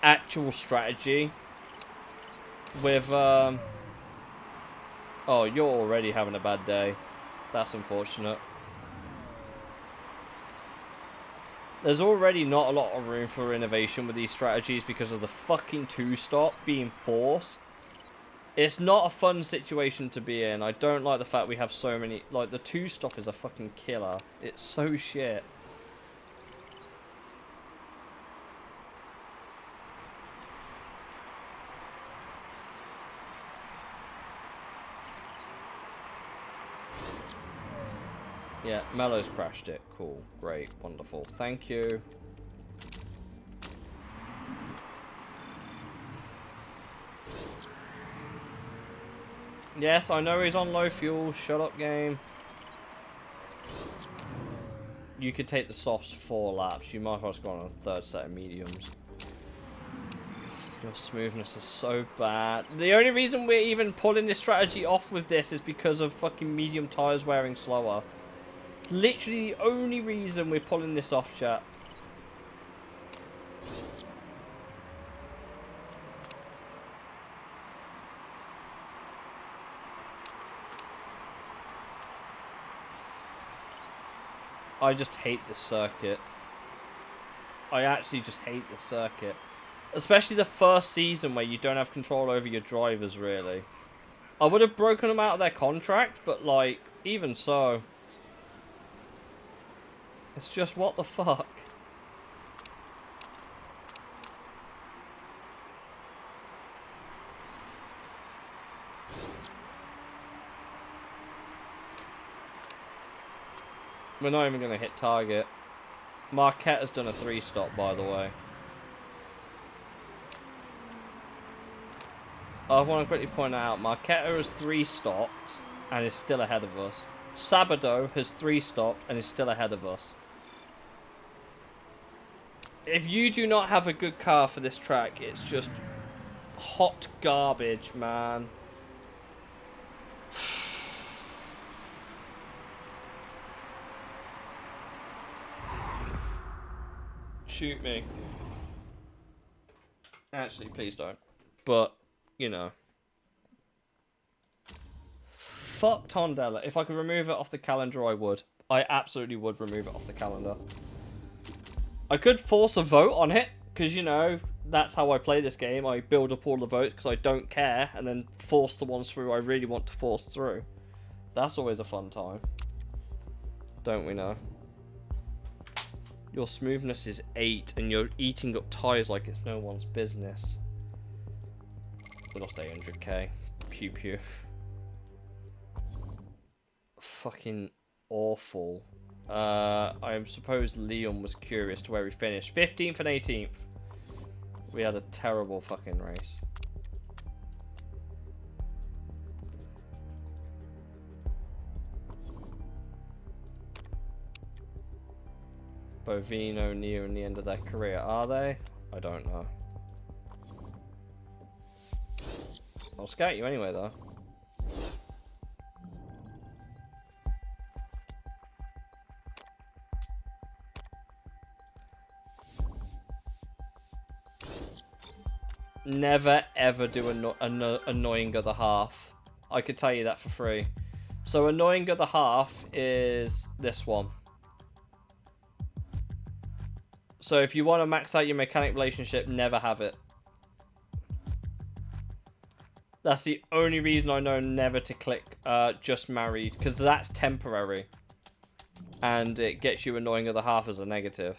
Speaker 1: actual strategy with oh, you're already having a bad day. That's unfortunate. There's already not a lot of room for innovation with these strategies because of the fucking two-stop being forced. It's not a fun situation to be in. I don't like the fact we have so many... Like, the two-stop is a fucking killer. It's so shit. Yeah, Mello's crashed it. Cool. Great. Wonderful. Thank you. Yes, I know he's on low fuel. Shut up, game. You could take the softs 4 laps. You might as well go on a third set of mediums. Your smoothness is so bad. The only reason we're even pulling this strategy off with this is because of fucking medium tyres wearing slower. Literally the only reason we're pulling this off, chat. I just hate this circuit. I actually just hate this circuit. Especially the first season where you don't have control over your drivers, really. I would have broken them out of their contract, but, like, even so. It's just, what the fuck? We're not even going to hit target. Marquette has done a 3-stop, by the way. I want to quickly point out, Marquette has 3-stopped and is still ahead of us. Sabado has 3-stopped and is still ahead of us. If you do not have a good car for this track, it's just hot garbage, man. shoot me. Actually, please don't. But, you know. Fuck Tondela. If I could remove it off the calendar, I would. I absolutely would remove it off the calendar. I could force a vote on it, because, you know, that's how I play this game. I build up all the votes because I don't care, and then force the ones through I really want to force through. That's always a fun time. Don't we know? Your smoothness is 8, and you're eating up tires like it's no one's business. We lost 800k. Pew pew. Fucking awful. I suppose Leon was curious to where we finished. 15th and 18th. We had a terrible fucking race. Bovino nearing the end of their career, are they? I don't know. I'll scout you anyway, though. Never ever do annoying other half. I could tell you that for free. So annoying other half is this one. So if you want to max out your mechanic relationship, never have it. That's the only reason I know never to click just married, because that's temporary. And it gets you annoying other half as a negative.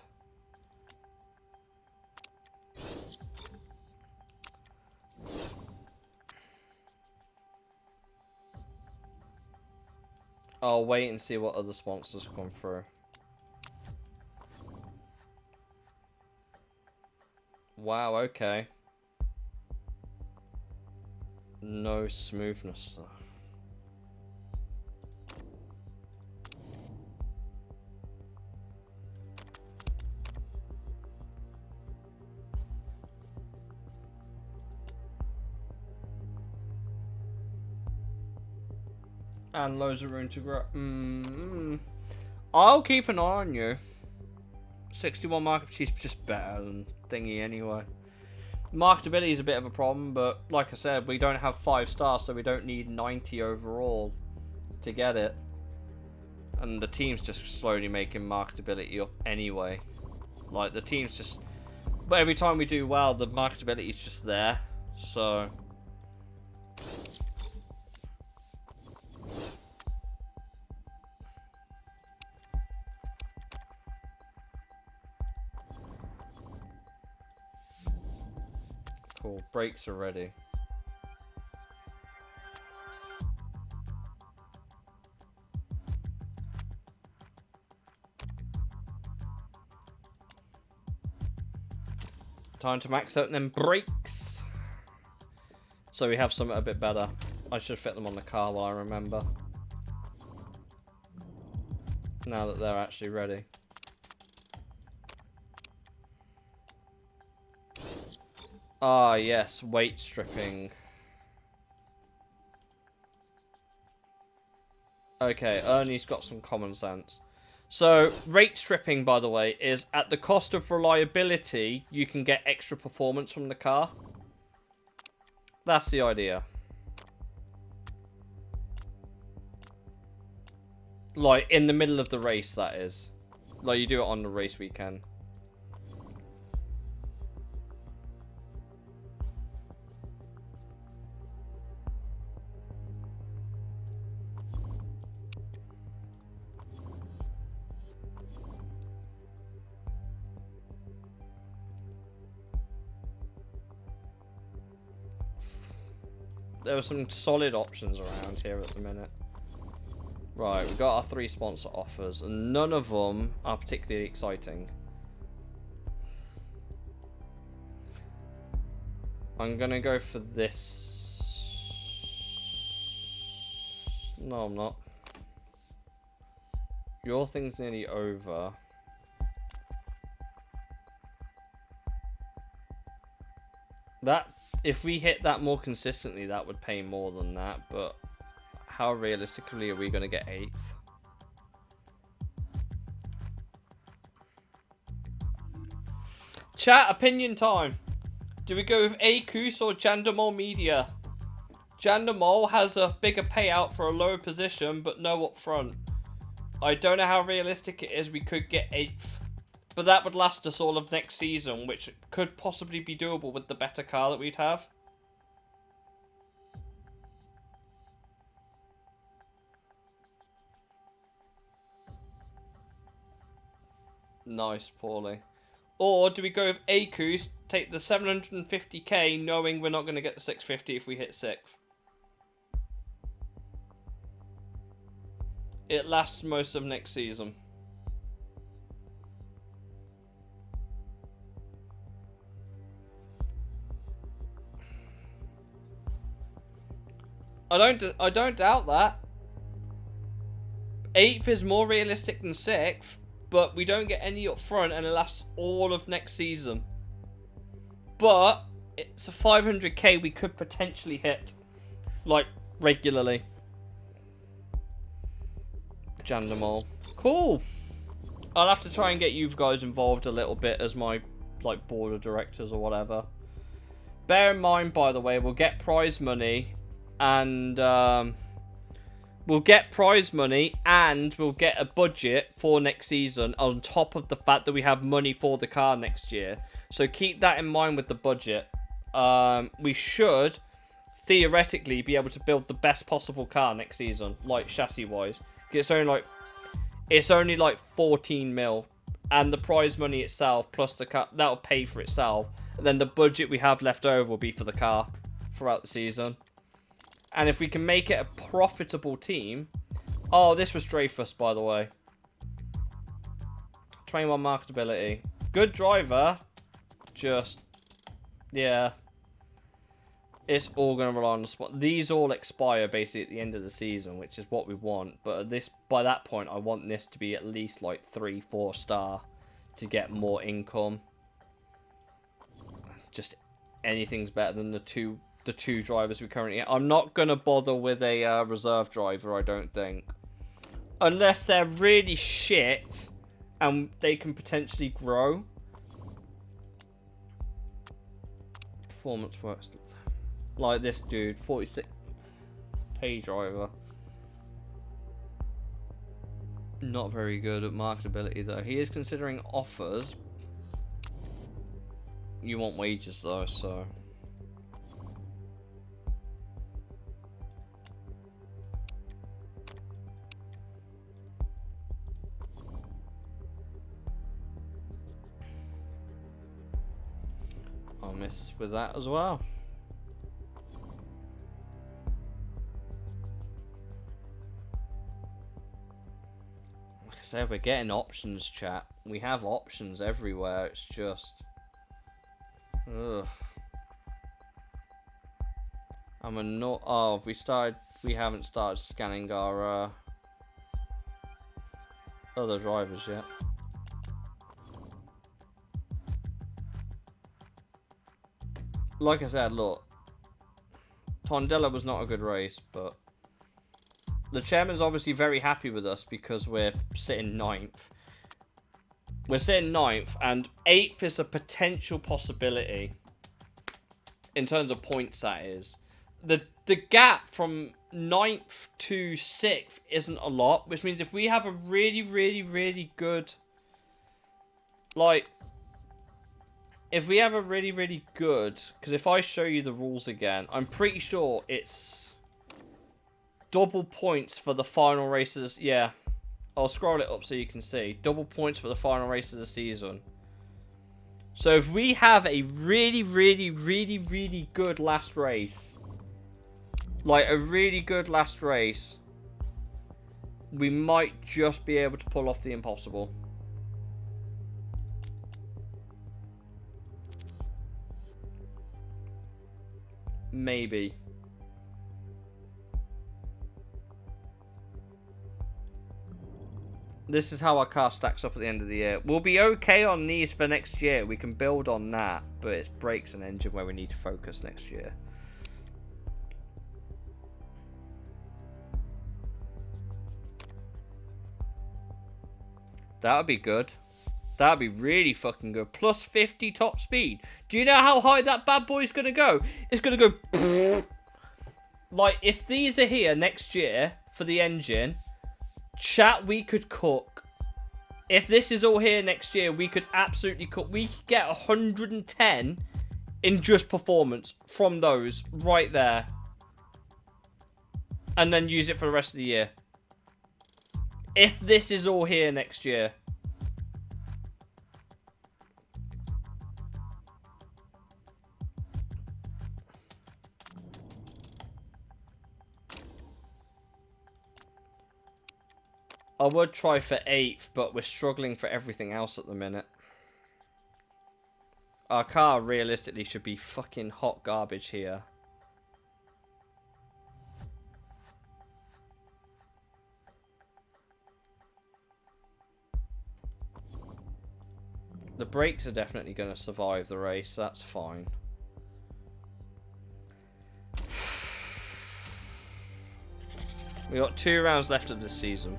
Speaker 1: I'll wait and see what other sponsors come through. Wow, okay. No smoothness though. And loads of room to grow. I'll keep an eye on you. 61 market, she's just better than Thingy anyway. Marketability is a bit of a problem, but like I said, we don't have 5 stars, so we don't need 90 overall to get it. And the team's just slowly making marketability up anyway. Like, the team's just... But every time we do well, the marketability is just there. So... Cool, brakes are ready. Time to max out them brakes. So we have something a bit better. I should fit them on the car while I remember. Now that they're actually ready. Ah, yes, weight stripping. Okay, Ernie's got some common sense. So, rate stripping, by the way, is at the cost of reliability, you can get extra performance from the car. That's the idea. Like, in the middle of the race, that is. Like, you do it on the race weekend. There are some solid options around here at the minute. Right, we've got our 3 sponsor offers, and none of them are particularly exciting. I'm gonna go for this. No, I'm not. Your thing's nearly over. That, if we hit that more consistently, that would pay more than that, but how realistically are we going to get 8th? Chat, opinion time. Do we go with Akus or Jandamol Media? Jandamol has a bigger payout for a lower position, but no up front. I don't know how realistic it is we could get 8th. But that would last us all of next season, which could possibly be doable with the better car that we'd have. Nice, Paulie. Or do we go with Akus, take the 750k, knowing we're not going to get the 650 if we hit 6th? It lasts most of next season. I don't doubt that. 8th is more realistic than 6th, but we don't get any up front and it lasts all of next season. But it's a 500k we could potentially hit, like, regularly. Jandamol. Cool. I'll have to try and get you guys involved a little bit as my, like, board of directors or whatever. Bear in mind, by the way, we'll get prize money and we'll get prize money and we'll get a budget for next season on top of the fact that we have money for the car next year. So keep that in mind with the budget. We should theoretically be able to build the best possible car next season, like chassis wise. It's only like 14 mil, and the prize money itself plus the car that'll pay for itself. And then the budget we have left over will be for the car throughout the season. And if we can make it a profitable team... Oh, this was Dreyfus, by the way. 21 marketability. Good driver. Just... Yeah. It's all going to rely on the spot. These all expire, basically, at the end of the season, which is what we want. But by that point, I want this to be at least, like, 3-4 star to get more income. Just anything's better than the two drivers we currently have. I'm not going to bother with a reserve driver, I don't think. Unless they're really shit and they can potentially grow. Performance works. Like this dude, 46 pay driver. Not very good at marketability though. He is considering offers. You want wages though, so... I'll miss with that as well. Like I said, we're getting options, chat. We have options everywhere. It's just... Ugh. I'm annoyed. Oh, we haven't started scanning our other drivers yet. Like I said, look, Tondela was not a good race, but the chairman's obviously very happy with us because we're sitting 9th. We're sitting 9th, and 8th is a potential possibility in terms of points, that is. The gap from 9th to 6th isn't a lot, which means if we have a really, really, really good, like... If we have a really, really good... Because if I show you the rules again, I'm pretty sure it's double points for the final races. Yeah. I'll scroll it up so you can see. Double points for the final race of the season. So if we have a really, really, really, really good last race... Like a really good last race... We might just be able to pull off the impossible. Maybe. This is how our car stacks up at the end of the year. We'll be okay on these for next year. We can build on that, but it's brakes and engine where we need to focus next year. That would be good. That'd be really fucking good. Plus 50 top speed. Do you know how high that bad boy's gonna go? It's gonna go... Like, if these are here next year for the engine, chat, we could cook. If this is all here next year, we could absolutely cook. We could get 110 in just performance from those right there. And then use it for the rest of the year. If this is all here next year. I would try for 8th, but we're struggling for everything else at the minute. Our car realistically should be fucking hot garbage here. The brakes are definitely going to survive the race, that's fine. We got 2 rounds left of this season.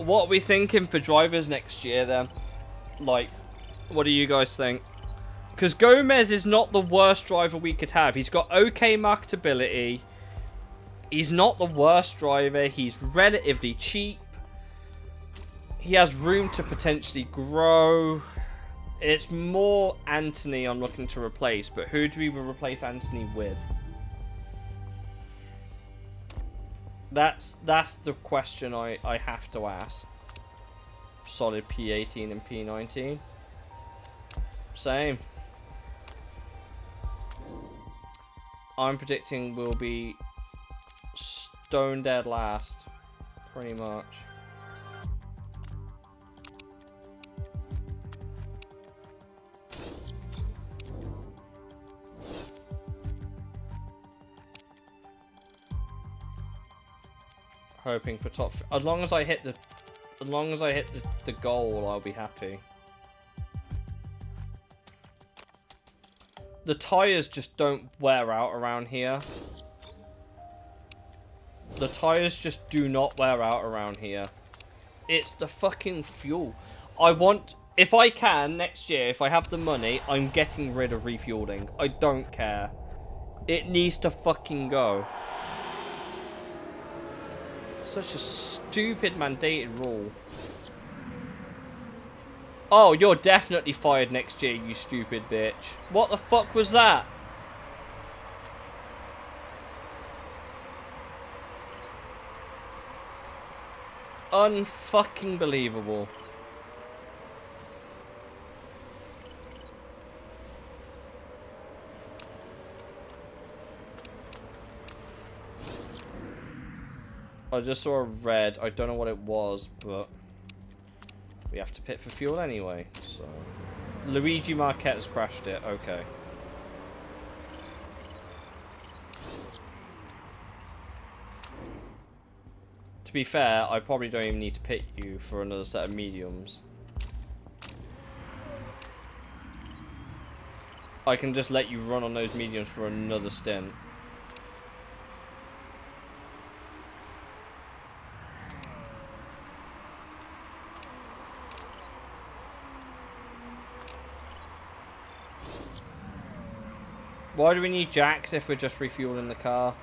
Speaker 1: What are we thinking for drivers next year then? Like, what do you guys think? Because Gomez is not the worst driver we could have. He's got okay marketability. He's not the worst driver. He's relatively cheap. He has room to potentially grow. It's more Anthony I'm looking to replace. But who do we replace Anthony with? That's the question I have to ask. Solid P18 and P19. Same. I'm predicting we'll be stone dead last. Pretty much. Hoping for top. As long as I hit the goal, I'll be happy. The tires just don't wear out around here. The tires just do not wear out around here. It's the fucking fuel. I want, if I can next year, if I have the money, I'm getting rid of refueling. I don't care. It needs to fucking go. Such a stupid mandated rule. Oh, you're definitely fired next year, you stupid bitch. What the fuck was that? Unfucking believable. I just saw a red. I don't know what it was, but we have to pit for fuel anyway. So Luigi Marquette has crashed it. Okay. To be fair, I probably don't even need to pit you for another set of mediums. I can just let you run on those mediums for another stint. Why do we need jacks if we're just refueling the car?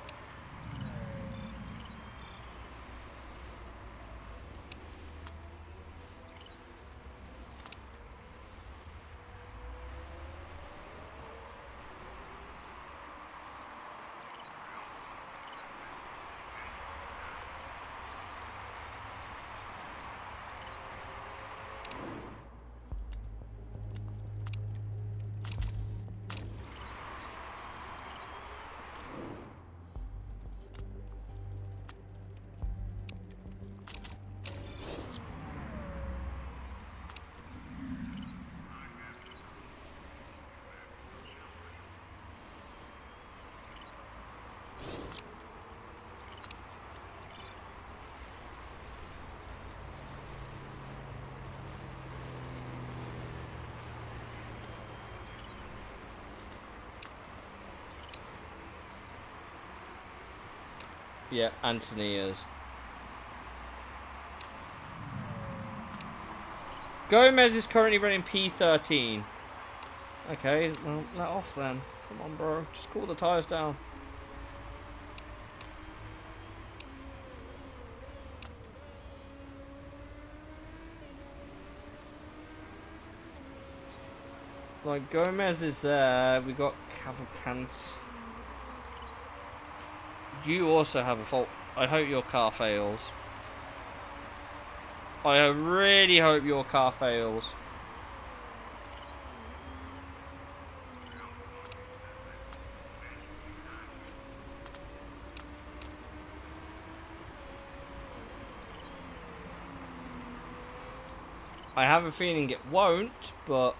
Speaker 1: Yeah, Anthony is. Gomez is currently running P13. Okay, well, let off then. Come on, bro. Just cool the tyres down. Like, Gomez is there. We got Cavalcante. You also have a fault. I hope your car fails. I really hope your car fails. I have a feeling it won't, but...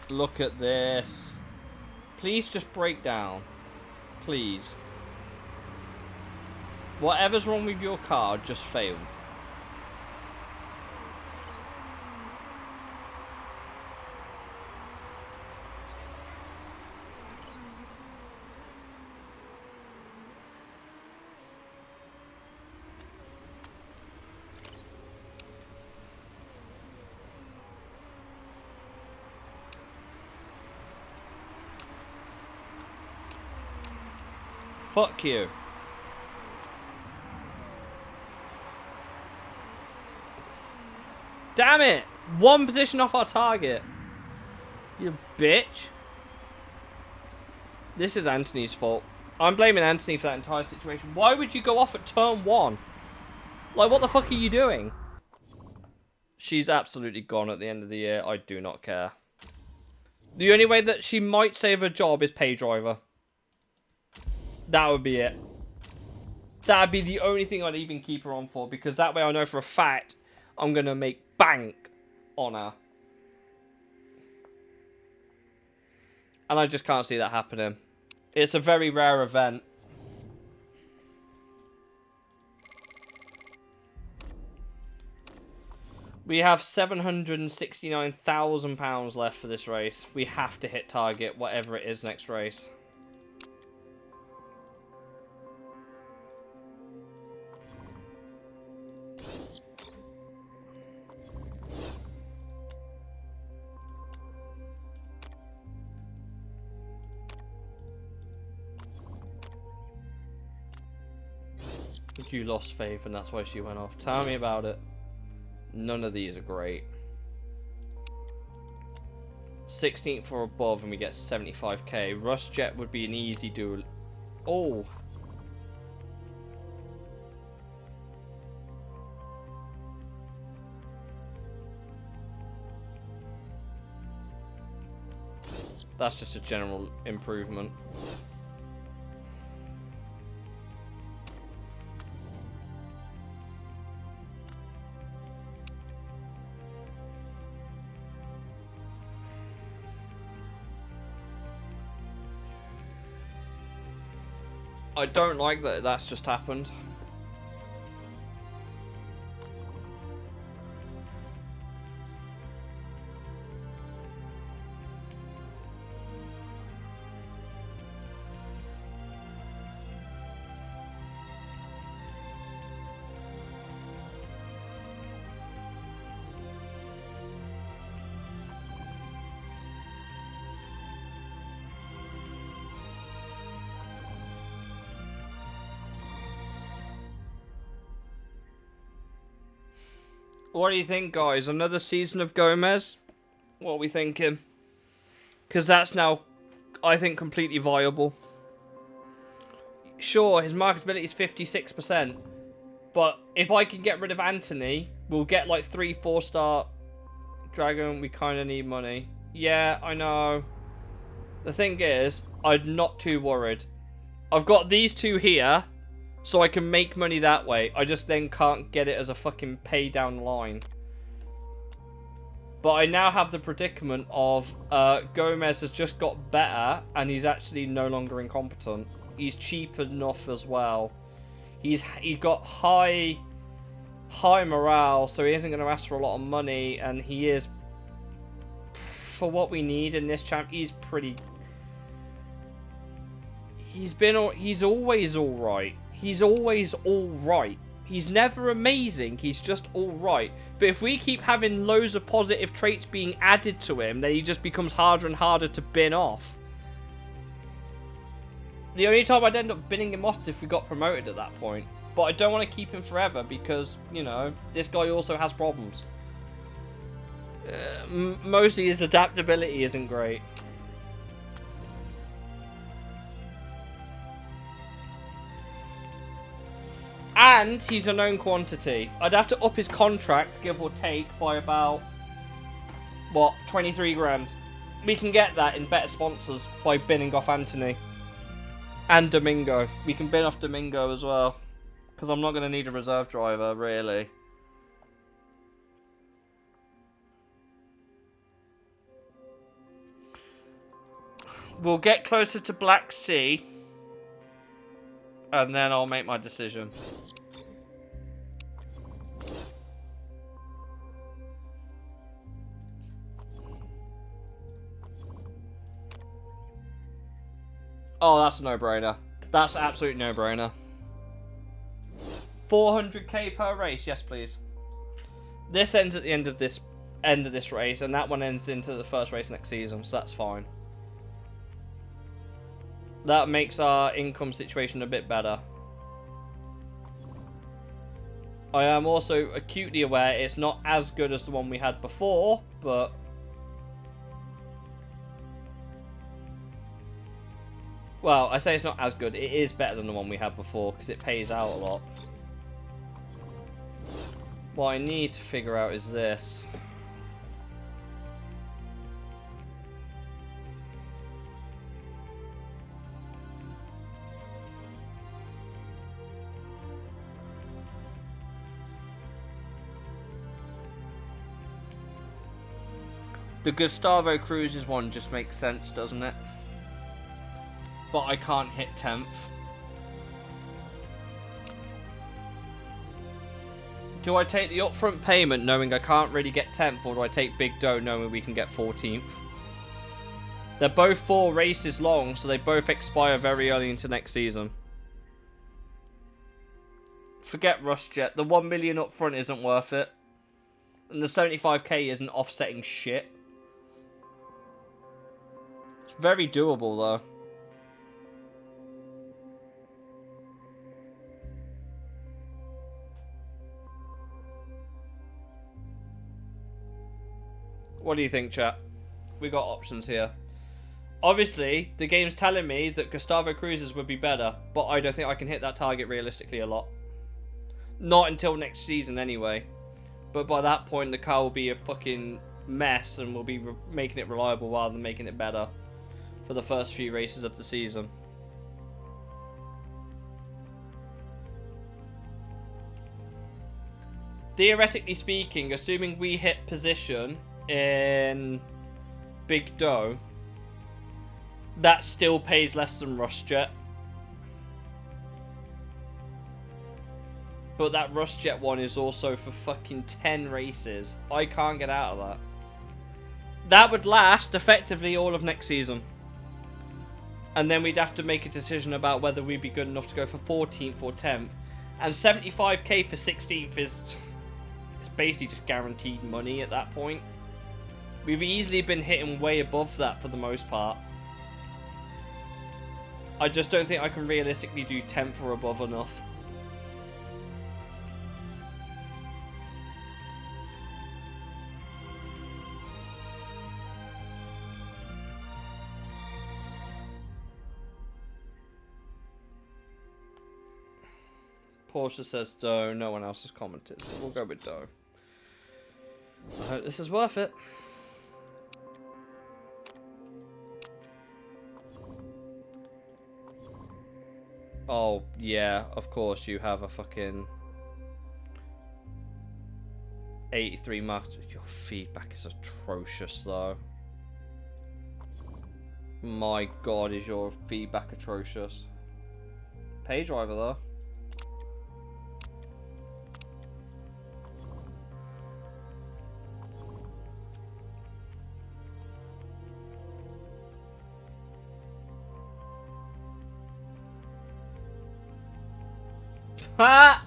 Speaker 1: Look at this. Please just break down. Please. Whatever's wrong with your car just failed. Fuck you. Damn it! One position off our target. You bitch. This is Anthony's fault. I'm blaming Anthony for that entire situation. Why would you go off at turn 1? Like, what the fuck are you doing? She's absolutely gone at the end of the year. I do not care. The only way that she might save her job is pay driver. That would be it. That would be the only thing I'd even keep her on for, because that way I know for a fact I'm going to make bank on her. And I just can't see that happening. It's a very rare event. We have £769,000 left for this race. We have to hit target, whatever it is next race. You lost faith and that's why she went off. Tell me about it. None of these are great. 16th or above and we get 75k. Rustjet would be an easy duel. Oh. That's just a general improvement. I don't like that that's just happened. What do you think, guys? Another season of Gomez? What are we thinking? Because that's now, I think, completely viable. Sure, his marketability is 56%. But if I can get rid of Anthony, we'll get like 3 4-star Dragon. We kind of need money. Yeah, I know. The thing is, I'm not too worried. I've got these two here. So I can make money that way. I just then can't get it as a fucking pay down line. But I now have the predicament of Gomez has just got better and he's actually no longer incompetent. He's cheap enough as well. He got high morale, so he isn't going to ask for a lot of money, and he is for what we need in this champ, he's pretty... He's always alright. He's always alright. He's never amazing, he's just alright. But if we keep having loads of positive traits being added to him, then he just becomes harder and harder to bin off. The only time I'd end up binning him off is if we got promoted at that point. But I don't want to keep him forever because, you know, this guy also has problems. Mostly his adaptability isn't great. And he's a known quantity. I'd have to up his contract, give or take, by about, what, 23 grand. We can get that in better sponsors by binning off Anthony. And Domingo. We can bin off Domingo as well. Because I'm not going to need a reserve driver, really. We'll get closer to Black Sea. And then I'll make my decision. Oh, that's a no-brainer. That's an absolute no-brainer. 400k per race, yes please. This ends at the end of this race, and that one ends into the first race next season, so that's fine. That makes our income situation a bit better. I am also acutely aware it's not as good as the one we had before, but... Well, I say it's not as good. It is better than the one we had before, because it pays out a lot. What I need to figure out is this. The Gustavo Cruises one just makes sense, doesn't it? But I can't hit 10th. Do I take the upfront payment knowing I can't really get 10th, or do I take Big Dough knowing we can get 14th? They're both 4 races long, so they both expire very early into next season. Forget RustJet. The 1 million upfront isn't worth it. And the 75k isn't offsetting shit. It's very doable, though. What do you think, chat? We got options here. Obviously, the game's telling me that Gustavo Cruises would be better, but I don't think I can hit that target realistically a lot. Not until next season, anyway. But by that point, the car will be a fucking mess, and we'll be making it reliable rather than making it better for the first few races of the season. Theoretically speaking, assuming we hit position in Big Dough, that still pays less than RustJet. But that RustJet one is also for fucking 10 races. I can't get out of that. That would last effectively all of next season. And then we'd have to make a decision about whether we'd be good enough to go for 14th or 10th. And 75k for 16th is... It's basically just guaranteed money at that point. We've easily been hitting way above that for the most part. I just don't think I can realistically do 10th or above enough. Porsche says Dough, no one else has commented, so we'll go with Dough. I hope this is worth it. Oh, yeah, of course you have a fucking 83 marks. Your feedback is atrocious, though. My god, is your feedback atrocious. Pay driver, though. Ha!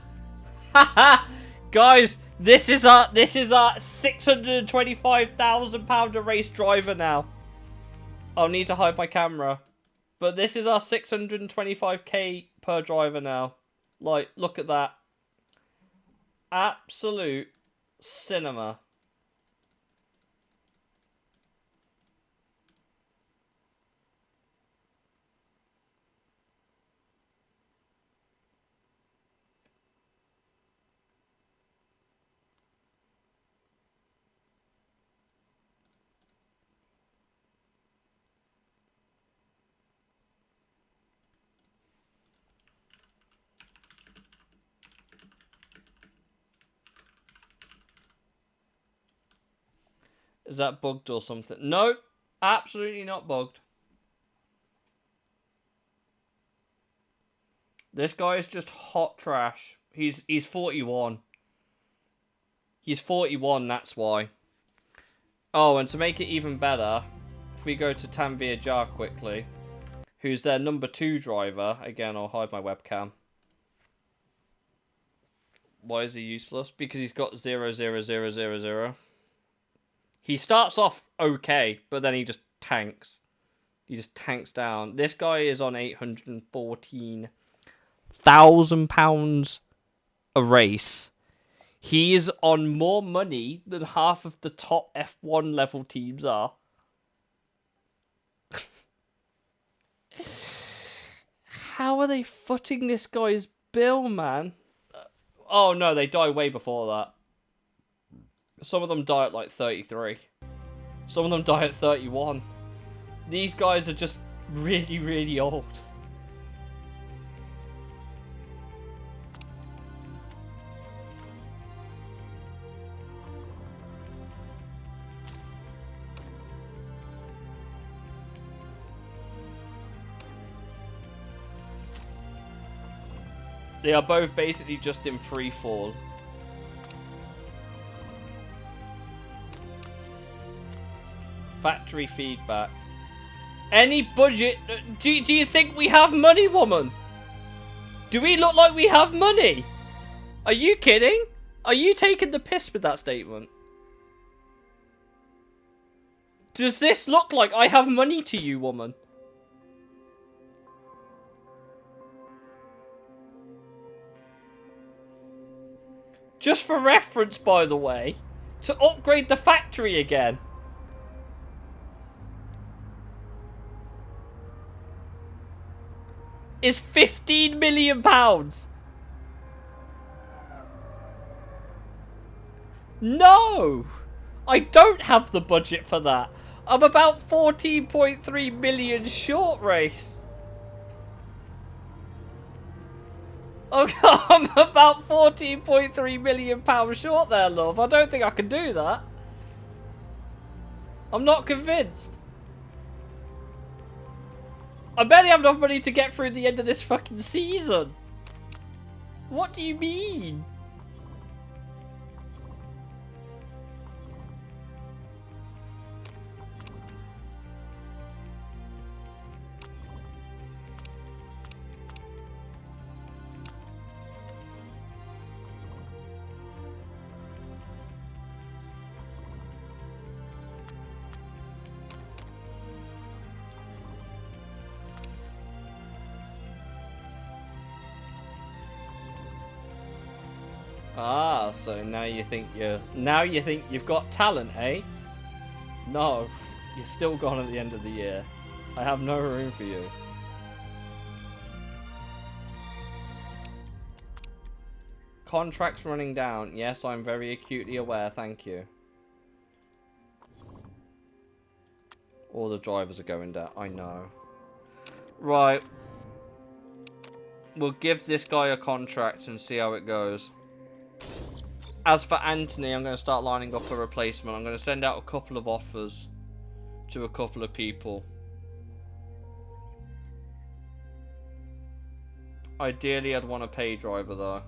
Speaker 1: Ha ha! Guys, this is our £625,000 a race driver now. I'll need to hide my camera. But this is our 625k per driver now. Like, look at that. Absolute cinema. Is that bugged or something? No, absolutely not bugged. This guy is just hot trash. He's 41. He's 41, that's why. Oh, and to make it even better, if we go to Tanvir Jar quickly, who's their number 2 driver. Again, I'll hide my webcam. Why is he useless? Because he's got 00000. He starts off okay, but then he just tanks. He just tanks down. This guy is on £814,000 a race. He is on more money than half of the top F1 level teams are. How are they footing this guy's bill, man? Oh no, they die way before that. Some of them die at like 33. Some of them die at 31. These guys are just really, really old. They are both basically just in free fall. Factory feedback. Any budget? Do you think we have money, woman? Do we look like we have money? Are you kidding? Are you taking the piss with that statement? Does this look like I have money to you, woman? Just for reference, by the way, to upgrade the factory again. Is £15 million. No! I don't have the budget for that. I'm about 14.3 million short, race. I'm about £14.3 million short there, love. I don't think I can do that. I'm not convinced. I barely have enough money to get through the end of this fucking season. What do you mean? Ah, so now you think you've got talent, eh? No, you're still gone at the end of the year. I have no room for you. Contracts running down. Yes, I'm very acutely aware, thank you. All the drivers are going down, I know. Right. We'll give this guy a contract and see how it goes. As for Anthony, I'm going to start lining up a replacement. I'm going to send out a couple of offers to a couple of people. Ideally, I'd want a pay driver, though.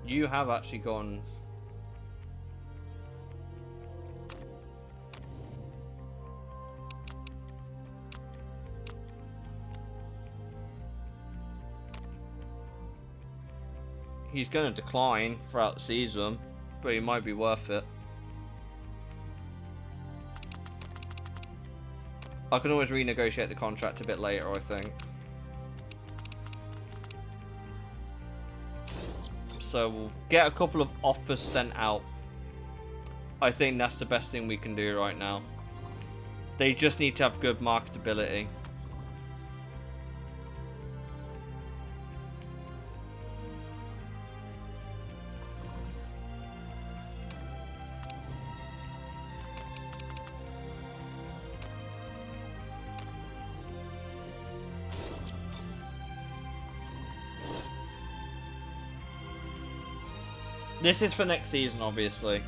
Speaker 1: You have actually gone... He's going to decline throughout the season, but he might be worth it. I can always renegotiate the contract a bit later, I think. So we'll get a couple of offers sent out. I think that's the best thing we can do right now. They just need to have good marketability. This is for next season, obviously.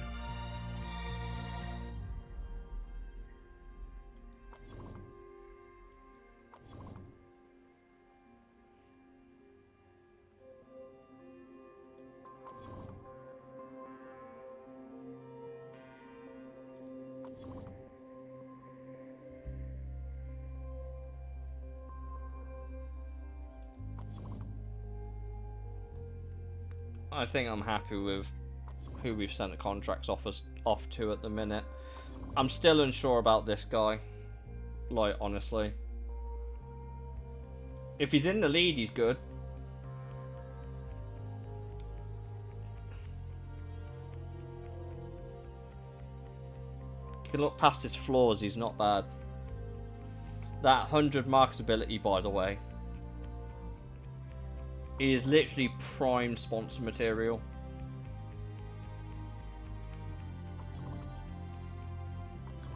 Speaker 1: I think I'm happy with who we've sent the contracts off to at the minute. I'm still unsure about this guy. Like, honestly. If he's in the lead, he's good. You can look past his flaws, he's not bad. That 100 marketability, by the way. He is literally prime sponsor material.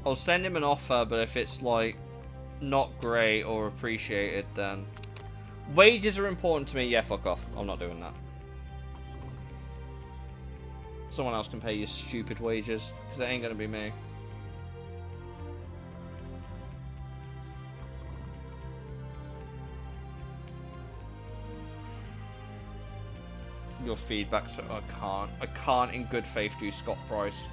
Speaker 1: I'll send him an offer, but if it's like not great or appreciated, then wages are important to me. Yeah, fuck off. I'm not doing that. Someone else can pay you stupid wages, because it ain't gonna be me. Your feedback, so I can't in good faith do Scott Price.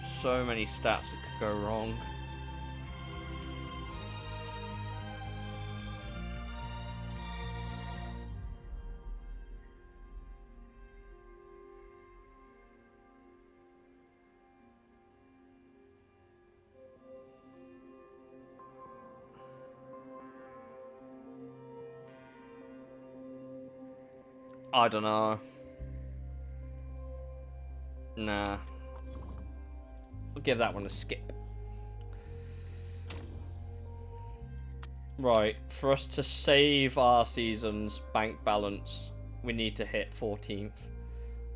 Speaker 1: So many stats that could go wrong. I don't know. Nah. I'll give that one a skip. Right, for us to save our season's bank balance, we need to hit 14th.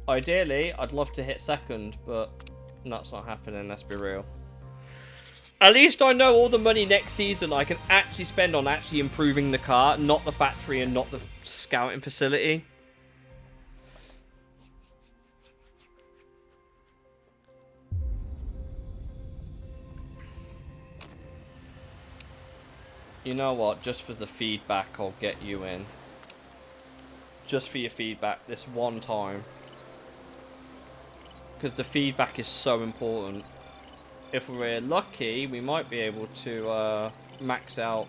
Speaker 1: Ideally, I'd love to hit 2nd, but that's not happening, let's be real. At least I know all the money next season I can actually spend on actually improving the car, not the factory and not the scouting facility. You know what? Just for the feedback, I'll get you in. Just for your feedback this one time. Because the feedback is so important. If we're lucky, we might be able to max out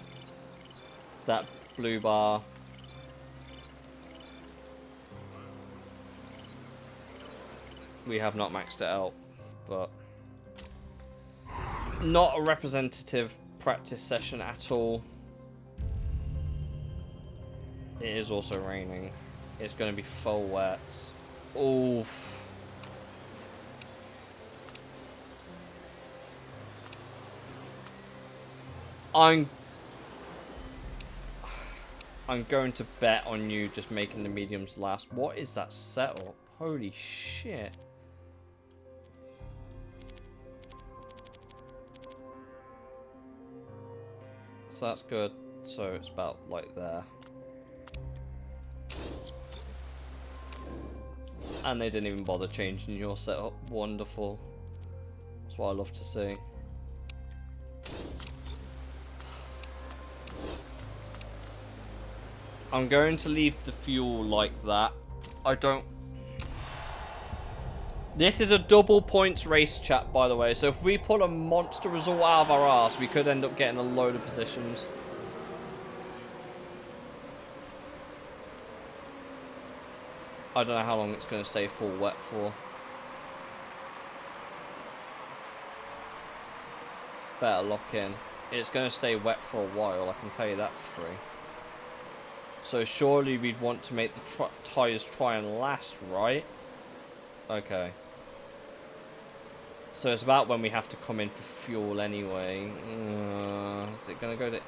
Speaker 1: that blue bar. We have not maxed it out, but not a representative practice session at all. It is also raining. It's going to be full wets. Oof. I'm going to bet on you just making the mediums last. What is that setup? Holy shit. So that's good. So it's about like there. And they didn't even bother changing your setup. Wonderful. That's what I love to see. I'm going to leave the fuel like that. I don't... This is a double points race, chat, by the way. So if we pull a monster result out of our arse, we could end up getting a load of positions. I don't know how long it's going to stay full wet for. Better lock in. It's going to stay wet for a while, I can tell you that for free. So surely we'd want to make the tyres try and last, right? Okay. So it's about when we have to come in for fuel anyway. Is it going to go to...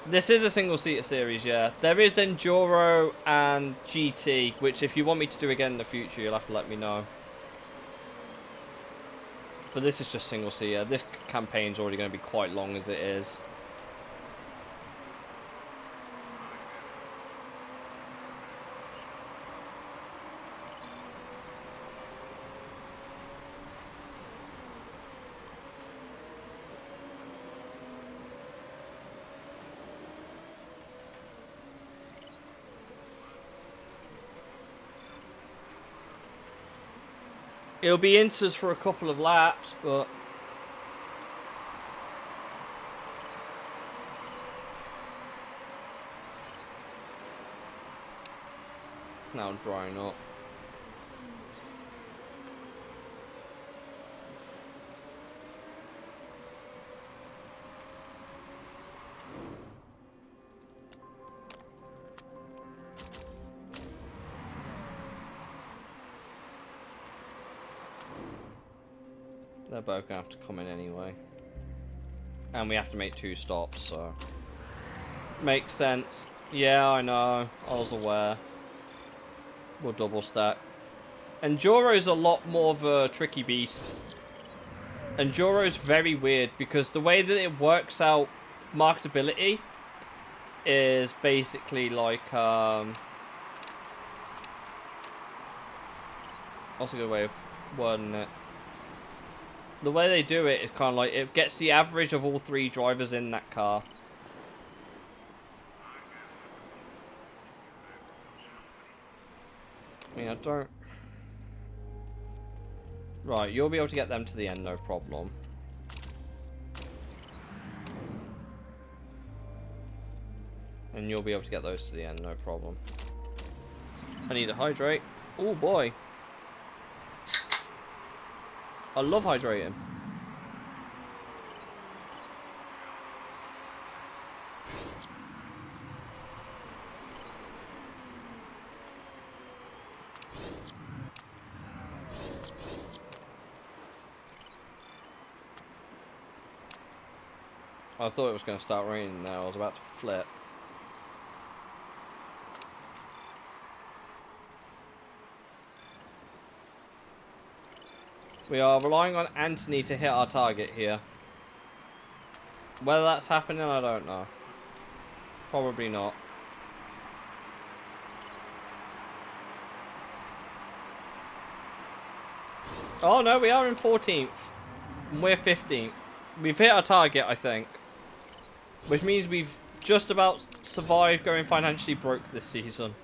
Speaker 1: This is a single-seater series, yeah. There is Enduro and GT, which if you want me to do again in the future, you'll have to let me know. But this is just single-seater. This campaign's already going to be quite long as it is. It'll be inters for a couple of laps, but... now drying up. They're both gonna have to come in anyway. And we have to make 2 stops, so... makes sense. Yeah, I know. I was aware. We'll double stack. Enduro's a lot more of a tricky beast. Enduro's very weird because the way that it works out marketability is basically like, what's a good way of wording it? The way they do it is kind of like, it gets the average of all 3 drivers in that car. I mean, I don't... Right, you'll be able to get them to the end, no problem. And you'll be able to get those to the end, no problem. I need to hydrate. Oh boy. I love hydrating. I thought it was going to start raining now. I was about to flip. We are relying on Anthony to hit our target here. Whether that's happening, I don't know. Probably not. Oh no, we are in 14th. And we're 15th. We've hit our target, I think. Which means we've just about survived going financially broke this season.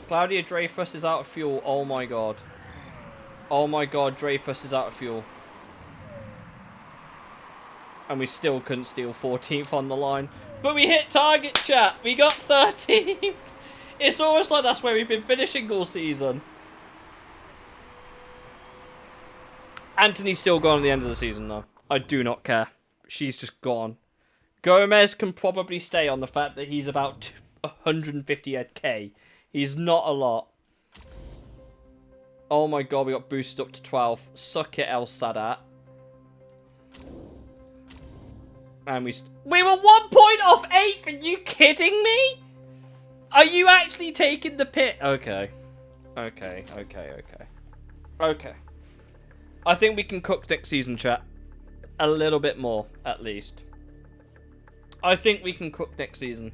Speaker 1: Claudia Dreyfus is out of fuel. Oh my god. Oh my god, Dreyfus is out of fuel. And we still couldn't steal 14th on the line. But we hit target, chat. We got 13th. It's almost like that's where we've been finishing all season. Anthony's still gone at the end of the season, though. I do not care. She's just gone. Gomez can probably stay on the fact that he's about 150k. He's not a lot. Oh my god, we got boosted up to 12. Suck it, El Sadat. And we were 1 point off 8th. Are you kidding me? Are you actually taking the pit? Okay. Okay. I think we can cook next season, chat. A little bit more, at least. I think we can cook next season.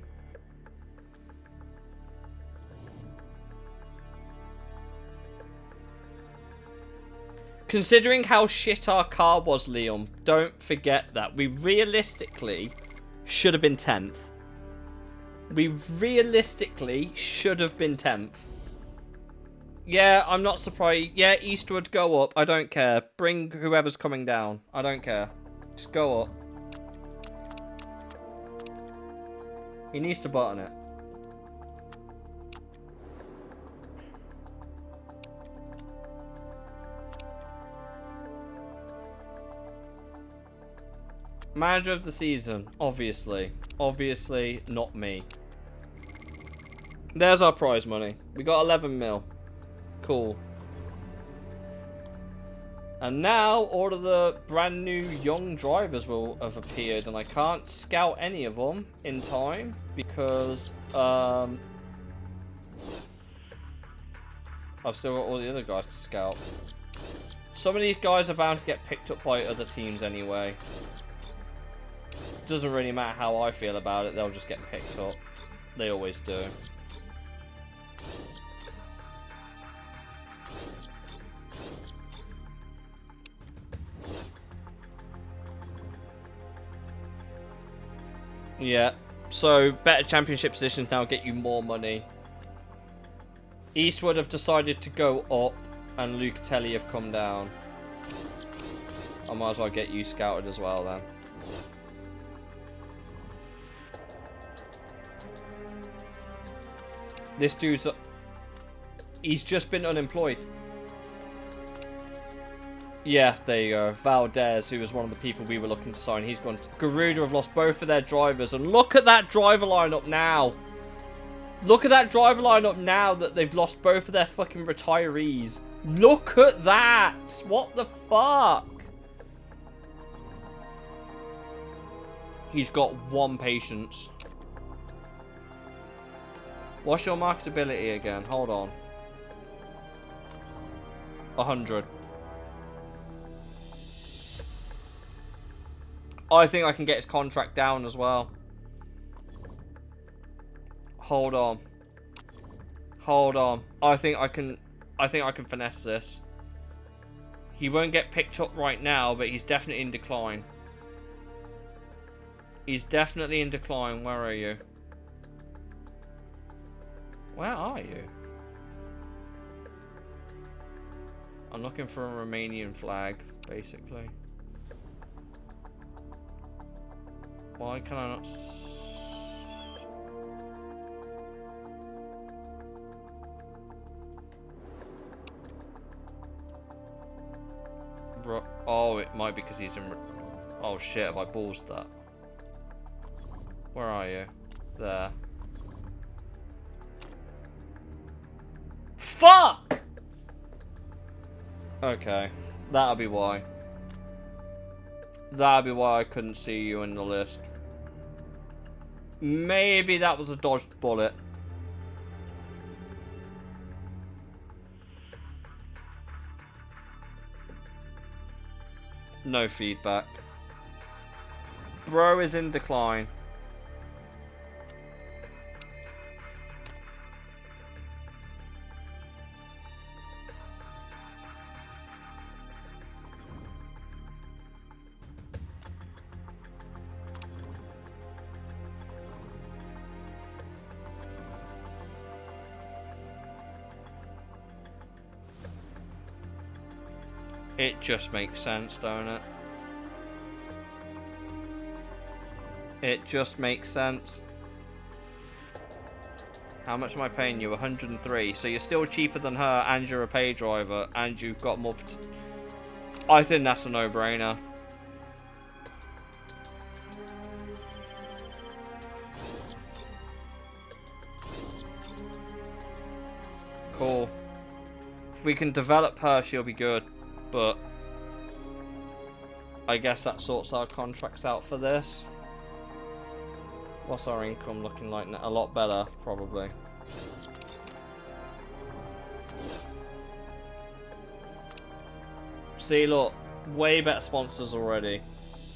Speaker 1: Considering how shit our car was, Liam, don't forget that. We realistically should have been 10th. We realistically should have been 10th. Yeah, I'm not surprised. Yeah, Eastwood, go up. I don't care. Bring whoever's coming down. I don't care. Just go up. He needs to button it. Manager of the season, obviously. Obviously, not me. There's our prize money. We got 11 mil. Cool. And now all of the brand new young drivers will have appeared, and I can't scout any of them in time because I've still got all the other guys to scout. Some of these guys are bound to get picked up by other teams anyway. Doesn't really matter how I feel about it, they'll just get picked up. They always do. Yeah, so better championship positions now get you more money. Eastwood have decided to go up, and Lucatelli have come down. I might as well get you scouted as well then. This dude's... he's just been unemployed. Yeah, there you go. Valdez, who was one of the people we were looking to sign, he's gone. Garuda have lost both of their drivers. And look at that driver lineup now. Look at that driver lineup now that they've lost both of their fucking retirees. Look at that. What the fuck? He's got one patience. What's your marketability again? Hold on. 100. I think I can get his contract down as well. Hold on. Hold on. I think I can finesse this. He won't get picked up right now, but he's definitely in decline. He's definitely in decline. Where are you? Where are you? I'm looking for a Romanian flag, basically. Why can I not... Oh, it might be because he's in... Oh shit, have I ballsed that? Where are you? There. Fuck! Okay, that'll be why. That'll be why I couldn't see you in the list. Maybe that was a dodged bullet. No feedback. Bro is in decline. It just makes sense, don't it? It just makes sense. How much am I paying you? 103. So you're still cheaper than her, and you're a pay driver, and you've got more... I think that's a no-brainer. Cool. If we can develop her, she'll be good. But I guess that sorts our contracts out for this. What's our income looking like now? A lot better, probably. See, look, way better sponsors already.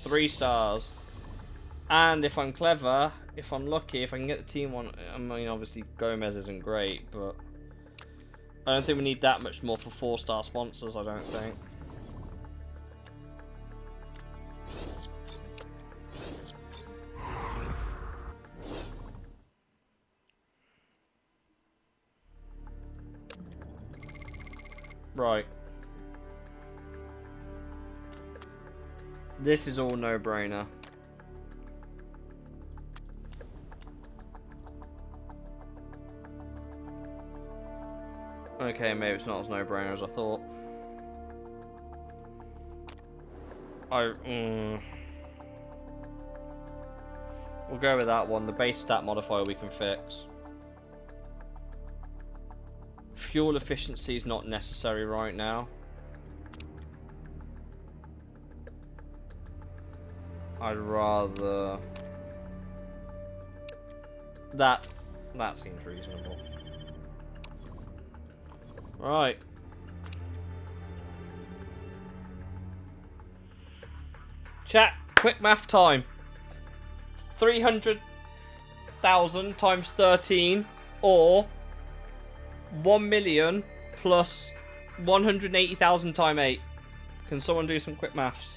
Speaker 1: 3 stars. And if I'm clever, if I'm lucky, if I can get the team on... I mean, obviously Gomez isn't great, but I don't think we need that much more for 4-star sponsors, I don't think. Right. This is all no-brainer. Okay, maybe it's not as no-brainer as I thought. We'll go with that one. The base stat modifier we can fix. Fuel efficiency is not necessary right now. I'd rather... That seems reasonable. Right. Chat, quick math time. 300,000 times 13 or 1 million plus 180,000 times 8. Can someone do some quick maths?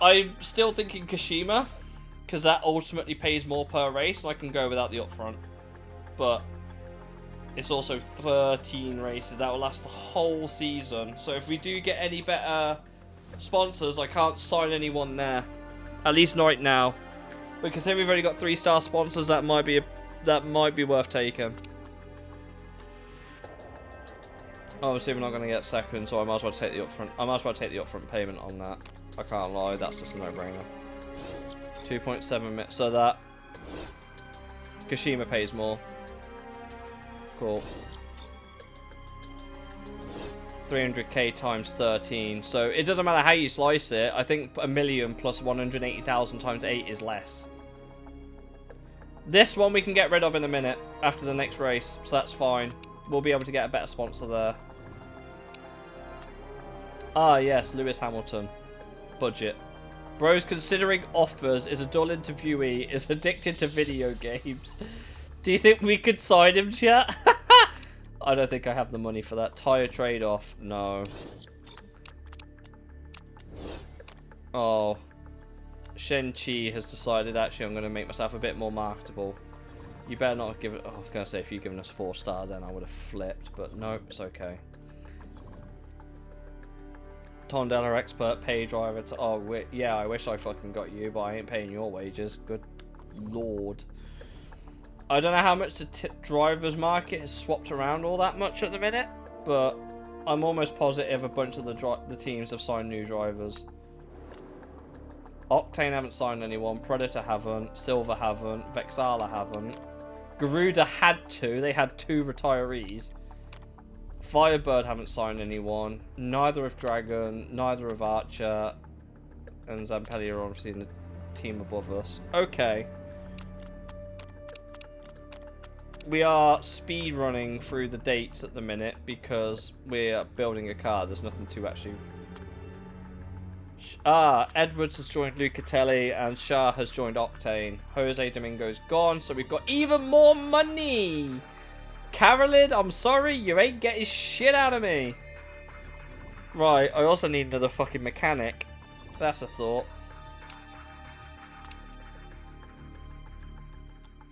Speaker 1: I'm still thinking Kashima, because that ultimately pays more per race, and I can go without the upfront. But it's also 13 races. That will last the whole season. So if we do get any better sponsors, I can't sign anyone there. At least not right now. Because then we've already got 3-star sponsors that might be worth taking. Obviously we're not going to get second, so I might as well take the upfront. I might as well take the upfront payment on that. I can't lie, that's just a no-brainer. 2.7 minutes, so that Kashima pays more. Cool. 300k times 13. So it doesn't matter how you slice it. I think 1 million plus 180,000 times 8 is less. This one we can get rid of in a minute after the next race, so that's fine. We'll be able to get a better sponsor there. Ah, yes, Lewis Hamilton. Budget. Bro's considering offers, is a dull interviewee, is addicted to video games. Do you think we could sign him, chat? I don't think I have the money for that. Tire trade-off. No. Oh. Shen-Chi has decided, actually, I'm going to make myself a bit more marketable. You better not give it... Oh, I was going to say, if you'd given us 4 stars, then I would have flipped. But nope, it's okay. Tondell, our expert pay driver. Oh, wait, yeah, I wish I fucking got you, but I ain't paying your wages. Good lord. I don't know how much the driver's market has swapped around all that much at the minute, but I'm almost positive a bunch of the teams have signed new drivers. Octane haven't signed anyone, Predator haven't, Silver haven't, Vexala haven't. Garuda had 2, they had 2 retirees. Firebird haven't signed anyone, neither of Dragon, neither of Archer, and Zampelli are obviously in the team above us. Okay. We are speed running through the dates at the minute because we're building a car. There's nothing to actually... Edwards has joined Lucatelli and Shah has joined Octane. Jose Domingo's gone, so we've got even more money! Carolyn, I'm sorry, you ain't getting shit out of me. Right, I also need another fucking mechanic. That's a thought.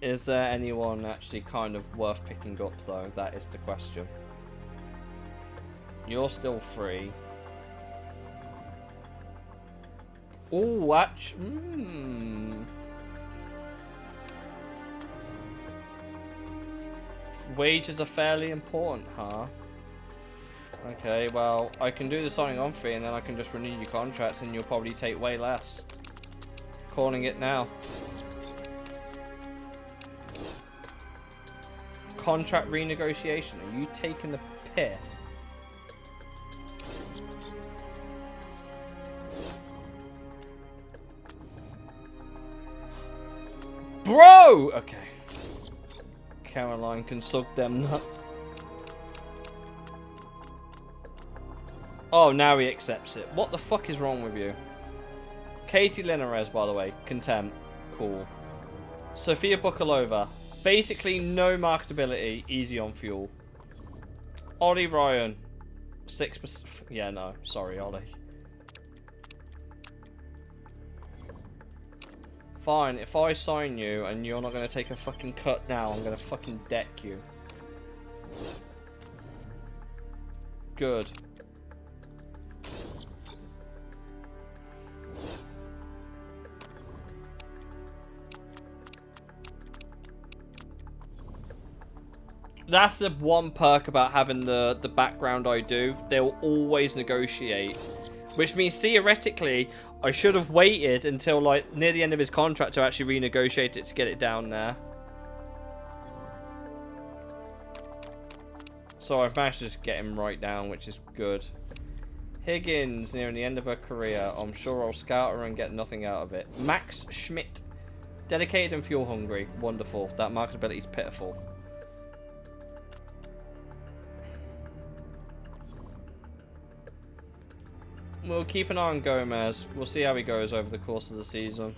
Speaker 1: Is there anyone actually kind of worth picking up, though? That is the question. You're still free. Ooh, Wages are fairly important, huh? Okay, well, I can do the signing on fee and then I can just renew your contracts and you'll probably take way less. Calling it now. Contract renegotiation. Are you taking the piss? Bro! Okay. Caroline can suck them nuts. Oh, now he accepts it. What the fuck is wrong with you? Katie Linares, by the way. Contempt. Cool. Sophia Bukalova. Basically, no marketability. Easy on fuel. Ollie Ryan. 6%. Yeah, no. Sorry, Ollie. Fine, if I sign you and you're not going to take a fucking cut now, I'm going to fucking deck you. Good. That's the one perk about having the background I do. They'll always negotiate. Which means, theoretically, I should have waited until, like, near the end of his contract to actually renegotiate it to get it down there. So I've managed to just get him right down, which is good. Higgins, nearing the end of her career. I'm sure I'll scout her and get nothing out of it. Max Schmidt. Dedicated and fuel hungry. Wonderful. That marketability is pitiful. We'll keep an eye on Gomez. We'll see how he goes over the course of the season.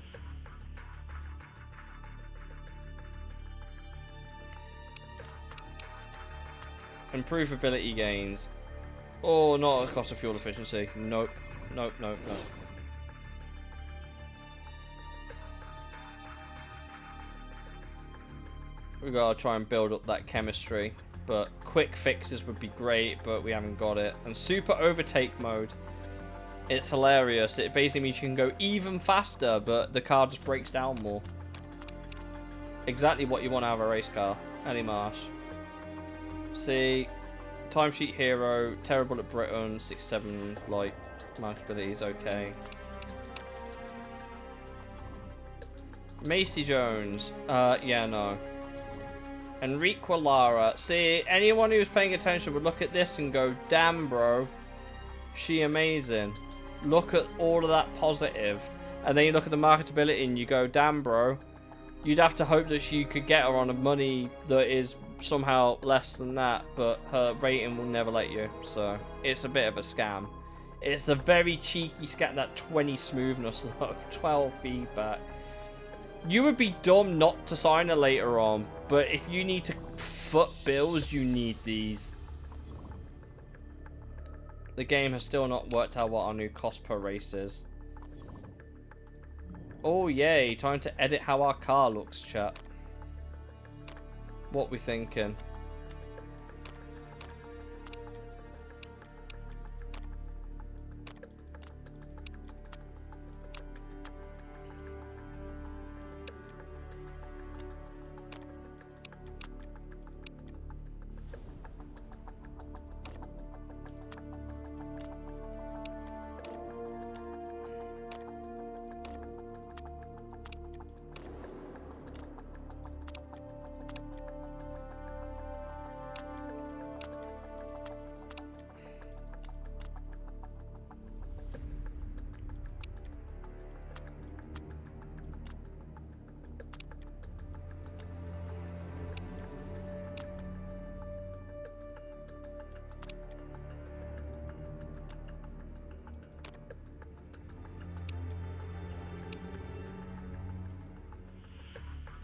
Speaker 1: Improvability gains. Oh, not at the cost of fuel efficiency. Nope. Nope, nope, nope. We've got to try and build up that chemistry. But quick fixes would be great, but we haven't got it. And super overtake mode. It's hilarious. It basically means you can go even faster, but the car just breaks down more. Exactly what you want out of a race car. Ellie Marsh. See, timesheet hero, terrible at Britain, 6-7, like, marketability is okay. Macy Jones. Yeah, no. Enrique Lara. See, anyone who's paying attention would look at this and go, damn, bro. She amazing. Look at all of that positive. And then you look at the marketability and you go, damn, bro. You'd have to hope that you could get her on a money that is somehow less than that, but her rating will never let you. So, it's a bit of a scam. It's a very cheeky scam, that 20 smoothness, 12 feedback. You would be dumb not to sign her later on, but if you need to foot bills, you need these. The game has still not worked out what our new cost per race is. Oh yay, time to edit how our car looks, chat. What we thinking?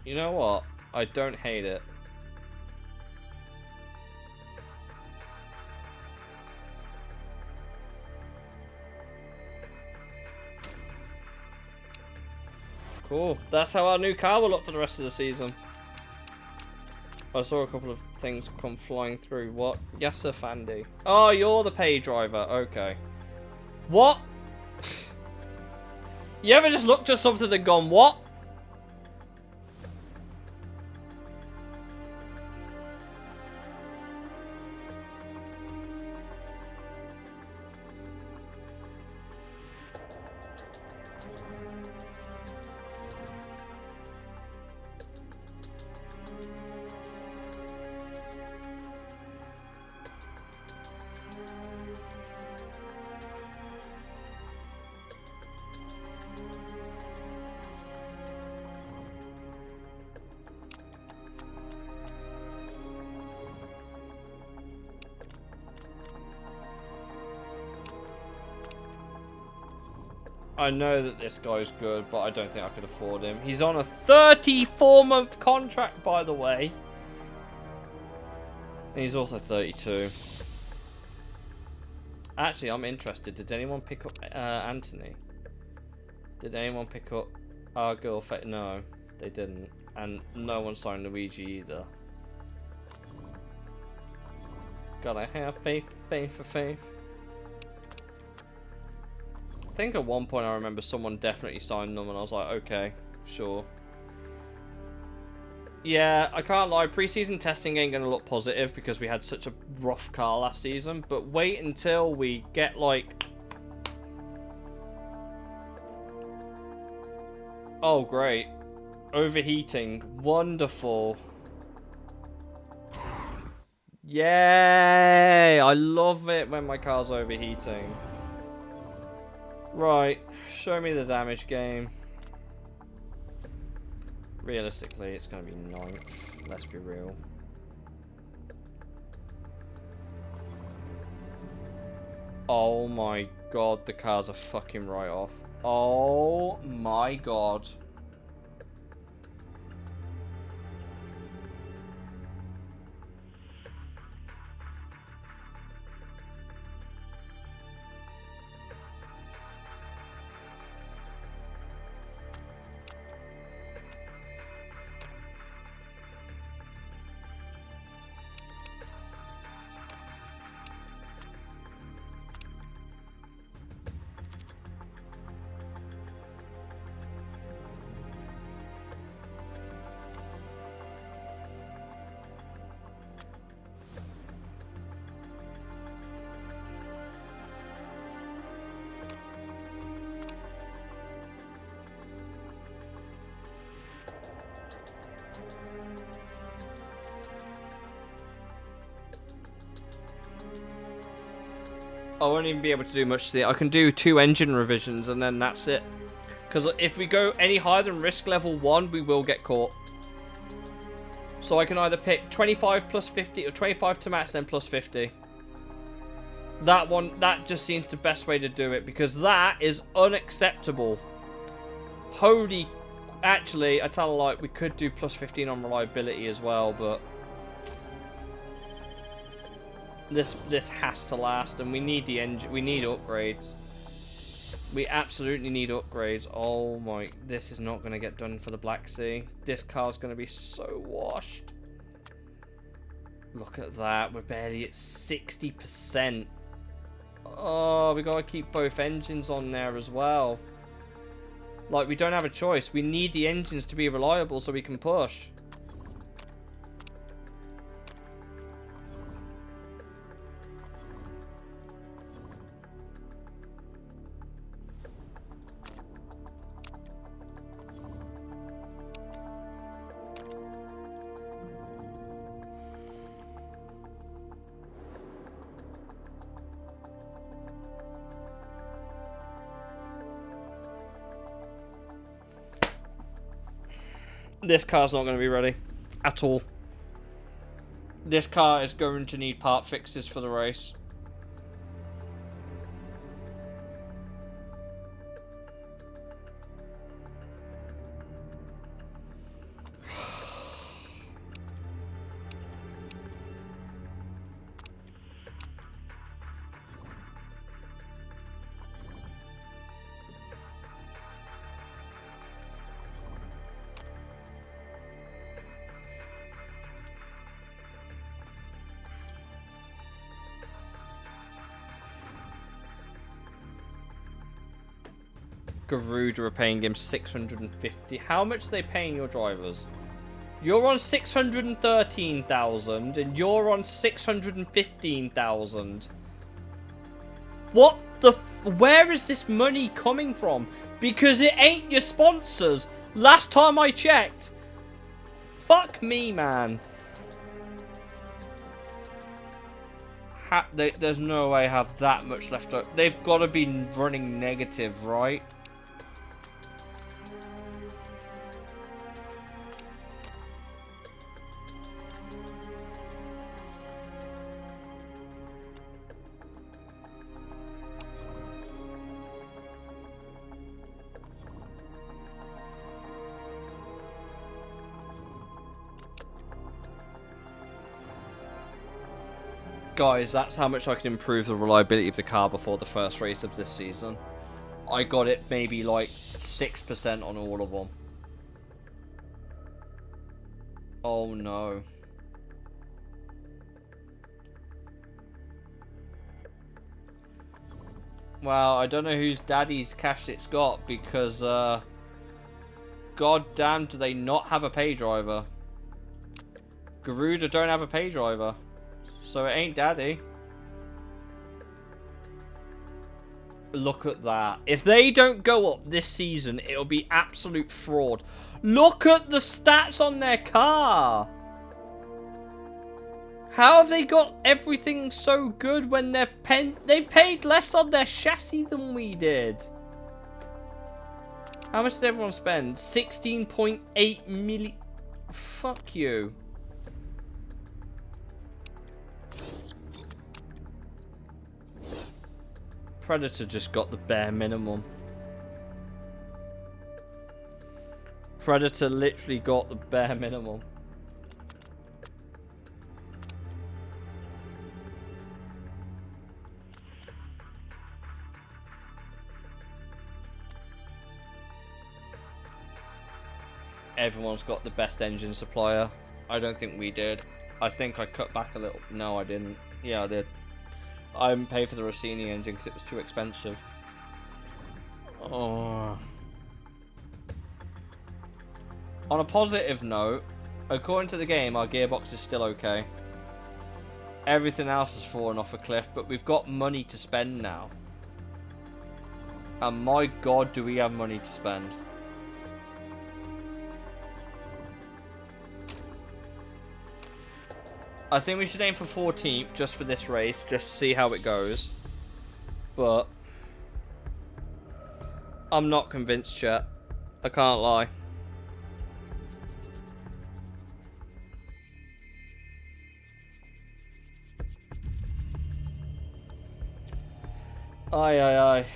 Speaker 1: You know what? I don't hate it. Cool. That's how our new car will look for the rest of the season. I saw a couple of things come flying through. What? Yes, sir, Fandy. Oh, you're the pay driver. Okay. What? You ever just looked at something and gone, what? I know that this guy's good, but I don't think I could afford him. He's on a 34-month contract, by the way. And he's also 32. Actually, I'm interested. Did anyone pick up Anthony? Did anyone pick up our girlfriend? No, they didn't. And no one signed Luigi either. Gotta have faith, faith for faith. I think at one point I remember someone definitely signed them and I was like, okay, sure. Yeah, I can't lie. Pre-season testing ain't gonna look positive because we had such a rough car last season. But wait until we get like... Oh, great. Overheating. Wonderful. Yay! I love it when my car's overheating. Right. Show me the damage game. Realistically, it's going to be 9th. Let's be real. Oh my god, the car's a fucking write-off. Oh my god. I won't even be able to do much to it. I can do 2 engine revisions and then that's it. Because if we go any higher than risk level 1, we will get caught. So I can either pick 25 plus 50 or 25 to max then plus 50. That just seems the best way to do it because that is unacceptable. Holy... Actually, I tell a lie, we could do plus 15 on reliability as well, but... This has to last, and we need the engine. We need upgrades. We absolutely need upgrades. Oh my! This is not going to get done for the Black Sea. This car's going to be so washed. Look at that. We're barely at 60%. Oh, we got to keep both engines on there as well. Like, we don't have a choice. We need the engines to be reliable so we can push. This car's not going to be ready at all. This car is going to need part fixes for the race. Garuda are paying him 650. How much are they paying your drivers? You're on 613,000 and you're on 615,000. What the where is this money coming from? Because it ain't your sponsors. Last time I checked. Fuck me, man. There's no way I have that much left. They've got to be running negative, right? Guys, that's how much I can improve the reliability of the car before the first race of this season. I got it maybe like 6% on all of them. Oh no. Well, I don't know whose daddy's cash it's got because, god damn, do they not have a pay driver? Garuda don't have a pay driver. So it ain't Daddy. Look at that. If they don't go up this season, it'll be absolute fraud. Look at the stats on their car. How have they got everything so good when they paid less on their chassis than we did? How much did everyone spend? 16.8 million. Fuck you. Predator just got the bare minimum. Predator literally got the bare minimum. Everyone's got the best engine supplier. I don't think we did. I think I cut back a little. No, I didn't. Yeah, I did. I didn't pay for the Rossini engine because it was too expensive. Oh. On a positive note, according to the game, our gearbox is still okay. Everything else has fallen off a cliff, but we've got money to spend now. And my God, do we have money to spend. I think we should aim for 14th just for this race, just to see how it goes. But I'm not convinced yet. I can't lie. Aye, aye, aye.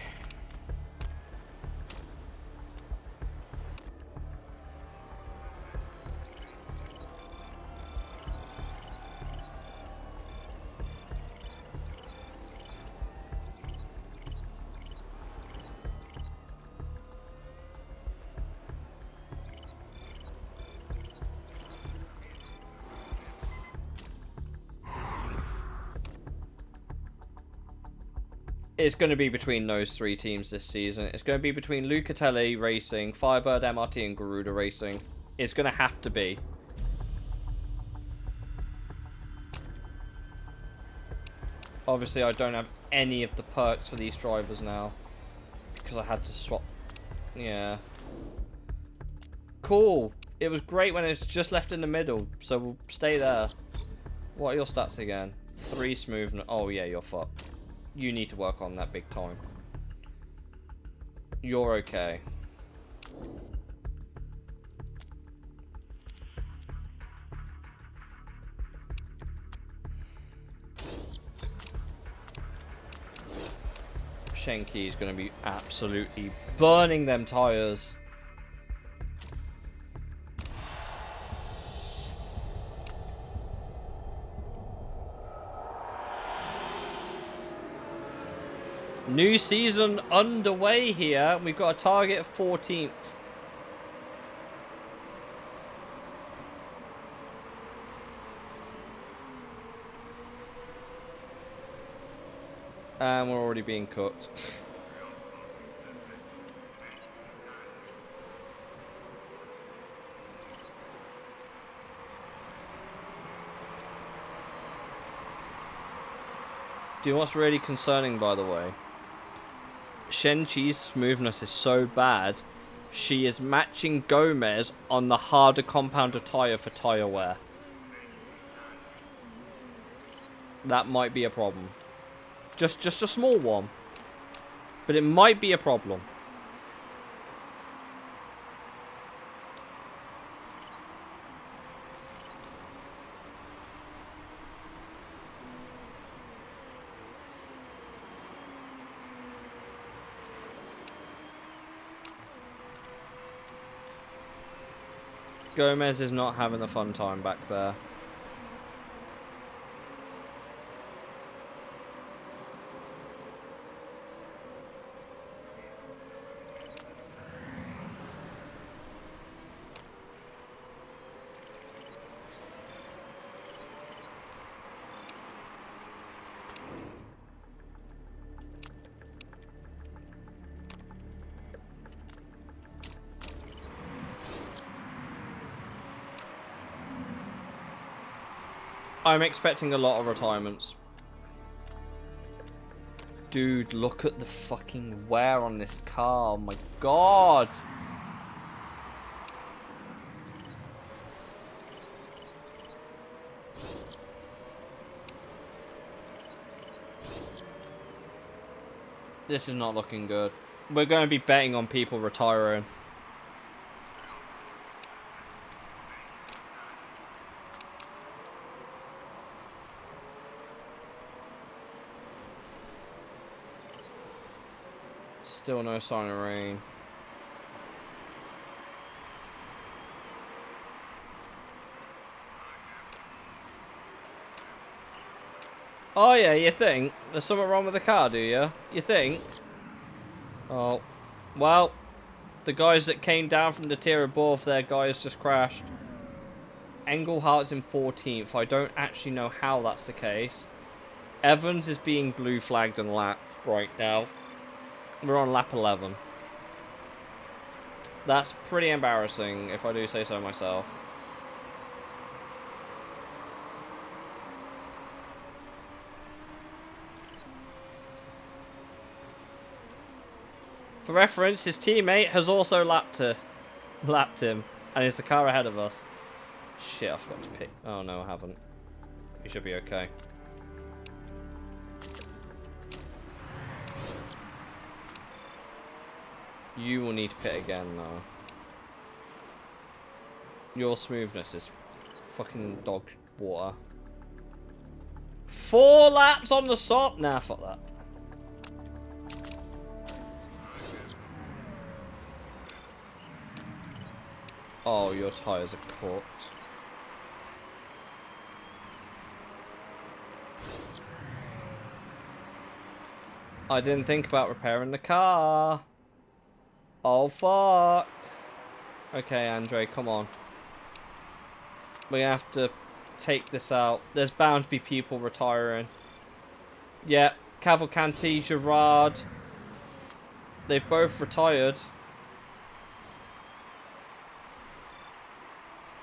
Speaker 1: It's going to be between those three teams this season. It's going to be between Lucatelli Racing, Firebird MRT, and Garuda Racing. It's going to have to be. Obviously, I don't have any of the perks for these drivers now. Because I had to swap. Yeah. Cool. It was great when it's just left in the middle. So we'll stay there. What are your stats again? 3 smooth. Oh, yeah, you're fucked. You need to work on that big time. You're okay. Shenki is going to be absolutely burning them tires. New season underway here. We've got a target of 14th. And we're already being cooked. Do you know what's really concerning, by the way? Shenqi's smoothness is so bad, she is matching Gomez on the harder compounder tyre for tyre wear. That might be a problem. Just a small one. But it might be a problem. Gomez is not having a fun time back there. I'm expecting a lot of retirements. Dude, look at the fucking wear on this car. Oh my god. This is not looking good. We're going to be betting on people retiring. Still no sign of rain. Oh yeah, you think? There's something wrong with the car, do you? You think? Oh. Well, the guys that came down from the tier above, their guys just crashed. Englehart's in 14th. I don't actually know how that's the case. Evans is being blue flagged and lapped right now. We're on lap 11. That's pretty embarrassing, if I do say so myself. For reference, his teammate has also lapped him, and is the car ahead of us. Shit, I forgot to pick. Oh no, I haven't. You should be okay. You will need to pit again, though. Your smoothness is fucking dog water. 4 laps on the sop? Nah, fuck that. Oh, your tyres are cooked. I didn't think about repairing the car. Oh, fuck. Okay, Andre, come on. We have to take this out. There's bound to be people retiring. Yeah, Cavalcanti, Gerard. They've both retired.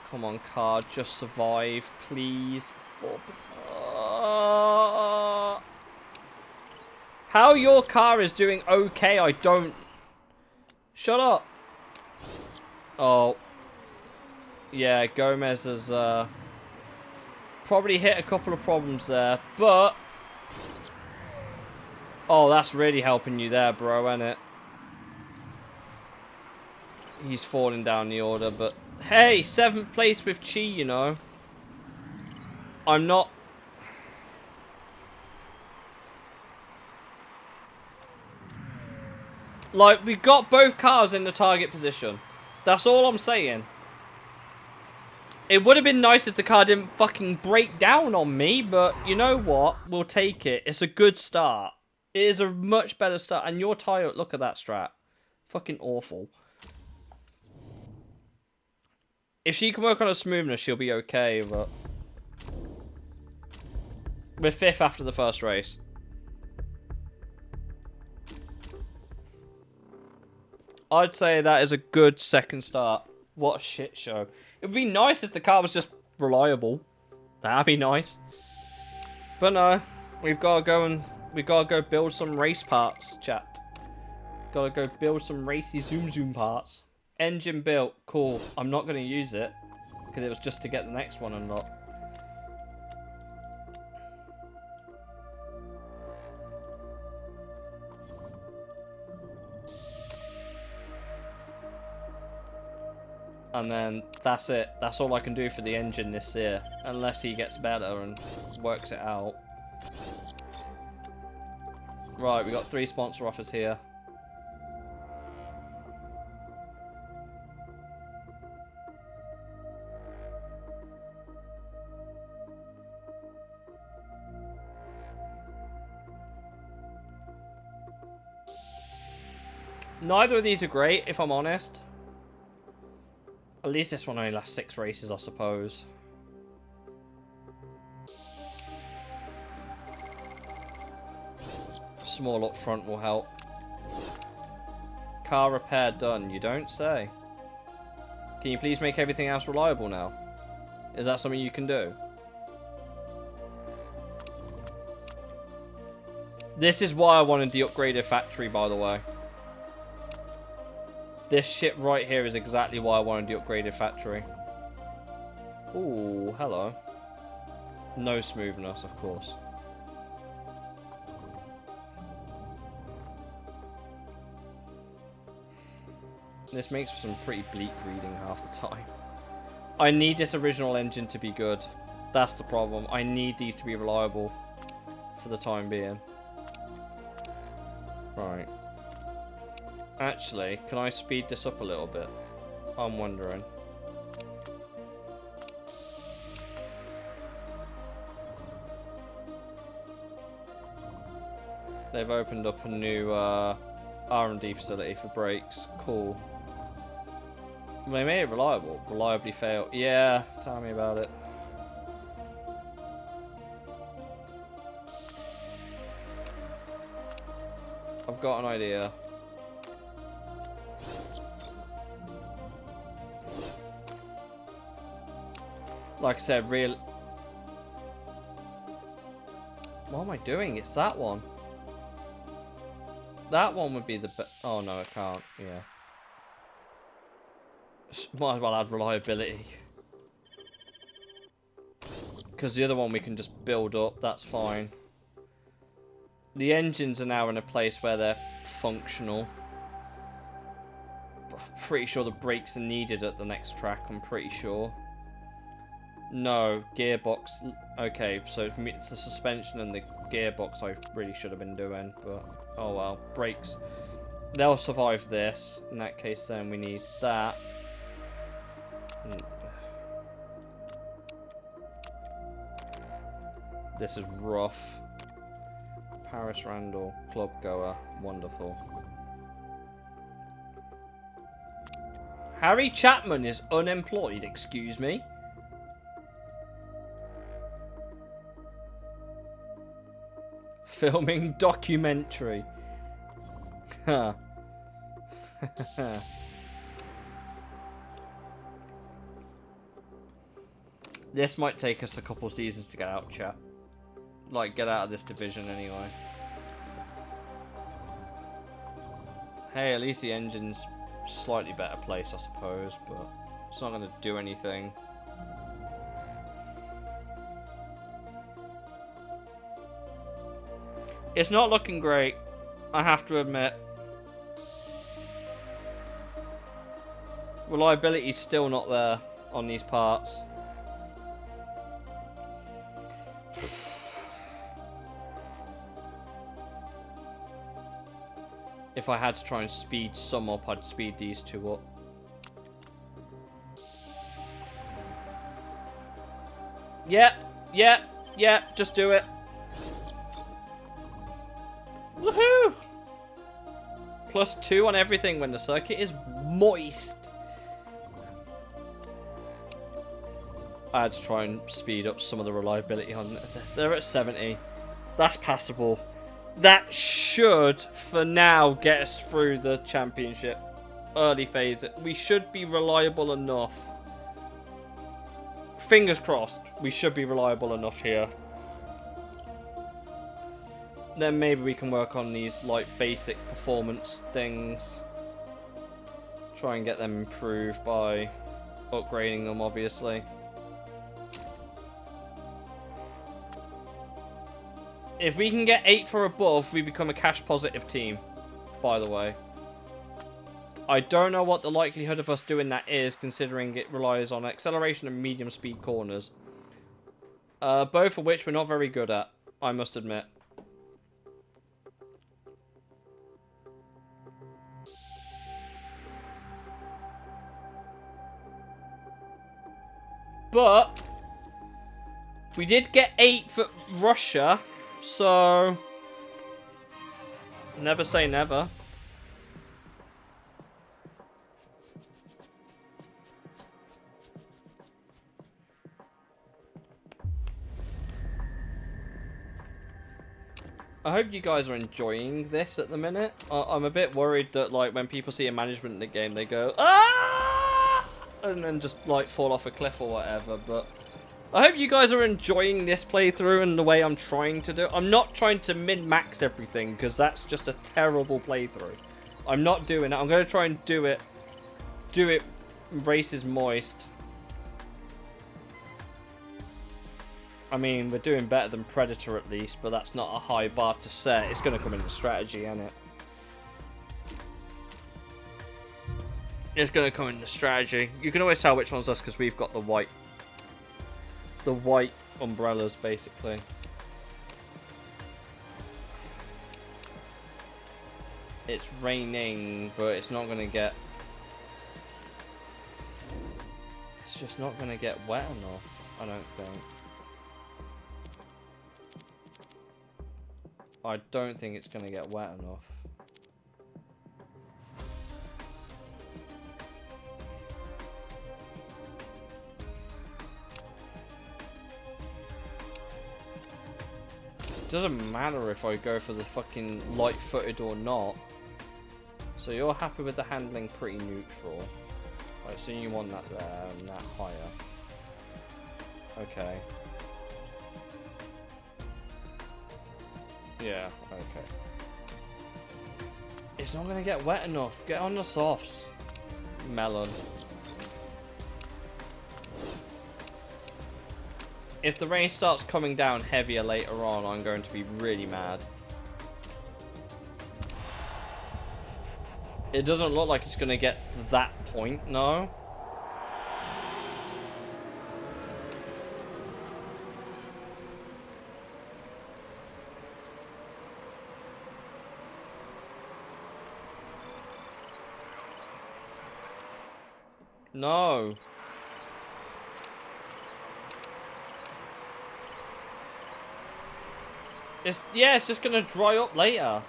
Speaker 1: Come on, car, just survive, please. 4%. How your car is doing okay, I don't... Shut up. Oh. Yeah, Gomez has probably hit a couple of problems there, but... Oh, that's really helping you there, bro, isn't it? He's falling down the order, but... Hey, 7th place with Chi, you know. I'm not... Like, we got both cars in the target position. That's all I'm saying. It would have been nice if the car didn't fucking break down on me, but you know what? We'll take it. It's a good start. It is a much better start. And your tyre, look at that strap. Fucking awful. If she can work on her smoothness, she'll be okay, but... We're 5th after the first race. I'd say that is a good second start. What a shit show. It would be nice if the car was just reliable. That'd be nice. But no, we've got to go build some race parts, chat. Got to go build some racy zoom parts. Engine built, cool. I'm not going to use it because it was just to get the next one unlocked. And then that's it. That's all I can do for the engine this year. Unless he gets better and works it out. Right, we got 3 sponsor offers here. Neither of these are great, if I'm honest. At least this one only lasts 6 races, I suppose. Small up front will help. Car repair done, you don't say. Can you please make everything else reliable now? Is that something you can do? This is why I wanted the upgraded factory, by the way. This shit right here is exactly why I wanted the upgraded factory. Ooh, hello. No smoothness, of course. This makes for some pretty bleak reading half the time. I need this original engine to be good. That's the problem. I need these to be reliable for the time being. Right. Actually, can I speed this up a little bit? I'm wondering. They've opened up a new R&D facility for brakes. Cool. They made it reliable. Reliably failed. Yeah, tell me about it. I've got an idea. Like I said, real... What am I doing? It's that one. That one would be the best. Oh no, it can't. Yeah. Might as well add reliability. Because the other one we can just build up. That's fine. The engines are now in a place where they're functional. But I'm pretty sure the brakes are needed at the next track. I'm pretty sure. No, gearbox. Okay, so it's the suspension and the gearbox I really should have been doing, but oh well. Brakes. They'll survive this. In that case, then we need that. This is rough. Paris Randall, club goer, wonderful. Harry Chapman is unemployed, excuse me. Filming documentary. Huh. This might take us a couple seasons to get out, chat. Like, get out of this division anyway. Hey, at least the engine's slightly better place, I suppose, but it's not going to do anything. It's not looking great, I have to admit. Reliability's still not there on these parts. If I had to try and speed some up, I'd speed these two up. Yeah, just do it. Woohoo! +2 on everything when the circuit is moist. I had to try and speed up some of the reliability on this. They're at 70. That's passable. That should, for now, get us through the championship. Early phase. We should be reliable enough. Fingers crossed. We should be reliable enough here. Then maybe we can work on these, like, basic performance things. Try and get them improved by upgrading them, obviously. If we can get 8 for above, we become a cash positive team, by the way. I don't know what the likelihood of us doing that is, considering it relies on acceleration and medium speed corners. Both of which we're not very good at, I must admit. But we did get 8 for Russia. So, never say never. I hope you guys are enjoying this at the minute. I'm a bit worried that, like, when people see a management in the game, they go, ah! And then just, like, fall off a cliff or whatever, but I hope you guys are enjoying this playthrough and the way I'm trying to do it. I'm not trying to min-max everything because that's just a terrible playthrough. I'm not doing it. I'm going to try and do it. Races moist. I mean, we're doing better than Predator at least, but that's not a high bar to set. It's going to come into strategy, isn't it? It's going to come into strategy. You can always tell which one's us because we've got the white umbrellas, basically. It's raining, but it's not going to get... It's just not going to get wet enough, I don't think. I don't think it's going to get wet enough. It doesn't matter if I go for the fucking light-footed or not. So you're happy with the handling pretty neutral. Right, so you want that there and that higher. Okay. Yeah, okay. It's not gonna get wet enough. Get on the softs. Melon. If the rain starts coming down heavier later on, I'm going to be really mad. It doesn't look like it's gonna get to that point, no. No. It's just gonna dry up later.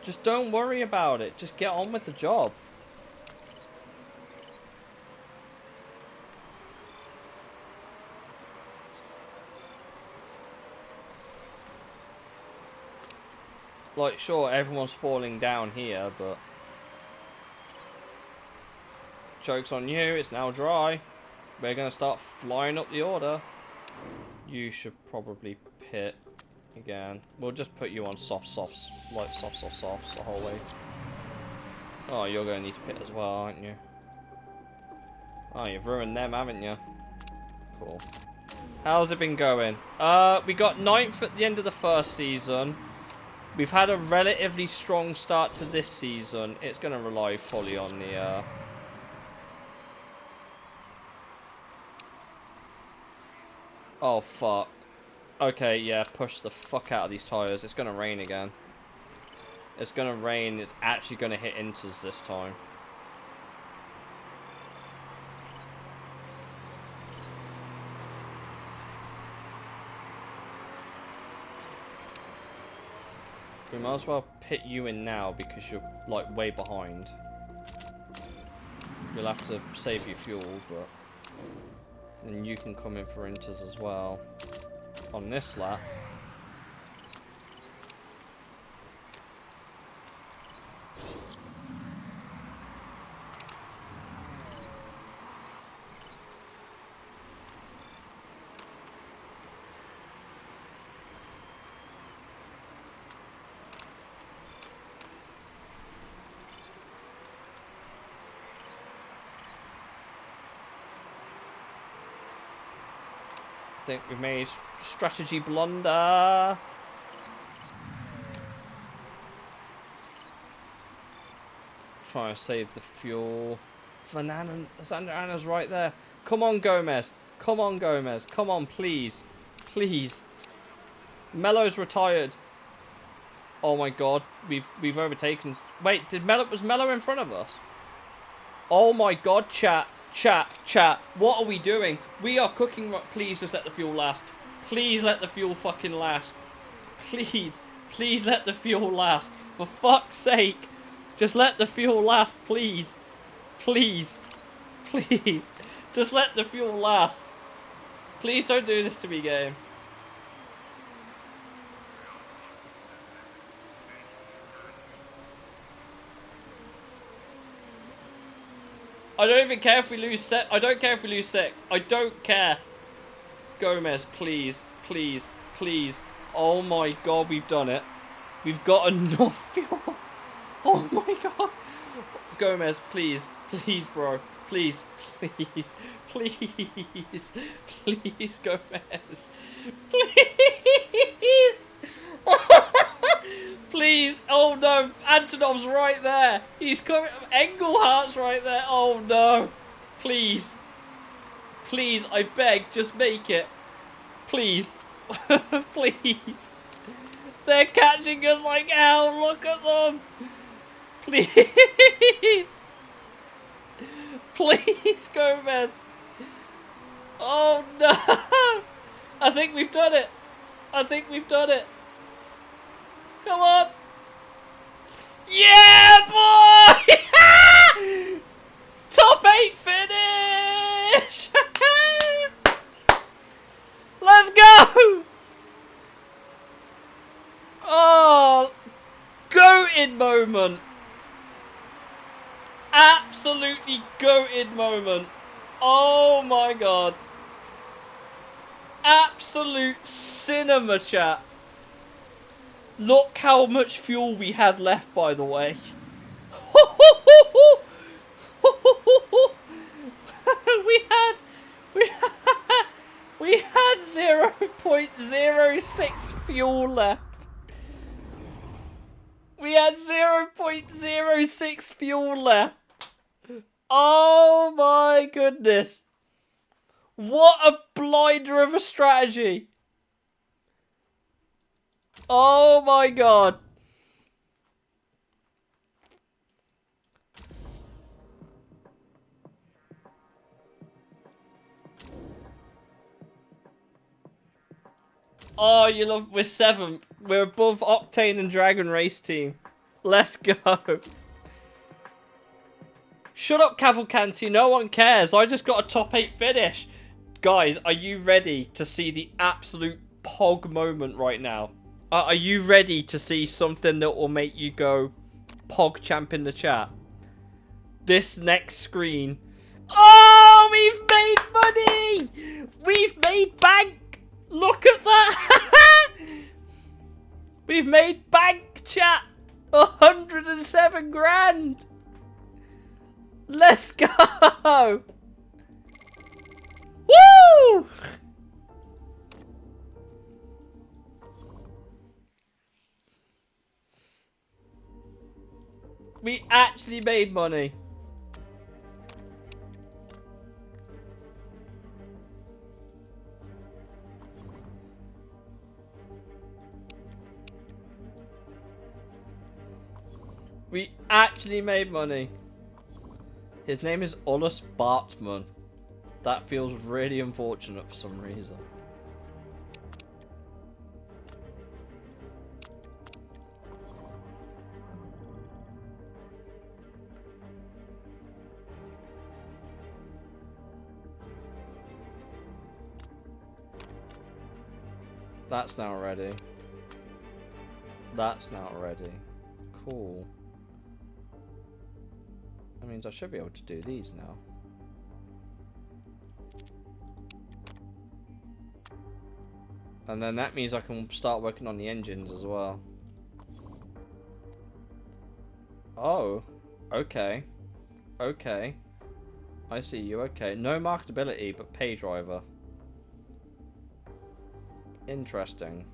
Speaker 1: Just don't worry about it. Just get on with the job. Like, sure, everyone's falling down here, but... Joke's on you, it's now dry. We're gonna start flying up the order. You should probably pit again. We'll just put you on softs, like softs the whole way. Oh, you're gonna need to pit as well, aren't you? Oh, you've ruined them, haven't you? Cool. How's it been going? We got 9th at the end of the first season. We've had a relatively strong start to this season. It's gonna rely fully on the Oh, fuck. Okay, yeah, push the fuck out of these tyres. It's gonna rain again. It's gonna rain. It's actually gonna hit inters this time. We might as well pit you in now because you're, like, way behind. You'll have to save your fuel, but... then you can come in for inters as well. On this lap. I think we've made strategy blunder. Trying to save the fuel. Anna's right there. Come on, Gomez. Come on, Gomez. Come on, please. Please. Mello's retired. Oh my god. We've overtaken. Wait, was Mello in front of us? Oh my god, chat. Chat. What are we doing? We are cooking. Please just let the fuel last. Please let the fuel fucking last. Please let the fuel last. For fuck's sake. Just let the fuel last, please. Please. Just let the fuel last. Please don't do this to me, game. I don't even care if we lose set. I don't care if we lose sec. I don't care. Gomez, please, please, please. Oh my god, we've done it. We've got enough fuel. Oh my god. Gomez, please, please, bro. Please, please, please, please, Gomez. Please. Please. Oh no, Antonov's right there. He's coming. Engelhardt's right there. Oh no. Please. Please, I beg, just make it. Please. Please. They're catching us like hell. Look at them. Please. Please, Gomez. Oh no. I think we've done it. I think we've done it. Come on. Yeah, boy. Top 8 finish. Let's go. Oh, goated moment. Absolutely goated moment. Oh my god. Absolute cinema, chat. Look how much fuel we had left, by the way. we had 0.06 fuel left. We had 0.06 fuel left. Oh my goodness. What a blinder of a strategy. Oh my god. Oh, you love. We're 7th. We're above Octane and Dragon Race Team. Let's go. Shut up, Cavalcanti. No one cares. I just got a top 8 finish. Guys, are you ready to see the absolute pog moment right now? Are you ready to see something that will make you go pog champ in the chat? This next screen. Oh, we've made money! We've made bank! Look at that! We've made bank, chat! 107 grand! Let's go! Woo! We actually made money. We actually made money. His name is Ullus Bartman. That feels really unfortunate for some reason. That's now ready. That's now ready. Cool. That means I should be able to do these now. And then that means I can start working on the engines as well. Oh, okay. Okay. I see you, okay. No marketability, but pay driver. Interesting.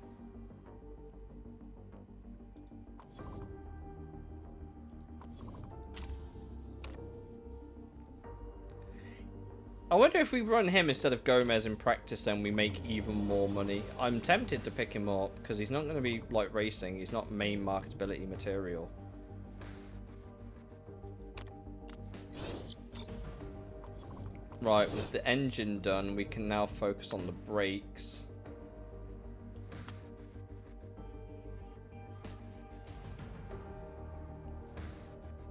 Speaker 1: I wonder if we run him instead of Gomez in practice, then we make even more money. I'm tempted to pick him up because he's not going to be like racing. He's not main marketability material. Right, with the engine done, we can now focus on the brakes.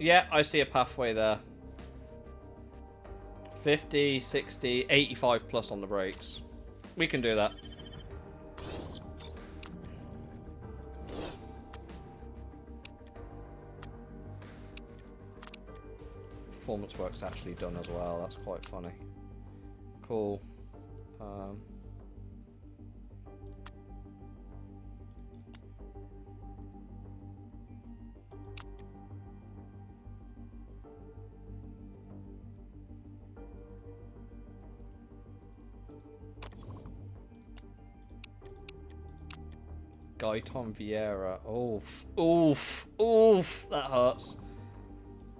Speaker 1: Yeah, I see a pathway there. 50, 60, 85 plus on the brakes. We can do that. performance work's actually done as well. That's quite funny. Cool. Gaiton Vieira. Oof. Oof. Oof. That hurts.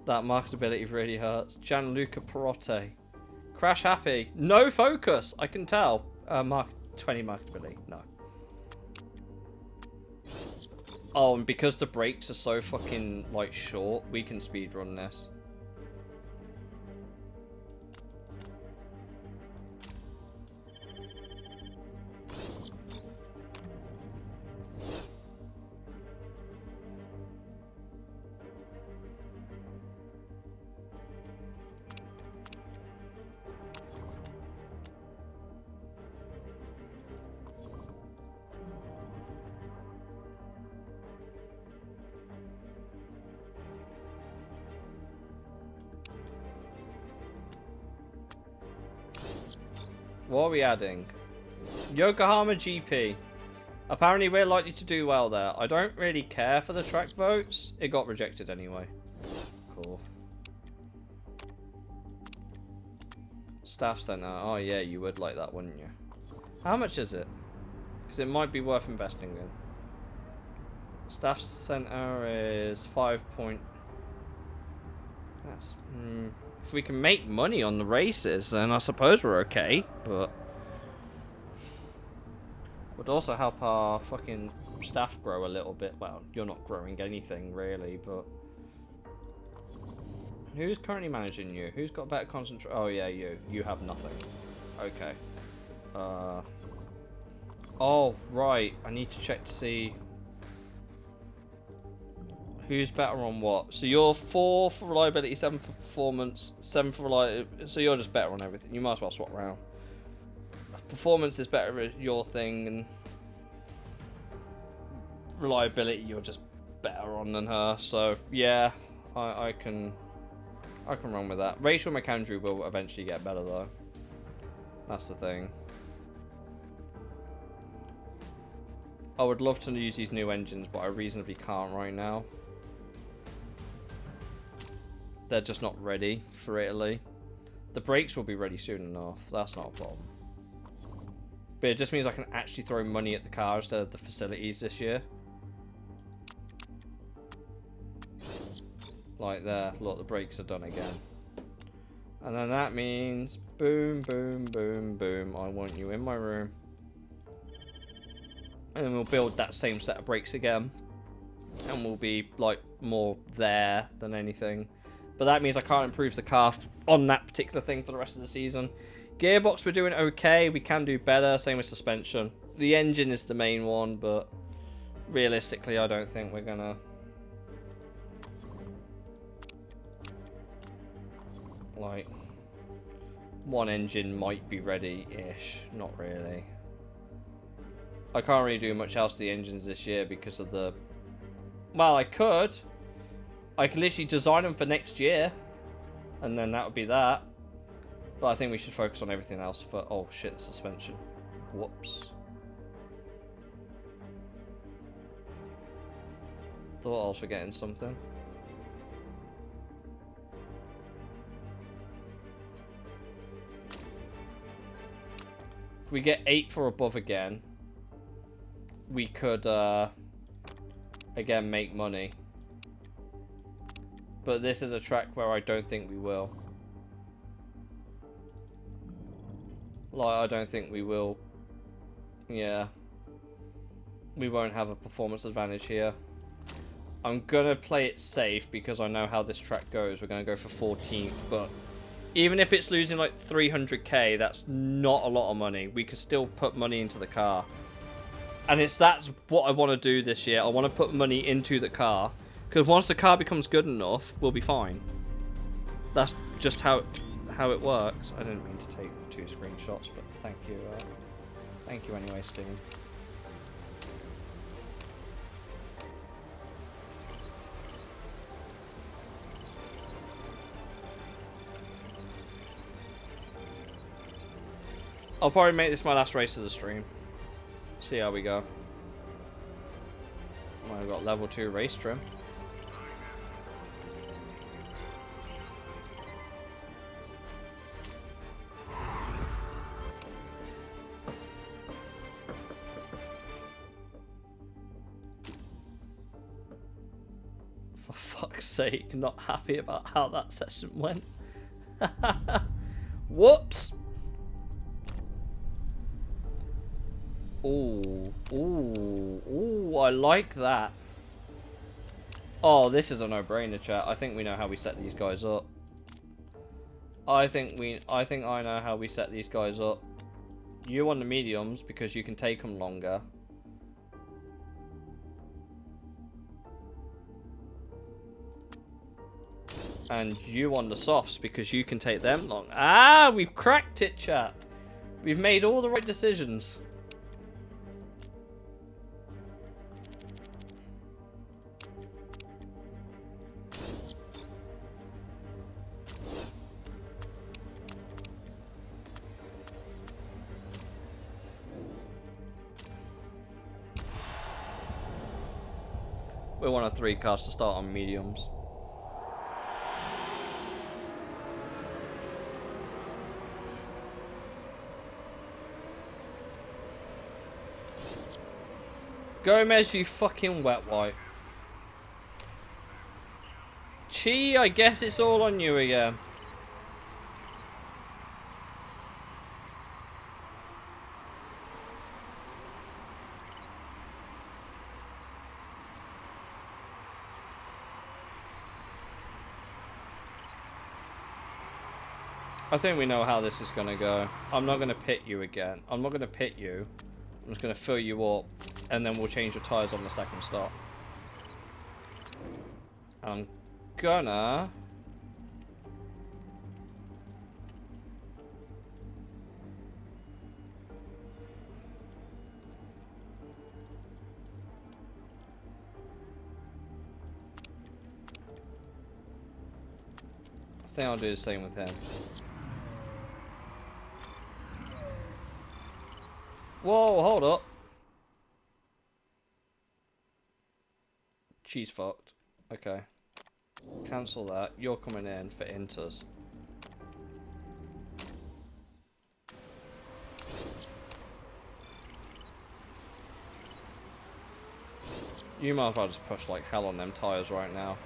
Speaker 1: That marketability really hurts. Gianluca Perotti. Crash happy. No focus. I can tell. 20 marketability. No. Oh, and because the brakes are so fucking, like, short, we can speedrun this. What are we adding? Yokohama GP. Apparently we're likely to do well there. I don't really care for the track votes. It got rejected anyway. Cool. Staff Center. Oh yeah, you would like that, wouldn't you? How much is it? Because it might be worth investing in. Staff Center is 5 point... That's... If we can make money on the races, then I suppose we're okay, but... Would also help our fucking staff grow a little bit. Well, you're not growing anything, really, but... Who's currently managing you? Who's got better concentration? Oh, yeah, you. You have nothing. Okay. Oh, right. I need to check to see... Who's better on what? So you're 4 for reliability, 7 for performance, 7 for reliability. So you're just better on everything. You might as well swap around. Performance is better at your thing, and reliability you're just better on than her. So yeah, I can run with that. Rachel McAndrew will eventually get better though. That's the thing. I would love to use these new engines, but I reasonably can't right now. They're just not ready for Italy. The brakes will be ready soon enough. That's not a problem. But it just means I can actually throw money at the car instead of the facilities this year. Like there. Look, the brakes are done again. And then that means boom, boom, boom, boom. I want you in my room. And then we'll build that same set of brakes again. And we'll be like more there than anything. But that means I can't improve the car on that particular thing for the rest of the season. Gearbox, we're doing okay. We can do better. Same with suspension. The engine is the main one, but realistically, I don't think we're gonna... Like, one engine might be ready-ish. Not really. I can't really do much else to the engines this year because of the... Well, I could. I could literally design them for next year. And then that would be that. But I think we should focus on everything else for... Oh, shit, suspension. Whoops. Thought I was forgetting something. If we get 8 for above again, we could, again, make money. But this is a track where I don't think we will. Like, I don't think we will. Yeah. We won't have a performance advantage here. I'm gonna play it safe because I know how this track goes. We're gonna go for 14th, but even if it's losing like 300k, that's not a lot of money. We can still put money into the car. And that's what I want to do this year. I want to put money into the car. Because once the car becomes good enough, we'll be fine. That's just how it works. I didn't mean to take 2 screenshots, but thank you. Thank you anyway, Steven. I'll probably make this my last race of the stream. See how we go. Oh, I've got level 2 race trim. For fuck's sake, not happy about how that session went. Whoops! Ooh, ooh, ooh, I like that. Oh, this is a no-brainer, chat. I think we know how we set these guys up. I think I know how we set these guys up. You on the mediums because you can take them longer. And you on the softs because you can take them long. Ah, we've cracked it, chat. We've made all the right decisions. We're one of 3 cars to start on mediums. Gomez, you fucking wet wipe. Chi, I guess it's all on you again. I think we know how this is going to go. I'm not going to pit you again. I'm not going to pit you. I'm just going to fill you up, and then we'll change the tyres on the second stop. I'm gonna... I think I'll do the same with him. Whoa, hold up. She's fucked. Okay. Cancel that. You're coming in for inters. You might as well just push like hell on them tyres right now.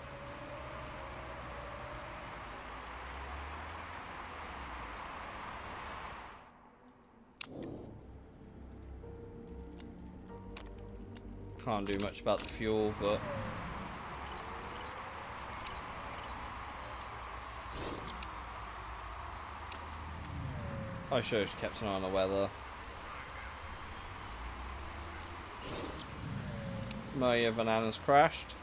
Speaker 1: Can't do much about the fuel, but... I should have kept an eye on the weather. My bananas crashed.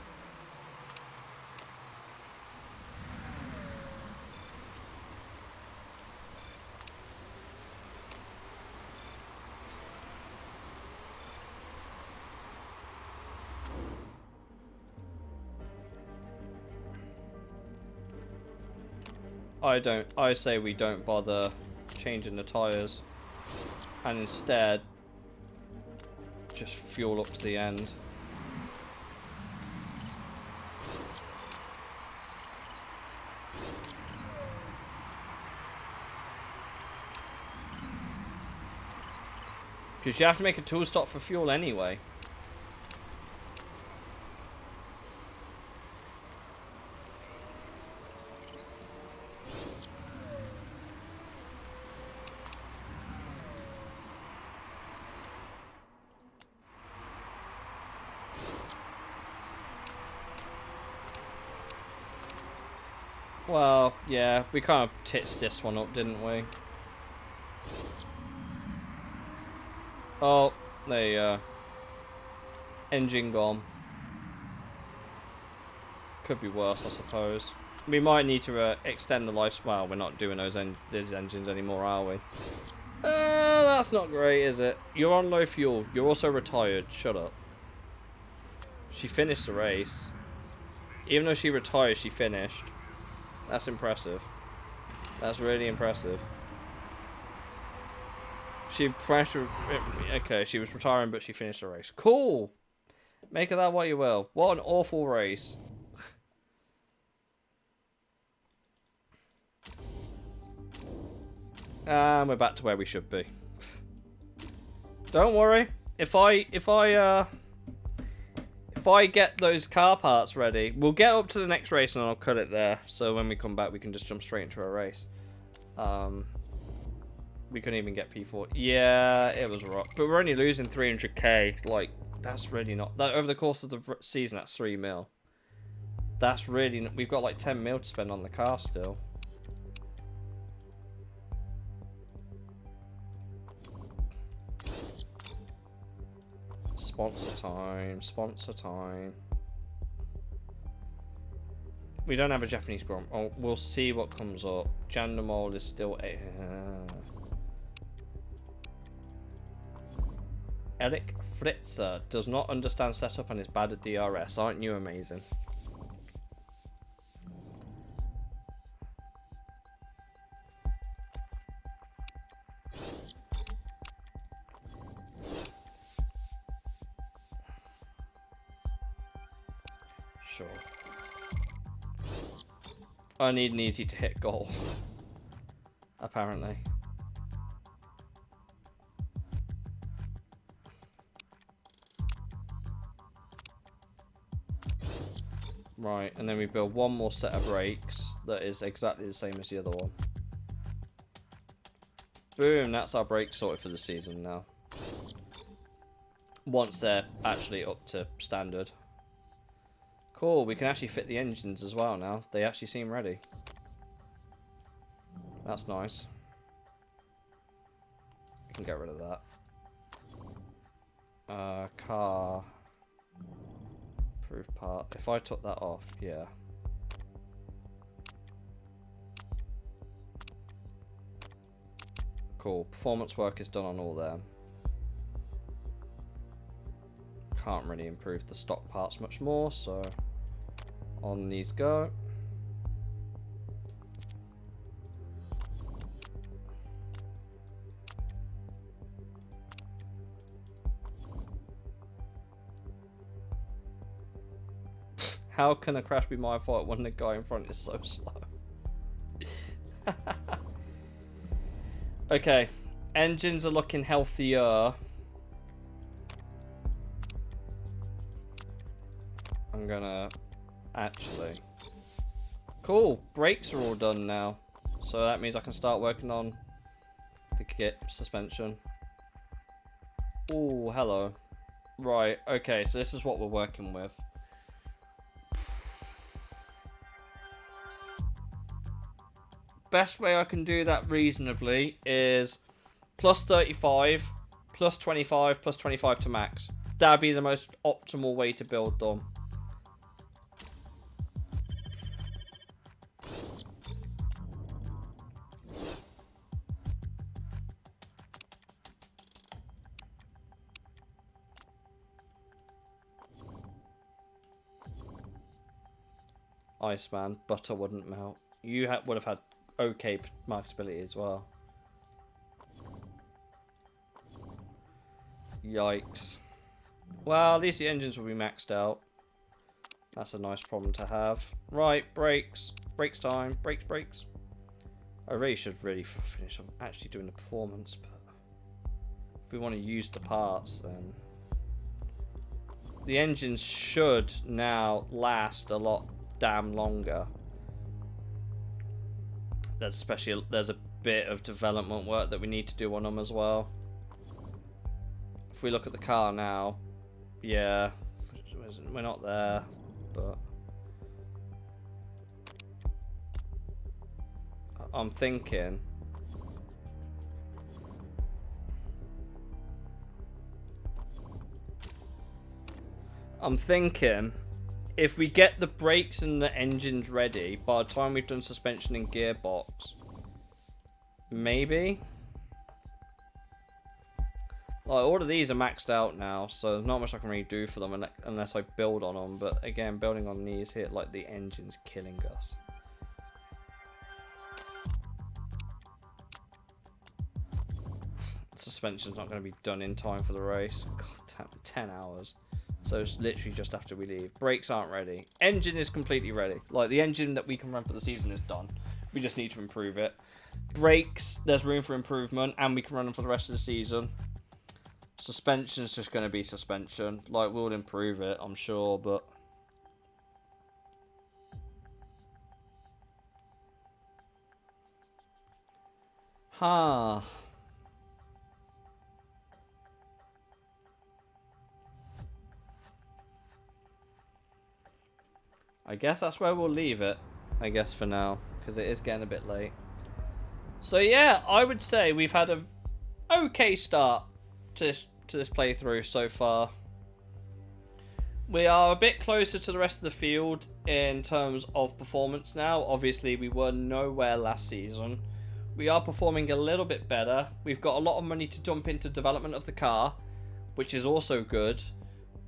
Speaker 1: I say we don't bother changing the tyres and instead just fuel up to the end. Because you have to make a tool stop for fuel anyway. Well, yeah, we kind of tits this one up, didn't we? Oh, there you go. Engine gone. Could be worse, I suppose. We might need to extend the life. Well, we're not doing these engines anymore, are we? That's not great, is it? You're on low fuel. You're also retired. Shut up. She finished the race. Even though she retired, she finished. That's impressive. That's really impressive. She pressure. Okay, she was retiring, but she finished the race. Cool. Make of that what you will. What an awful race. And we're back to where we should be. Don't worry. If I get those car parts ready, we'll get up to the next race and I'll cut it there. So when we come back, we can just jump straight into a race. We couldn't even get P4. Yeah, it was rough. But we're only losing 300k. Like, that's really not... That, over the course of the season, that's 3 mil. That's really... We've got like 10 mil to spend on the car still. Sponsor time. Sponsor time. We don't have a Japanese Grand. Oh, we'll see what comes up. Jandamol is still... Eric Fritzer does not understand setup and is bad at DRS. Aren't you amazing? Sure. I need an easy to hit goal. Apparently. Right, and then we build one more set of brakes that is exactly the same as the other one. Boom, that's our brakes sorted for the season now. Once they're actually up to standard. Cool, we can actually fit the engines as well now. They actually seem ready. That's nice. We can get rid of that. Car. Proof part. If I took that off, yeah. Cool. Performance work is done on all them. Can't really improve the stock parts much more, so on these go. How can a crash be my fault when the guy in front is so slow? Okay, engines are looking healthier. I'm gonna actually... Cool, brakes are all done now. So that means I can start working on the kit suspension. Oh, hello. Right, okay, so this is what we're working with. Best way I can do that reasonably is plus 35, plus 25, plus 25 to max. That'd be the most optimal way to build them. Iceman, butter wouldn't melt. You would have had okay marketability as well. Yikes. Well, at least the engines will be maxed out. That's a nice problem to have. Right, brakes. Brakes time. Brakes, brakes. I really should finish on actually doing the performance, but if we want to use the parts, then the engines should now last a lot damn longer. There's a bit of development work that we need to do on them as well. If we look at the car now, yeah, we're not there, but I'm thinking if we get the brakes and the engines ready by the time we've done suspension and gearbox, maybe. Like, all of these are maxed out now, so there's not much I can really do for them unless I build on them. But again, building on these here, like, the engine's killing us. Suspension's not going to be done in time for the race. God, 10 hours. So it's literally just after we leave. Brakes aren't ready. Engine is completely ready. Like, the engine that we can run for the season is done. We just need to improve it. Brakes, there's room for improvement, and we can run them for the rest of the season. Suspension's just going to be suspension. Like, we'll improve it, I'm sure, but... Huh. I guess that's where we'll leave it, I guess, for now, because it is getting a bit late. So yeah, I would say we've had a okay start to this playthrough so far. We are a bit closer to the rest of the field in terms of performance now. Obviously, we were nowhere last season. We are performing a little bit better. We've got a lot of money to dump into development of the car, which is also good.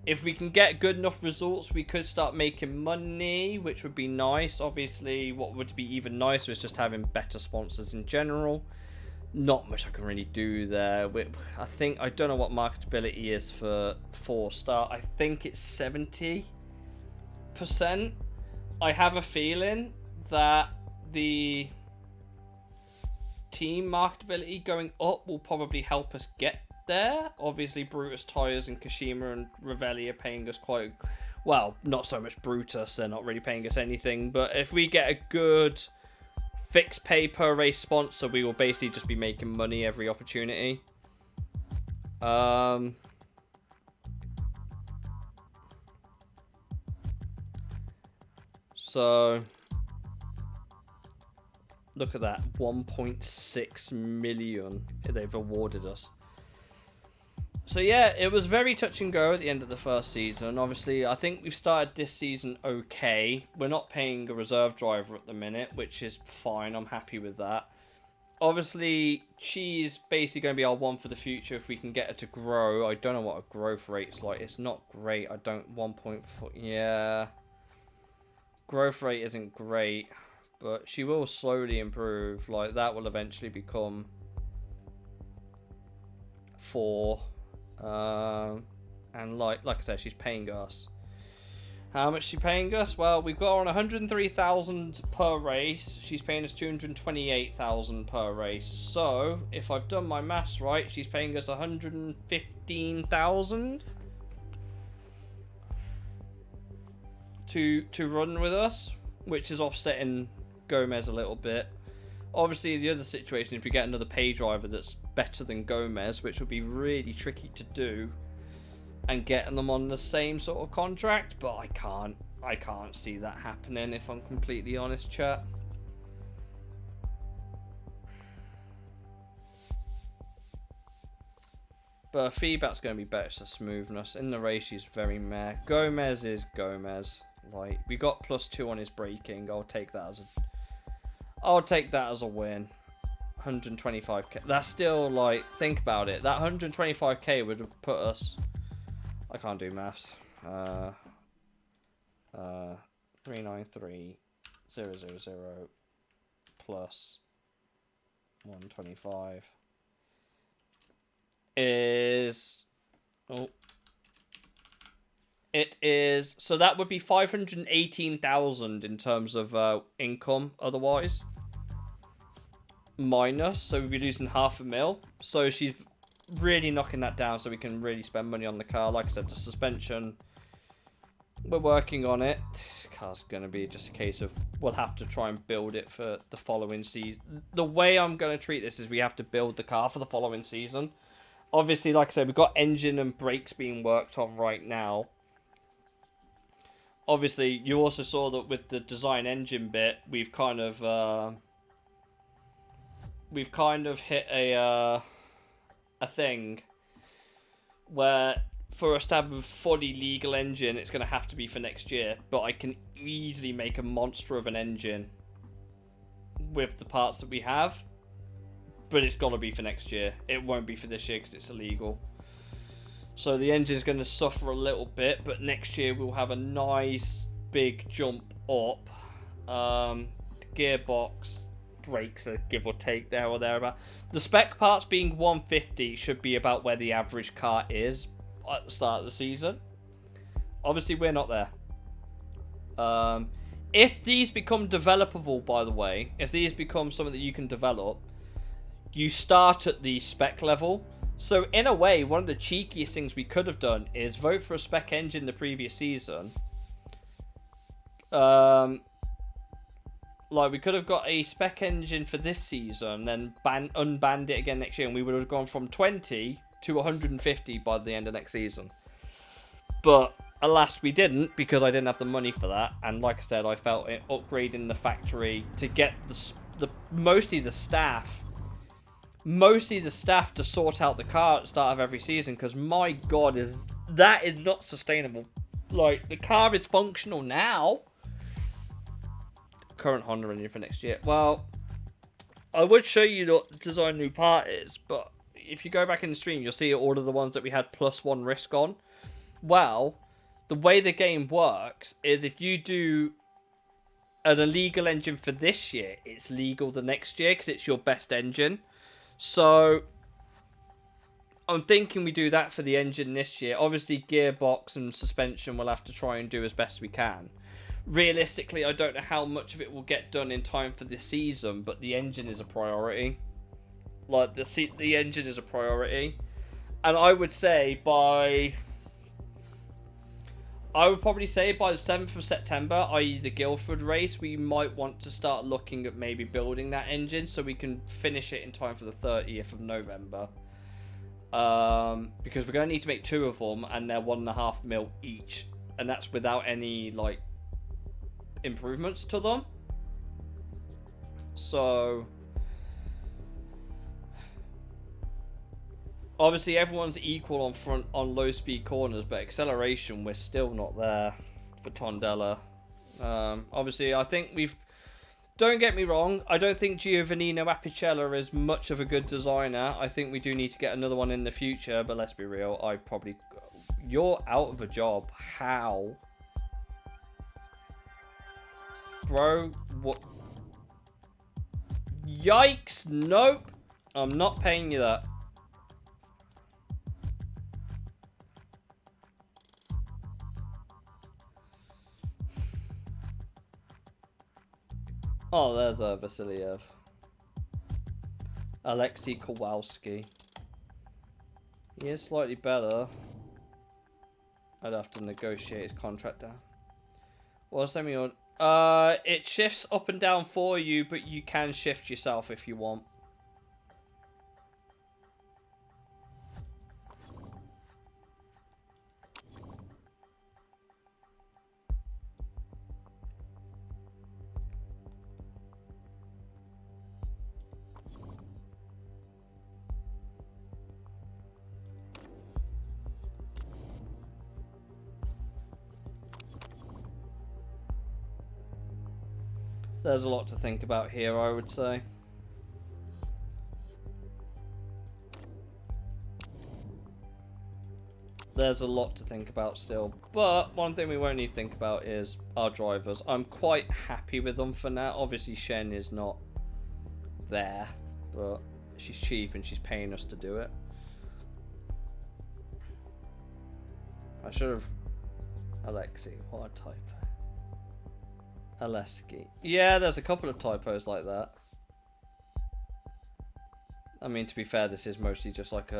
Speaker 1: If we can get good enough results, we could start making money, which would be nice. Obviously, what would be even nicer is just having better sponsors in general. Not much I can really do there. I don't know what marketability is for 4-star. I think it's 70%. I have a feeling that the team marketability going up will probably help us get there. Obviously, Brutus Tires and Kashima and Ravelli are paying us quite well. Not so much Brutus, they're not really paying us anything, but if we get a good fixed pay per race sponsor, we will basically just be making money every opportunity. So look at that, 1.6 million they've awarded us. So yeah, it was very touch and go at the end of the first season. Obviously, I think we've started this season okay. We're not paying a reserve driver at the minute, which is fine. I'm happy with that. Obviously, she's basically going to be our one for the future if we can get her to grow. I don't know what a growth rate's like. It's not great. 1.4. Yeah. Growth rate isn't great, but she will slowly improve. Like, that will eventually become 4. And like I said, she's paying us. How much is she paying us? Well, we've got her on 103,000 per race. She's paying us 228,000 per race. So, if I've done my maths right, she's paying us 115,000 to run with us, which is offsetting Gomez a little bit. Obviously, the other situation, if we get another pay driver that's better than Gomez, which would be really tricky to do, and getting them on the same sort of contract, but I can't see that happening, if I'm completely honest, chat. But feedback's going to be better. It's the smoothness. In the race, she's very meh. Gomez is Gomez. Like, we got +2 on his braking. I'll take that as a win. 125k. That's still, like, think about it. That 125k would have put us... I can't do maths. 393,000 plus 125 is... Oh. It is... So that would be 518,000 in terms of income otherwise. Minus, so we'd be losing $500,000. So she's really knocking that down so we can really spend money on the car. Like I said, the suspension, we're working on it. This car's going to be just a case of we'll have to try and build it for the following season. The way I'm going to treat this is we have to build the car for the following season. Obviously, like I said, we've got engine and brakes being worked on right now. Obviously, you also saw that with the design engine bit, we've kind of hit a thing where for us to have a fully legal engine, it's going to have to be for next year. But I can easily make a monster of an engine with the parts that we have. But it's got to be for next year. It won't be for this year because it's illegal. So the engine's going to suffer a little bit, but next year we'll have a nice big jump up. Gearbox, brakes are give or take there or thereabout. The spec parts being 150 should be about where the average car is at the start of the season. Obviously, we're not there. If these become developable, by the way, if these become something that you can develop, you start at the spec level. So in a way, one of the cheekiest things we could have done is vote for a spec engine the previous season. Like, we could have got a spec engine for this season, then unbanned it again next year, and we would have gone from 20 to 150 by the end of next season. But alas, we didn't, because I didn't have the money for that. And like I said, I felt it upgrading the factory to get mostly the staff to sort out the car at the start of every season, because my god, that is not sustainable. Like, the car is functional now. Current Honda engine for next year. Well, I would show you what the design new part is, but if you go back in the stream, you'll see all of the ones that we had +1 risk on. Well, the way the game works is if you do an illegal engine for this year, it's legal the next year because it's your best engine. So I'm thinking we do that for the engine this year. Obviously, gearbox and suspension we'll have to try and do as best we can. Realistically, I don't know how much of it will get done in time for this season, but the engine is a priority. Like, the engine is a priority. And I would probably say by the 7th of September, i.e. the Guildford race, we might want to start looking at maybe building that engine so we can finish it in time for the 30th of November. Because we're going to need to make 2 of them, and they're 1.5 mil each. And that's without any, like, improvements to them. So obviously everyone's equal on low speed corners, but acceleration we're still not there for Tondela. Obviously I think don't get me wrong, I don't think Giovannino Apicella is much of a good designer. I think we do need to get another one in the future, but let's be real, you're out of a job. How? Bro, what? Yikes, nope. I'm not paying you that. Oh, there's Vasiliev. Alexei Kowalski. He is slightly better. I'd have to negotiate his contract down. What's that mean? It shifts up and down for you, but you can shift yourself if you want. There's a lot to think about here, I would say. There's a lot to think about still. But one thing we won't need to think about is our drivers. I'm quite happy with them for now. Obviously, Shen is not there, but she's cheap and she's paying us to do it. I should have... Alexei, what a typo. Aleski. Yeah, there's a couple of typos like that. I mean, to be fair, this is mostly just it's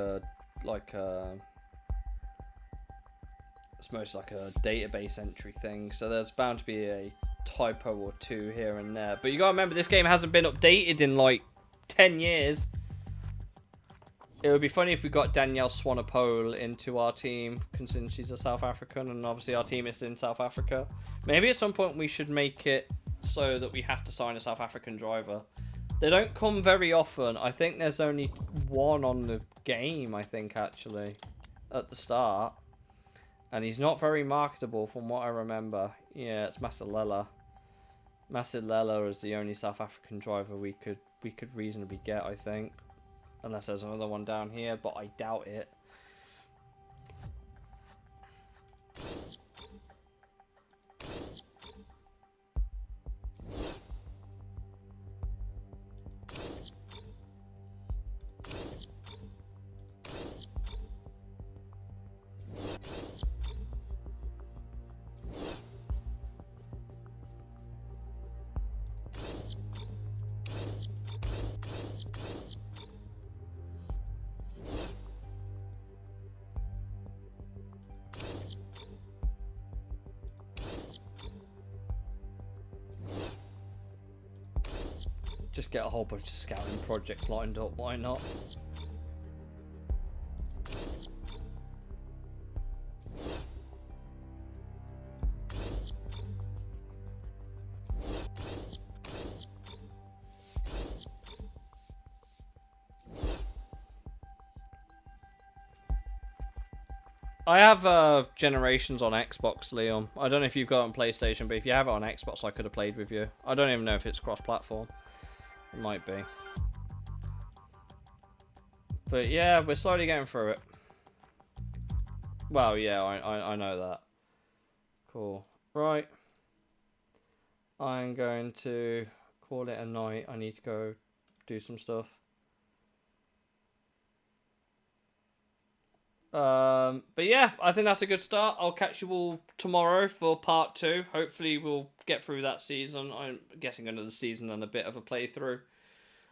Speaker 1: mostly like a database entry thing, so there's bound to be a typo or two here and there. But you gotta remember, this game hasn't been updated in like 10 years. It would be funny if we got Danielle Swanepoel into our team, considering she's a South African, and obviously our team is in South Africa. Maybe at some point we should make it so that we have to sign a South African driver. They don't come very often. I think there's only one on the game, I think, actually, at the start. And he's not very marketable from what I remember. Yeah, it's Masilela. Masilela is the only South African driver we could reasonably get, I think. Unless there's another one down here, but I doubt it.
Speaker 2: Just get a whole bunch of scouting projects lined up, why not? I have Generations on Xbox, Leon. I don't know if you've got it on PlayStation, but if you have it on Xbox, I could have played with you. I don't even know if it's cross-platform. It might be. But yeah, we're slowly getting through it. Well, yeah, I know that. Cool. Right. I'm going to call it a night. I need to go do some stuff. But yeah, I think that's a good start. I'll catch you all tomorrow for part 2. Hopefully we'll get through that season. I'm guessing another season and a bit of a playthrough.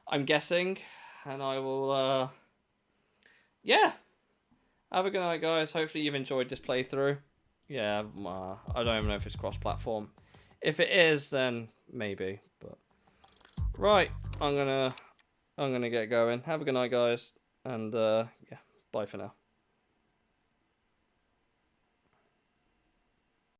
Speaker 2: I'm guessing. And I will, yeah. Have a good night, guys. Hopefully you've enjoyed this playthrough. Yeah, I don't even know if it's cross-platform. If it is, then maybe. But right, I'm gonna get going. Have a good night, guys. And, yeah, bye for now.